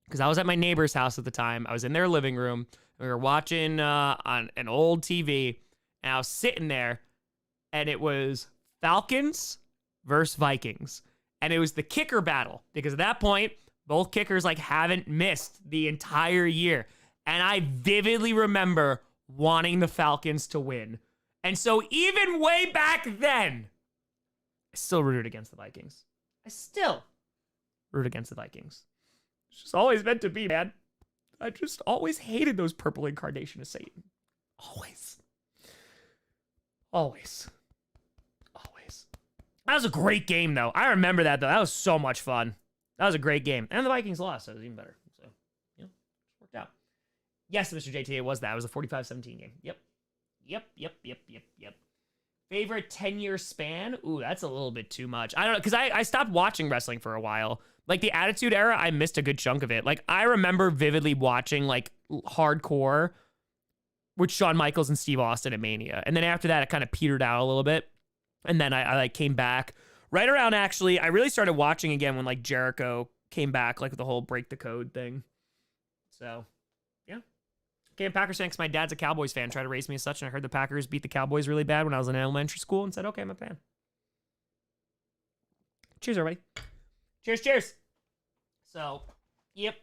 because I was at my neighbor's house at the time. I was in their living room. We were watching on an old TV, and I was sitting there, and it was Falcons versus Vikings. And it was the kicker battle, because at that point, both kickers like haven't missed the entire year. And I vividly remember wanting the Falcons to win. And so even way back then, I still rooted against the Vikings. I still root against the Vikings. It's just always meant to be, man. I just always hated those purple incarnation of Satan. Always. Always. Always. That was a great game, though. I remember that, though. That was so much fun. That was a great game. And the Vikings lost, so it was even better. So, yeah, it worked out. Yes, Mr. JT, it was that. It was a 45-17 game. Yep. Favorite 10-year span? Ooh, that's a little bit too much. I don't know, because I stopped watching wrestling for a while. Like, the Attitude Era, I missed a good chunk of it. Like, I remember vividly watching, like, hardcore with Shawn Michaels and Steve Austin at Mania. And then after that, it kind of petered out a little bit. And then I like, came back. Right around, actually, I really started watching again when, like, Jericho came back, like, with the whole Break the Code thing. So, yeah. Okay, I'm Packers fan because my dad's a Cowboys fan. Tried to raise me as such, and I heard the Packers beat the Cowboys really bad when I was in elementary school and said, okay, I'm a fan. Cheers, everybody. Cheers, cheers. So, yep.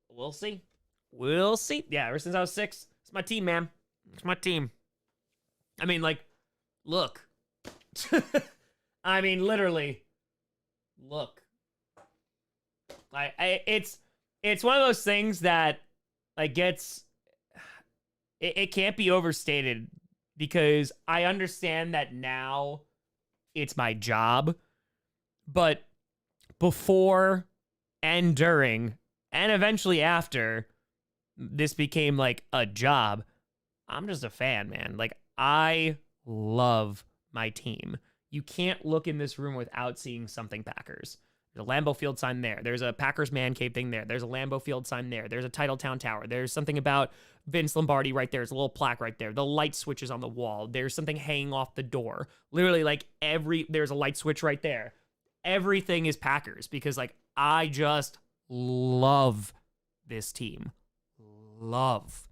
We'll see. We'll see. Yeah, ever since I was 6, it's my team, man. It's my team. I mean, like, look. I mean, literally, look. It's one of those things that, like, it can't be overstated, because I understand that now it's my job, but before and during and eventually after this became like a job, I'm just a fan, man. Like, I love my team. You can't look in this room without seeing something Packers. There's a Lambeau Field sign there. There's a Packers man cave thing there. There's a Lambeau Field sign there. There's a Titletown Tower. There's something about Vince Lombardi right there. There's a little plaque right there. The light switches on the wall. There's something hanging off the door. Literally, like, there's a light switch right there. Everything is Packers, because, like, I just love this team. Love.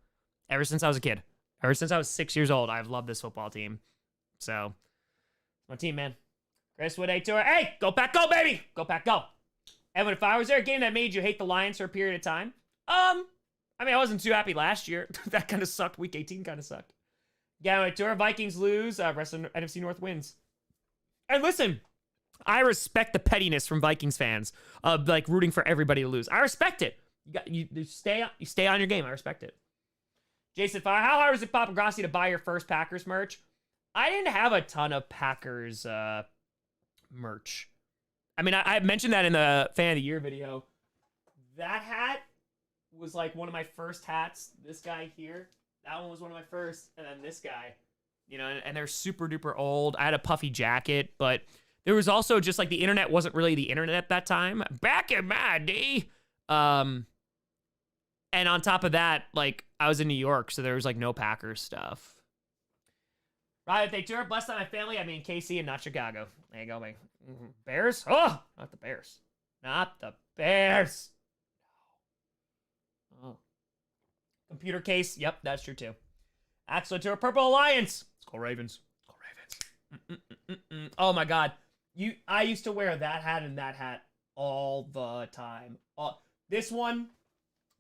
Ever since I was a kid. Ever since I was 6 years old, I've loved this football team. So, my team, man. Chris Wood, A Tour. Hey, go Pack, go, baby! Go Pack, go. Evan, if I was there a game that made you hate the Lions for a period of time? I mean, I wasn't too happy last year. That kind of sucked. Week 18 kind of sucked. Yeah, Tour. Vikings lose. Rest of NFC North wins. And listen, I respect the pettiness from Vikings fans of, like, rooting for everybody to lose. I respect it. You stay on your game. I respect it. Jason Fire, how hard was it, Papa Grossi, to buy your first Packers merch? I didn't have a ton of Packers merch. I mean, I mentioned that in the Fan of the Year video. that hat was like one of my first hats. This guy here, that one was one of my first, and then this guy, you know, and they're super duper old. I had a puffy jacket, but there was also just like the internet wasn't really the internet at that time. Back in my day. And on top of that, like I was in New York, so there was like no Packers stuff. Right, they tour blessed on my family. I mean KC and not Chicago. There you go, man. Bears? Oh, not the Bears. Not the Bears. Oh. Computer case. Yep, that's true too. Axel to a Purple Alliance. Let's go Ravens. Let's go Ravens. Oh my God. I used to wear that hat and that hat all the time. This one,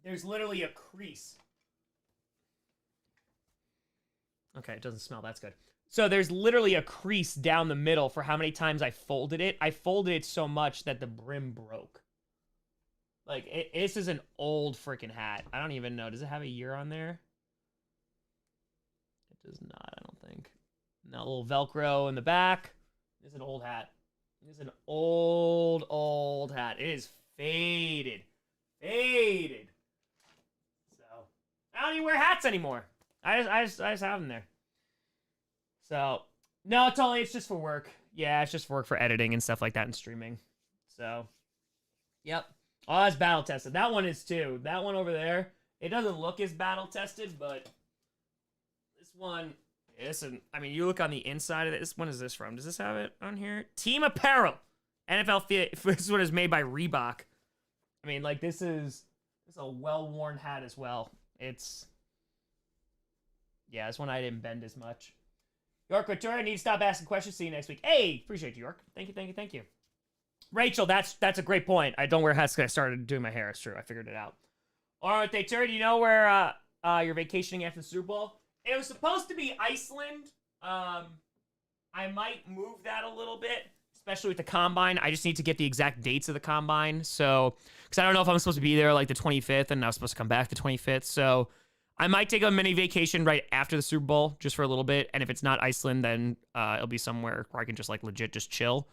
there's literally a crease. Okay, it doesn't smell. That's good. So there's literally a crease down the middle for how many times I folded it. I folded it so much that the brim broke. Like, this is an old freaking hat. I don't even know. Does it have a year on there? It does not, I don't think. Now, a little Velcro in the back. This is an old hat. This is an old hat. It is faded. Faded. So, I don't even wear hats anymore. I just have them there. So, no, it's just for work. Yeah, it's just for work for editing and stuff like that and streaming. So, yep. Oh, that's battle tested. That one is too. That one over there, it doesn't look as battle tested, but this one isn't. I mean, you look on the inside of this. When is this from? Does this have it on here? Team Apparel. NFL Fit. This one is made by Reebok. I mean, like, this is a well-worn hat as well. Yeah, this one I didn't bend as much. York Couture, I need to stop asking questions. See you next week. Hey, appreciate you, York. Thank you. Rachel, that's a great point. I don't wear hats because I started doing my hair. It's true. I figured it out. All right, Tater, do you know where you're vacationing after the Super Bowl? It was supposed to be Iceland. I might move that a little bit, especially with the Combine. I just need to get the exact dates of the Combine. So, because I don't know if I'm supposed to be there like the 25th and I was supposed to come back the 25th. So, I might take a mini vacation right after the Super Bowl just for a little bit. And if it's not Iceland, then it'll be somewhere where I can just like legit just chill.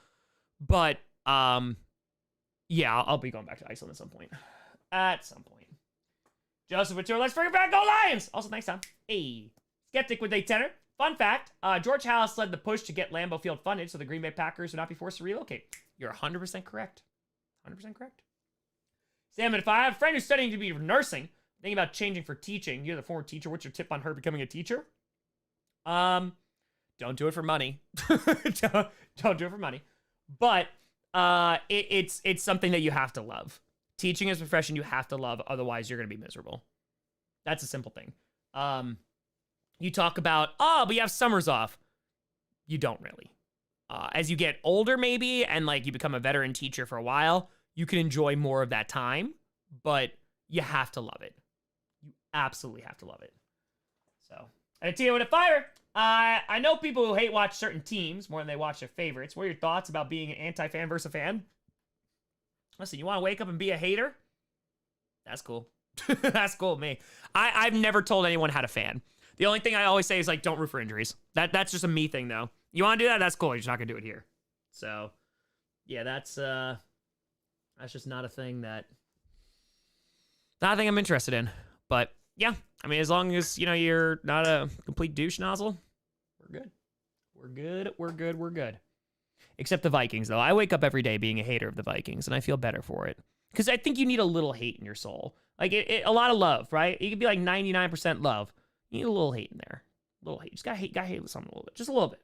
But yeah, I'll be going back to Iceland at some point. Joseph Mature, let's bring it back, go Lions! Also, thanks, Tom. Hey. Skeptic with a tenor. Fun fact, George Halas led the push to get Lambeau Field funded so the Green Bay Packers would not be forced to relocate. You're 100% correct. 100% correct. Sam, if I have a friend who's studying to be nursing, thinking about changing for teaching, you're the former teacher, what's your tip on her becoming a teacher? Don't do it for money. don't do it for money. But it's something that you have to love. Teaching is a profession you have to love, otherwise you're going to be miserable. That's a simple thing. You talk about, but you have summers off. You don't really. As you get older, maybe, and like you become a veteran teacher for a while, you can enjoy more of that time, but you have to love it. You absolutely have to love it. So, and Tia with a fire. I know people who hate watch certain teams more than they watch their favorites. What are your thoughts about being an anti-fan versus a fan? Listen, you want to wake up and be a hater? That's cool. That's cool with me. I've never told anyone how to fan. The only thing I always say is, like, don't root for injuries. That's just a me thing, though. You want to do that? That's cool. You're just not going to do it here. So, yeah, that's just not a thing I'm interested in. But, yeah, I mean, as long as, you know, you're not a complete douche nozzle, we're good. We're good. Except the Vikings, though. I wake up every day being a hater of the Vikings, and I feel better for it. Because I think you need a little hate in your soul. Like, a lot of love, right? You could be like 99% love. You need a little hate in there. A little hate. You just gotta hate something a little bit. Just a little bit.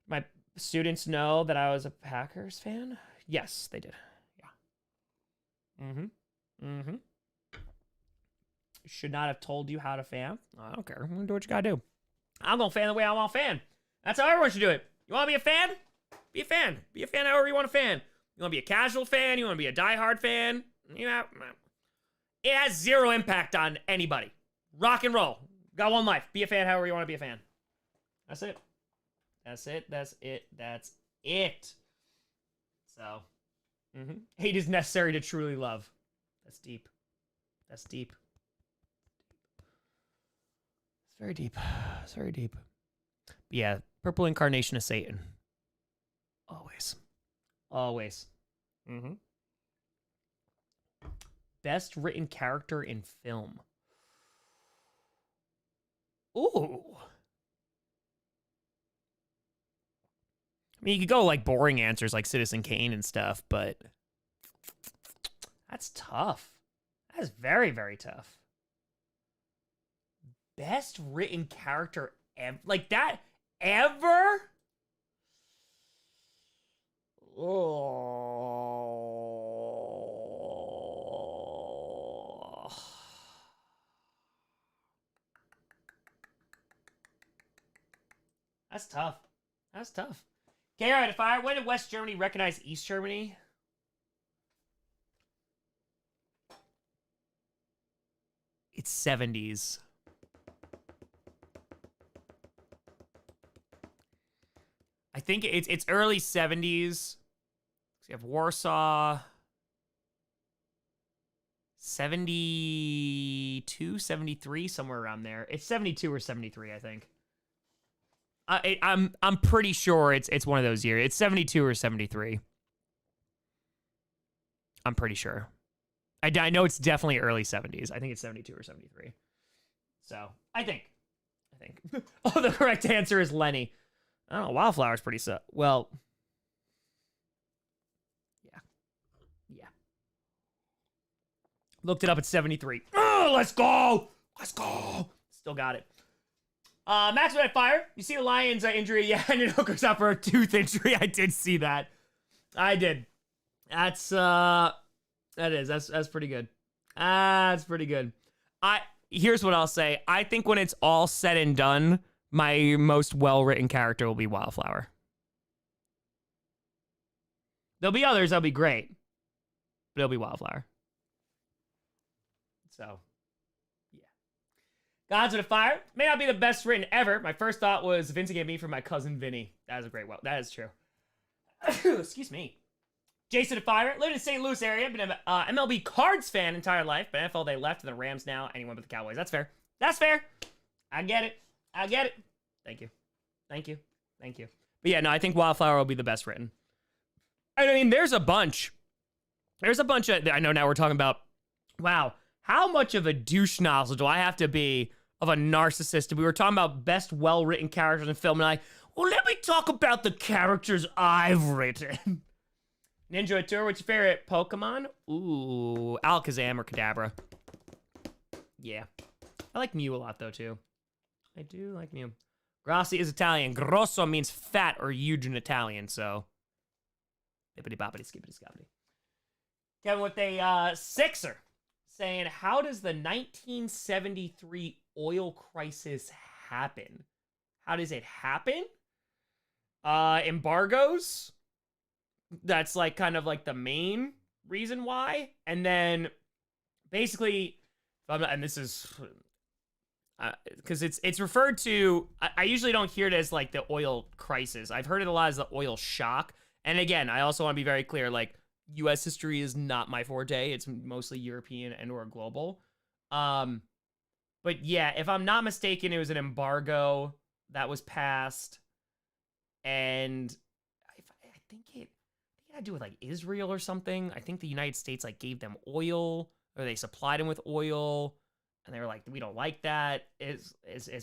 My students know that I was a Packers fan? Yes, they did. Yeah. Should not have told you how to fan. I don't care. I'm gonna do what you gotta do. I'm gonna fan the way I want to fan. That's how everyone should do it. You want to be a fan? Be a fan. Be a fan however you want to fan. You want to be a casual fan? You want to be a diehard fan? Yeah. It has zero impact on anybody. Rock and roll. Got one life. Be a fan however you want to be a fan. That's it. So, hate is necessary to truly love. That's deep. It's very deep. But yeah, purple incarnation of Satan. Always. best written character in film. Ooh. I mean, you could go like boring answers like Citizen Kane and stuff, but that's tough. That is very, very tough. Best written character ever? Like that ever? Oh. That's tough. That's tough. Okay, all right. When did West Germany recognize East Germany? It's 70s. I think it's early 70s. So you have Warsaw. 72, 73, somewhere around there. It's 72 or 73, I think. I'm pretty sure it's one of those years. It's 72 or 73. I'm pretty sure. I know it's definitely early 70s. I think it's 72 or 73. So I think. Oh, the correct answer is Lenny. I don't know. Wildflower's pretty well. Yeah. Looked it up at 73. Oh, let's go. Still got it. Max Red Fire. You see the Lions injury? Yeah, and it hookers out for a tooth injury. I did see that. I did. That's pretty good. That's pretty good. Here's what I'll say. I think when it's all said and done, my most well-written character will be Wildflower. There'll be others that'll be great, but it'll be Wildflower. So, yeah. Gods of the Fire may not be the best written ever. My first thought was Vincent Gambino for my cousin Vinny. That is a great one. That is true. Excuse me. Jason the Fire, lived in St. Louis area, been an MLB Cards fan entire life, but NFL they left and the Rams now. Anyone but the Cowboys. That's fair. That's fair. I get it. Thank you. But yeah, no, I think Wildflower will be the best written. I mean, there's a bunch. I know now we're talking about, wow, how much of a douche nozzle do I have to be of a narcissist? We were talking about best well-written characters in film, and let me talk about the characters I've written. Ninja Tour, what's your favorite Pokemon? Ooh, Alakazam or Kadabra. Yeah. I like Mew a lot, though, too. I do like Mew. Grossi is Italian. Grosso means fat or huge in Italian, so. Bippity boppity skippity scoppity. Kevin with a sixer saying, how does the 1973 oil crisis happen? How does it happen? Embargoes. That's like kind of like the main reason why. And then basically, and this is because it's referred to, I usually don't hear it as like the oil crisis. I've heard it a lot as the oil shock. And again, I also want to be very clear, like US history is not my forte. It's mostly European and or global. But yeah, if I'm not mistaken, it was an embargo that was passed. And I think it had to do with like Israel or something. I think the United States like gave them oil, or they supplied them with oil, and they were like, we don't like that. It's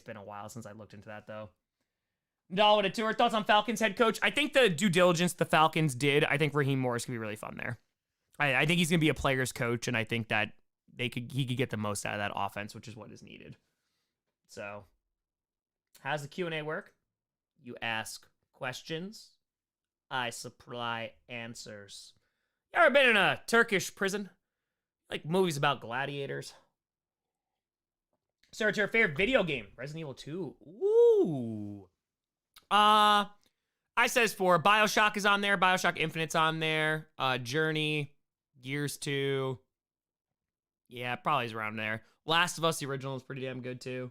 been a while since I looked into that though. Nadal with a tour. Thoughts on Falcons head coach? I think the due diligence the Falcons did, I think Raheem Morris could be really fun there. I think he's gonna be a player's coach, and I think that he could get the most out of that offense, which is what is needed. So, how's the Q&A work? You ask questions, I supply answers. You ever been in a Turkish prison? Like movies about gladiators? Search your favorite video game. Resident Evil 2. Ooh. I says for BioShock is on there. BioShock Infinite's on there. Journey. Gears 2. Yeah, probably is around there. Last of Us, the original, is pretty damn good too.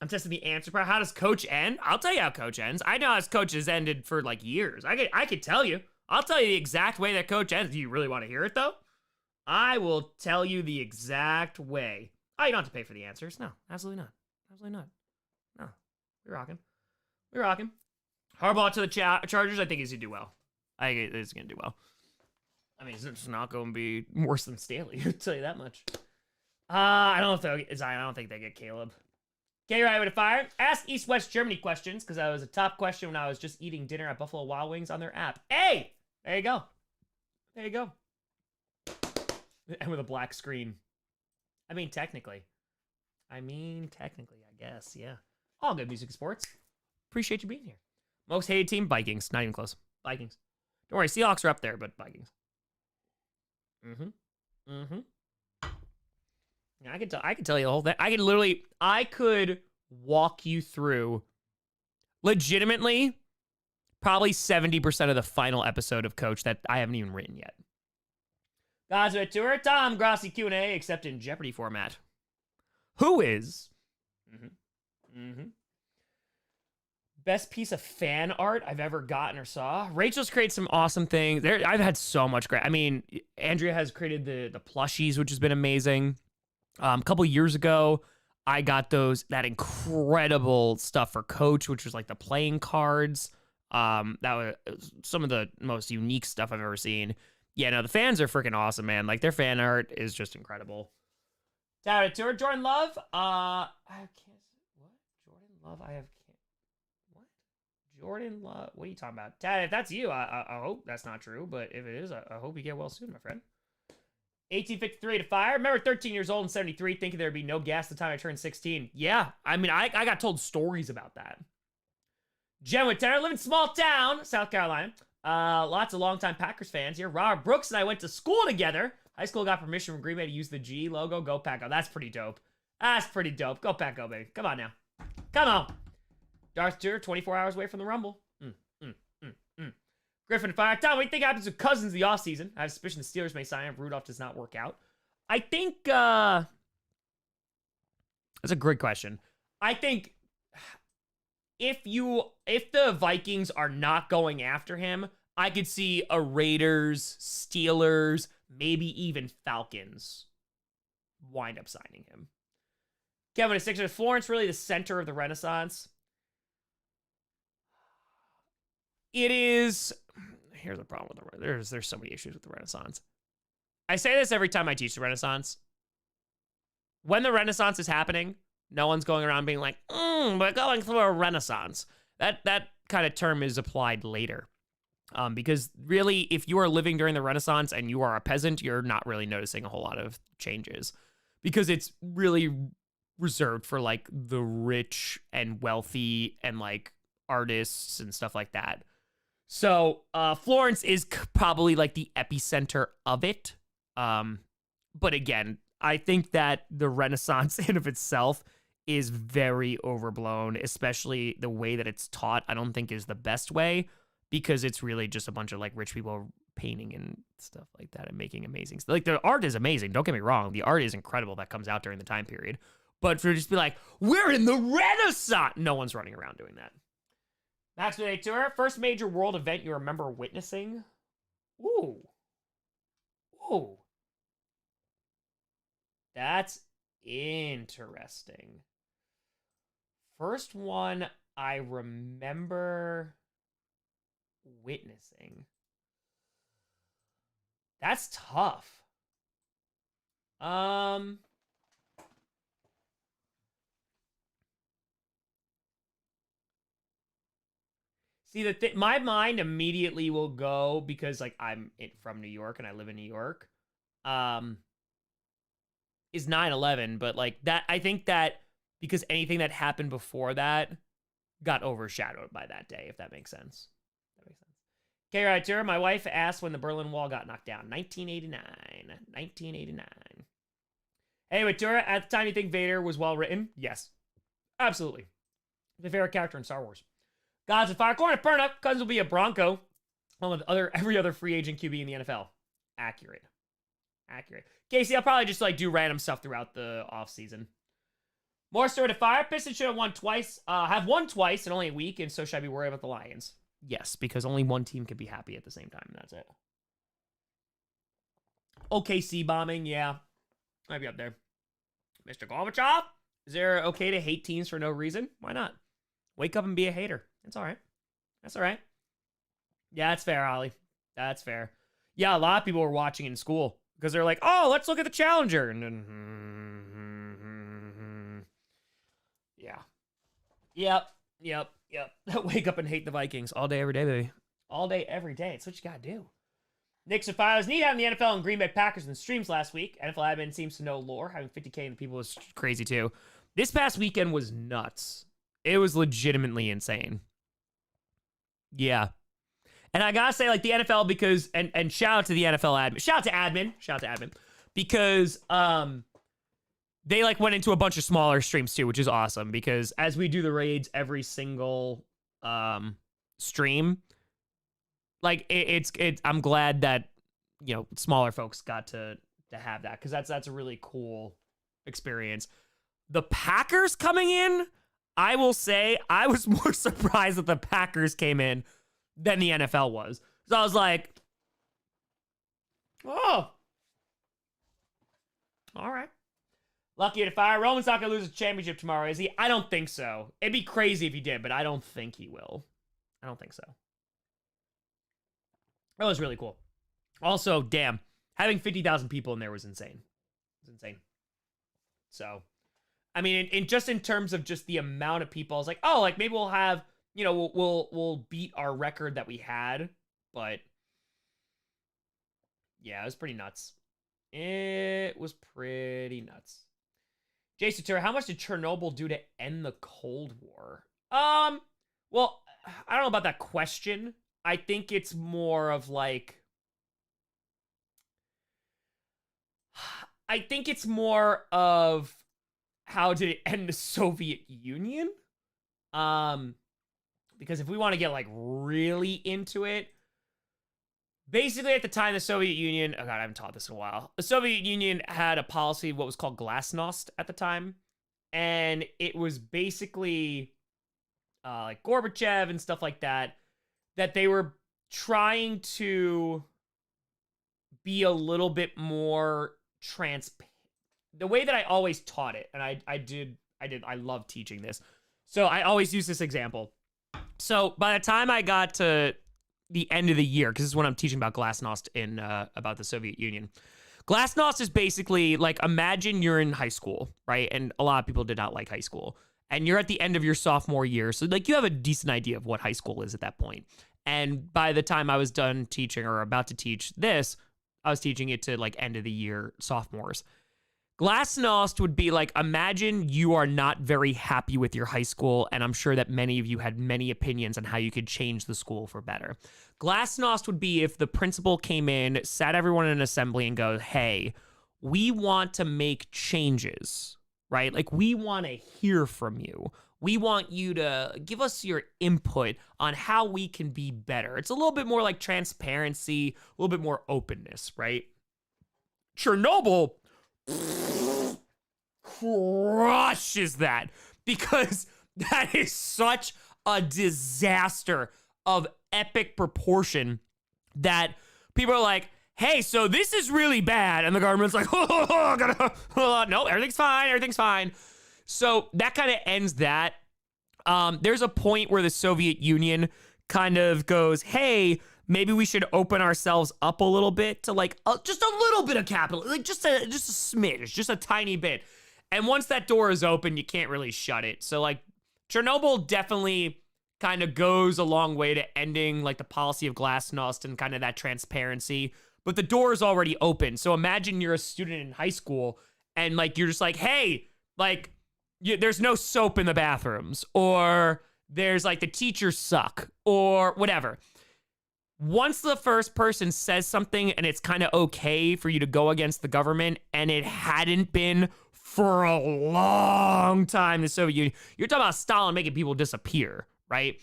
I'm testing the answer part. How does Coach end? I'll tell you how Coach ends. I know how Coach has ended for like years. I could tell you. I'll tell you the exact way that Coach ends. Do you really want to hear it though? I will tell you the exact way. Oh, you don't have to pay for the answers. No, absolutely not. Absolutely not. No, we're rocking. We're rocking. Harbaugh to the Chargers. I think he's gonna do well. I think he's gonna do well. I mean, it's not going to be worse than Staley. I'll tell you that much. I don't know if I don't think they get Caleb. Okay, right with a fire. Ask East West Germany questions because that was a top question when I was just eating dinner at Buffalo Wild Wings on their app. Hey, there you go. There you go. And with a black screen. I mean, technically, I guess, yeah. All good music and sports. Appreciate you being here. Most hated team, Vikings. Not even close. Vikings. Don't worry, Seahawks are up there, but Vikings. Yeah, I could tell you the whole thing. I could walk you through legitimately probably 70% of the final episode of Coach that I haven't even written yet. Guys, with tour, Tom Grossi Q&A, except in Jeopardy format. Who is best piece of fan art I've ever gotten or saw? Rachel's created some awesome things. I've had so much great. I mean, Andrea has created the plushies, which has been amazing. A couple years ago, I got that incredible stuff for Coach, which was like the playing cards. That was some of the most unique stuff I've ever seen. Yeah, no, the fans are freaking awesome, man. Like, their fan art is just incredible. Tower Tour, Jordan Love. I can't. What? Jordan Love. What? Jordan Love. What are you talking about? Tad, if that's you, I hope that's not true. But if it is, I hope you get well soon, my friend. 1853 to fire. Remember 13 years old in 73, thinking there'd be no gas the time I turned 16. Yeah, I mean, I got told stories about that. Jen with Tanner, live in small town, South Carolina. Lots of longtime Packers fans here. Robert Brooks and I went to school together. High school got permission from Green Bay to use the G logo. Go Pack Go. That's pretty dope. That's pretty dope. Go Pack Go, baby. Come on now. Come on. Darth Tour, 24 hours away from the Rumble. Griffin Fire. Tom, what do you think happens with Cousins the offseason? I have a suspicion the Steelers may sign him if Rudolph does not work out. I think, that's a great question. I think if the Vikings are not going after him, I could see a Raiders, Steelers, maybe even Falcons wind up signing him. Kevin at Sixers. Florence really the center of the Renaissance? It is. Here's the problem with there's so many issues with the Renaissance. I say this every time I teach the Renaissance. When the Renaissance is happening, no one's going around being like, we're going through a Renaissance. That kind of term is applied later. Because really, if you are living during the Renaissance and you are a peasant, you're not really noticing a whole lot of changes. Because it's really reserved for like the rich and wealthy and like artists and stuff like that. So Florence is probably like the epicenter of it. But again, I think that the Renaissance in of itself is very overblown, especially the way that it's taught. I don't think is the best way because it's really just a bunch of like rich people painting and stuff like that and making amazing stuff. Like the art is amazing. Don't get me wrong. The art is incredible that comes out during the time period. But for just be like, we're in the Renaissance. No one's running around doing that. Max with a tour. First major world event you remember witnessing? Ooh. That's interesting. First one I remember witnessing. That's tough. See, my mind immediately will go because, like, I'm from New York and I live in New York. Is 9/11, but like that, I think that because anything that happened before that got overshadowed by that day, if that makes sense. Okay, right, Tara. My wife asked when the Berlin Wall got knocked down. 1989. 1989. Anyway, Tura, at the time, you think Vader was well written? Yes, absolutely. The favorite character in Star Wars. Gods of Fire. Corner Perna. Cousins will be a Bronco, along with every other free agent QB in the NFL. Accurate. Casey, I'll probably just like do random stuff throughout the offseason. More story to fire. Pistons should have won twice. Have won twice in only a week, and so should I be worried about the Lions? Yes, because only one team can be happy at the same time, and that's it. OKC bombing, yeah. Might be up there. Mr. Gorbachev? Is there okay to hate teams for no reason? Why not? Wake up and be a hater. That's all right. That's all right. Yeah, that's fair, Ollie. That's fair. Yeah, a lot of people were watching in school because they're like, oh, let's look at the Challenger. And then, yeah. Yep. Wake up and hate the Vikings all day, every day, baby. All day, every day. It's what you gotta do. Knicks and Files need having the NFL and Green Bay Packers in the streams last week. NFL admin seems to know lore. Having 50K in the people was crazy too. This past weekend was nuts. It was legitimately insane. Yeah. And I gotta say, like, the NFL, because, and shout out to the NFL admin. Shout out to admin. Because they, like, went into a bunch of smaller streams too, which is awesome. Because as we do the raids every single stream, like, it's I'm glad that, you know, smaller folks got to have that. Because that's a really cool experience. The Packers coming in, I will say, I was more surprised that the Packers came in than the NFL was. So I was like, oh, all right. Lucky to fire. Roman's not going to lose a championship tomorrow, is he? I don't think so. It'd be crazy if he did, but I don't think he will. I don't think so. That was really cool. Also, damn, having 50,000 people in there was insane. It was insane. So, I mean, in terms of just the amount of people, I was like, oh, like maybe we'll have, you know, we'll beat our record that we had, but yeah, it was pretty nuts. It was pretty nuts. Jason Turner, how much did Chernobyl do to end the Cold War? Well, I don't know about that question. I think it's more of like, I think it's more of how did it end the Soviet Union? Because if we want to get like really into it, basically at the time the Soviet Union, oh God, I haven't taught this in a while. The Soviet Union had a policy, what was called glasnost at the time. And it was basically like Gorbachev and stuff like that, that they were trying to be a little bit more transparent. The way that I always taught it, and I love teaching this. So I always use this example. So by the time I got to the end of the year, because this is when I'm teaching about glasnost in about the Soviet Union. Glasnost is basically like, imagine you're in high school, right? And a lot of people did not like high school. And you're at the end of your sophomore year. So like you have a decent idea of what high school is at that point. And by the time I was done teaching or about to teach this, I was teaching it to like end of the year sophomores. Glasnost would be like, imagine you are not very happy with your high school, and I'm sure that many of you had many opinions on how you could change the school for better. Glasnost would be if the principal came in, sat everyone in an assembly and goes, hey, we want to make changes, right? Like, we want to hear from you. We want you to give us your input on how we can be better. It's a little bit more like transparency, a little bit more openness, right? Chernobyl crushes that, because that is such a disaster of epic proportion that people are like, hey, so this is really bad. And the government's like, no, everything's fine. So that kind of ends that. There's a point where the Soviet Union kind of goes, hey, maybe we should open ourselves up a little bit to like just a little bit of capital, like just a smidge, just a tiny bit. And once that door is open, you can't really shut it. So like Chernobyl definitely kind of goes a long way to ending like the policy of glasnost and kind of that transparency. But the door is already open. So imagine you're a student in high school and like you're just like, hey, like there's no soap in the bathrooms, or there's like the teachers suck, or whatever. Once the first person says something and it's kind of okay for you to go against the government, and it hadn't been for a long time, the Soviet Union, you're talking about Stalin making people disappear, right?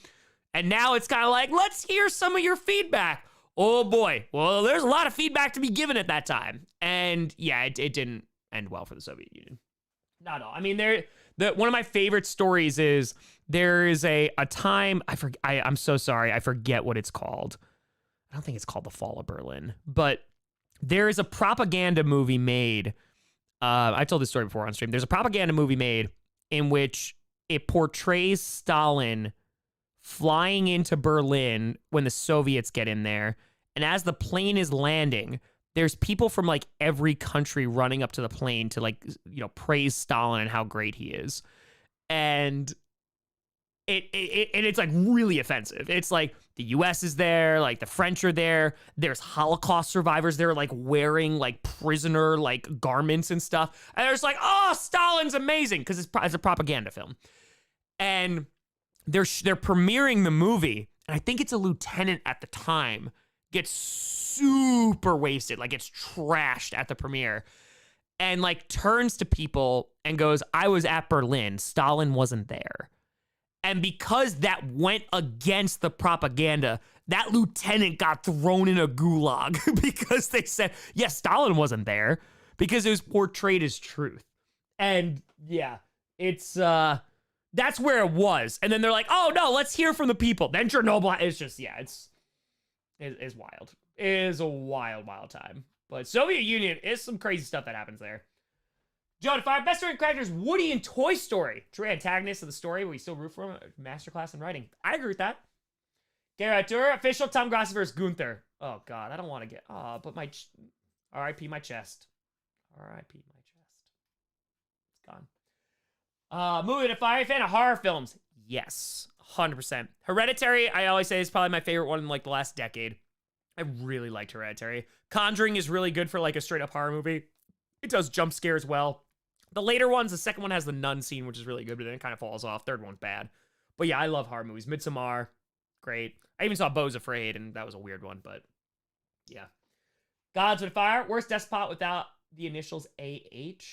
And now it's kind of like, let's hear some of your feedback. Oh boy. Well, there's a lot of feedback to be given at that time. And yeah, it didn't end well for the Soviet Union. Not at all. I mean, one of my favorite stories is there is a time, I'm so sorry, I forget what it's called. I don't think it's called The Fall of Berlin, but there is a propaganda movie made. I told this story before on stream. There's a propaganda movie made in which it portrays Stalin flying into Berlin when the Soviets get in there, And as the plane is landing, there's people from like every country running up to the plane to like, you know, praise Stalin and how great he is. And it's like really offensive. It's like the US is there, like the French are there. There's Holocaust survivors. They're like wearing like prisoner like garments and stuff. And they're just like, oh, Stalin's amazing because it's a propaganda film. And they're premiering the movie. And I think it's a lieutenant at the time gets super wasted, like gets trashed at the premiere. And like turns to people and goes, I was at Berlin. Stalin wasn't there. And because that went against the propaganda, that lieutenant got thrown in a gulag because they said, yes, Stalin wasn't there because it was portrayed as truth. And yeah, it's, that's where it was. And then they're like, oh no, let's hear from the people. Then Chernobyl, it's just, yeah, it's wild. It is a wild, wild time. But Soviet Union is some crazy stuff that happens there. Joe, Fire, best story characters, Woody in Toy Story. True antagonist of the story, but we still root for him. Masterclass in writing. I agree with that. Garrett Tour, official Tom Grossi versus Gunther. Oh, God, I don't want to get... Oh, but my... R.I.P. my chest. R.I.P. my chest. It's gone. Movie to Fire, fan of horror films. Yes, 100%. Hereditary, I always say, is probably my favorite one in, like, the last decade. I really liked Hereditary. Conjuring is really good for, like, a straight-up horror movie. It does jump scares well. The later ones, the second one has the nun scene, which is really good, but then it kind of falls off. Third one's bad. But yeah, I love horror movies. Midsommar, great. I even saw Beau's Afraid, and that was a weird one, but yeah. Gods with Fire, worst despot without the initials AH.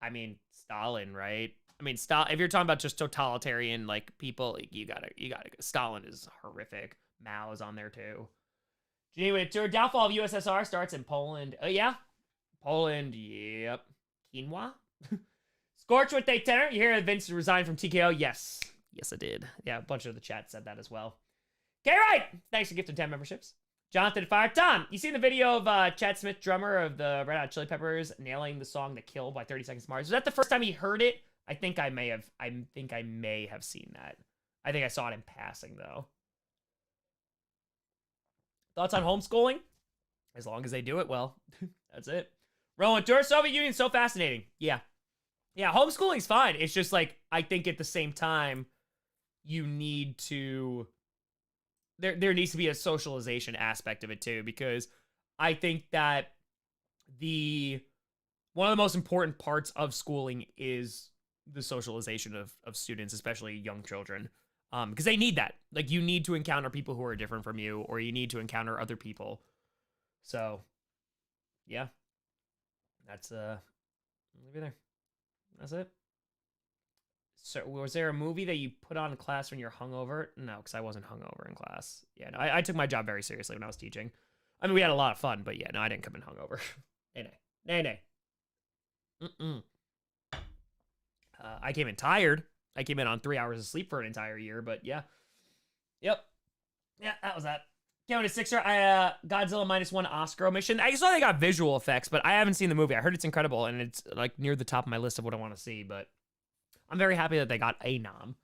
I mean, Stalin, right? I mean, if you're talking about just totalitarian, like, people, like, you gotta, Stalin is horrific. Mao's on there, too. Geneva Tour, downfall of USSR starts in Poland. Oh, yeah? Poland, yep. Quinoa? Scorch with a tenor. You hear Vince resigned from TKO? Yes. Yes, I did. Yeah, a bunch of the chat said that as well. Okay, right. Thanks for gifting 10 memberships. Jonathan Fire. Tom, you seen the video of Chad Smith, drummer of the Red Hot Chili Peppers, nailing the song The Kill by 30 Seconds to Mars? Was that the first time he heard it? I think I may have seen that. I think I saw it in passing, though. Thoughts on homeschooling? As long as they do it well. That's it. Rowan Tour, Soviet Union, so fascinating. Yeah. Yeah, homeschooling's fine. It's just like, I think at the same time, you need to... There needs to be a socialization aspect of it too, because I think that one of the most important parts of schooling is the socialization of students, especially young children. Because they need that. Like, you need to encounter people who are different from you, or you need to encounter other people. So, yeah. That's, leave it there. That's it. So, was there a movie that you put on in class when you're hungover? No, because I wasn't hungover in class. Yeah, no, I took my job very seriously when I was teaching. I mean, we had a lot of fun, but yeah, no, I didn't come in hungover. Nay. I came in tired. I came in on 3 hours of sleep for an entire year, but yeah. Yep. Yeah, that was that. Counted Sixer, Godzilla -1 Oscar omission. I saw they got visual effects, but I haven't seen the movie. I heard it's incredible, and it's like near the top of my list of what I want to see, but I'm very happy that they got a nom.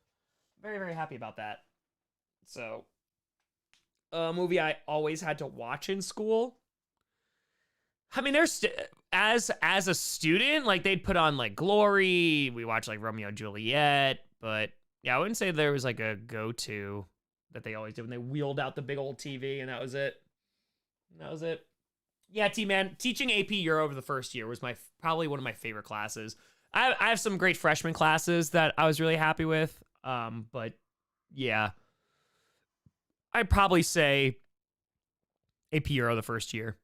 Very, very happy about that. So, a movie I always had to watch in school. I mean, there's as a student, like, they'd put on like Glory. We watched like Romeo and Juliet, but yeah, I wouldn't say there was like a go-to that they always did when they wheeled out the big old TV, and that was it. Yeah, T-Man, teaching AP Euro over the first year was probably one of my favorite classes. I have some great freshman classes that I was really happy with, but yeah, I'd probably say AP Euro the first year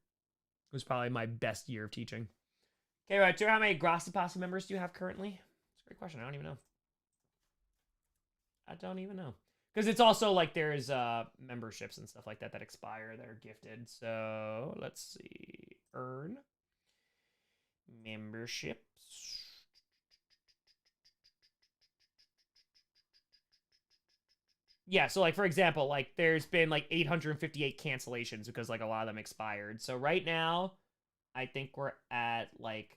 was probably my best year of teaching. Okay, right, how many Grossi Posse members do you have currently? It's a great question. I don't even know. Because it's also like there's memberships and stuff like that that expire that are gifted. So let's see. Earn memberships. Yeah, so like for example, like there's been like 858 cancellations because like a lot of them expired. So right now, I think we're at like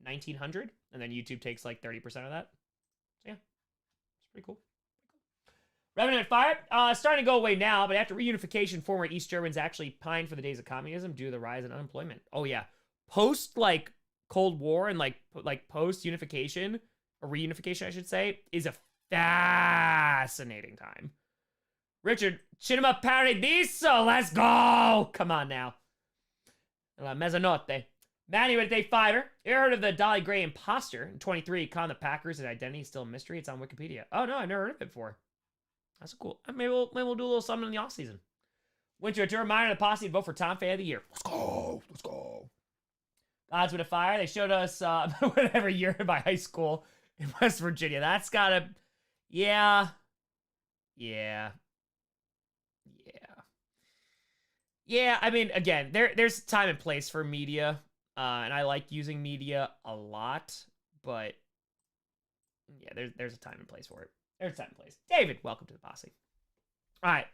1,900, and then YouTube takes like 30% of that. So yeah, it's pretty cool. Revenant fired. Starting to go away now, but after reunification, former East Germans actually pined for the days of communism due to the rise in unemployment. Oh yeah, post like Cold War and like post unification or reunification, I should say, is a fascinating time. Richard, Cinema Paradiso, let's go! Come on now. La Mezzanotte. Manny with day fiver. You ever heard of the Dolly Gray imposter? In 23, con the Packers, and identity is still a mystery. It's on Wikipedia. Oh no, I've never heard of it before. That's cool. Maybe we'll do a little something in the off season. Winter, to reminder the posse to vote for Tom Fan of the Year. Let's go. Let's go. Gods with a Fire. They showed us whatever year in my high school in West Virginia. That's gotta, yeah. I mean, again, there's time and place for media, and I like using media a lot, but yeah, there's a time and place for it. There's a time and place. David, welcome to the posse. All right,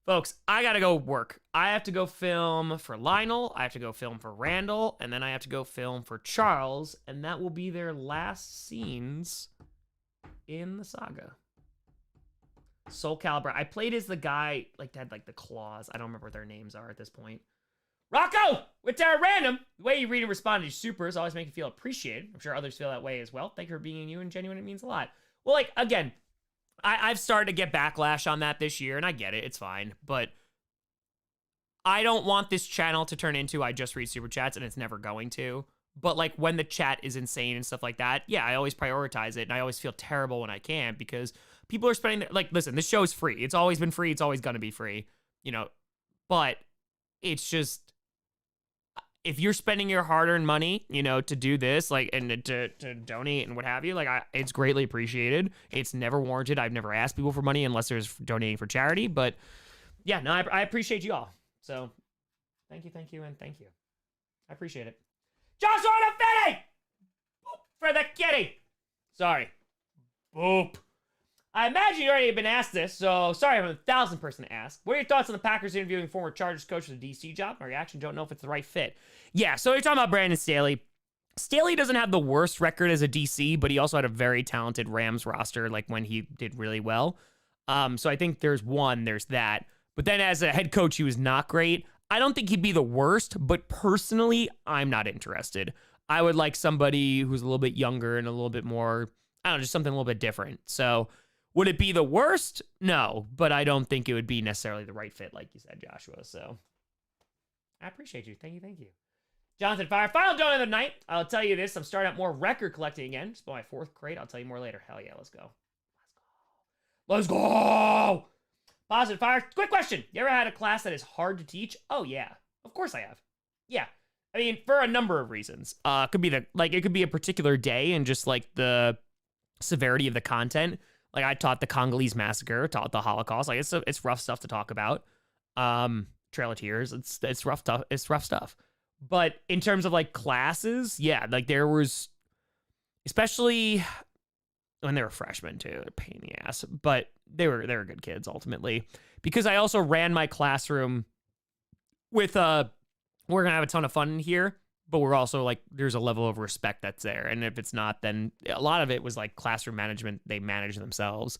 folks, I gotta go work. I have to go film for Lionel, I have to go film for Randall, and then I have to go film for Charles, and that will be their last scenes in the saga. Soul Calibur. I played as the guy, like, that had, like, the claws. I don't remember what their names are at this point. Rocco! With Terra Random! The way you read and respond to your supers always make you feel appreciated. I'm sure others feel that way as well. Thank you for being you and genuine. It means a lot. Well, like, again, I've started to get backlash on that this year, and I get it. It's fine. But I don't want this channel to turn into I just read super chats, and it's never going to. But, like, when the chat is insane and stuff like that, yeah, I always prioritize it, and I always feel terrible when I can't, because people are spending, like, listen, this show is free. It's always been free. It's always going to be free, you know. But it's just, if you're spending your hard-earned money, you know, to do this, like, and to donate and what have you, like, it's greatly appreciated. It's never warranted. I've never asked people for money unless there's donating for charity. But, yeah, no, I appreciate you all. So, thank you, and thank you. I appreciate it. Joshua Fitty! Boop for the kitty! Sorry. Boop. I imagine you already been asked this, so sorry I'm the 1,000th person to ask. What are your thoughts on the Packers interviewing former Chargers coach for the DC job? My reaction, don't know if it's the right fit. Yeah, so you're talking about Brandon Staley. Staley doesn't have the worst record as a DC, but he also had a very talented Rams roster, like when he did really well. So I think there's that. But then as a head coach, he was not great. I don't think he'd be the worst, but personally, I'm not interested. I would like somebody who's a little bit younger and a little bit more, I don't know, just something a little bit different. So would it be the worst? No, but I don't think it would be necessarily the right fit, like you said, Joshua. So I appreciate you. Thank you. Jonathan Fire, final donut of the night. I'll tell you this. I'm starting out more record collecting again. It's my 4th crate. I'll tell you more later. Hell yeah, let's go. Let's go. Positive Fire. Quick question. You ever had a class that is hard to teach? Oh, yeah. Of course I have. Yeah. I mean, for a number of reasons. It could be a particular day and just like the severity of the content. Like, I taught the Congolese massacre, taught the Holocaust. Like, it's rough stuff to talk about. Trail of Tears, it's rough stuff. It's rough stuff. But in terms of like classes, yeah, like there was, especially when they were freshmen too, a pain in the ass. But they were good kids ultimately, because I also ran my classroom with we're gonna have a ton of fun here, but we're also like, there's a level of respect that's there. And if it's not, then a lot of it was like classroom management. They manage themselves.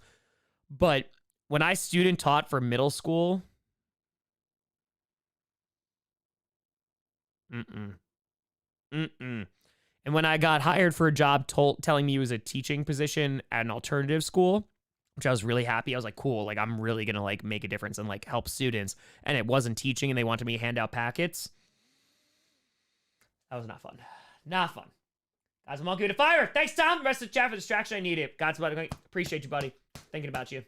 But when I student taught for middle school, and when I got hired for a job telling me it was a teaching position at an alternative school, which I was really happy. I was like, cool, like I'm really gonna like make a difference and like help students. And it wasn't teaching and they wanted me to hand out packets. That was not fun. Not fun. God's monkey with a fire. Thanks, Tom. The rest of the chat for distraction. I need it. God's buddy. Appreciate you, buddy. Thinking about you.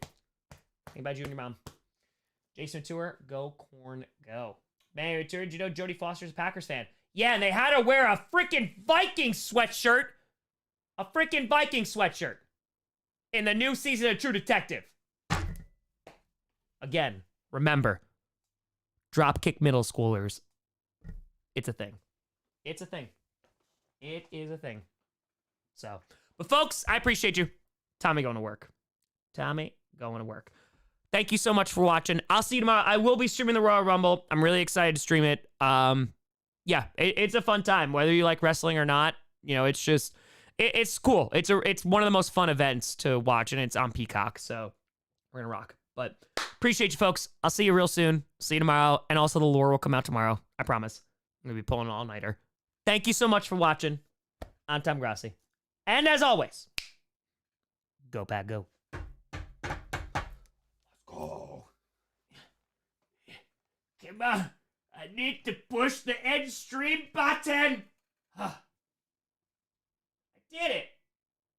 Thinking about you and your mom. Jason Tour, go Corn, go. Man, did you know Jodie Foster's a Packers fan? Yeah, and they had to wear a freaking Viking sweatshirt. A freaking Viking sweatshirt. In the new season of True Detective. Again, remember. Dropkick middle schoolers. It's a thing. It's a thing. It is a thing. So, but folks, I appreciate you. Tommy going to work. Tommy going to work. Thank you so much for watching. I'll see you tomorrow. I will be streaming the Royal Rumble. I'm really excited to stream it. Yeah, it's a fun time, whether you like wrestling or not. You know, it's just, it's cool. It's one of the most fun events to watch, and it's on Peacock. So We're gonna rock. But appreciate you folks. I'll see you real soon. See you tomorrow. And also the lore will come out tomorrow. I promise. I'm gonna be pulling an all-nighter. Thank you so much for watching. I'm Tom Grossi. And as always, go Pat go. Let's go. Come on. I need to push the end stream button. I did it.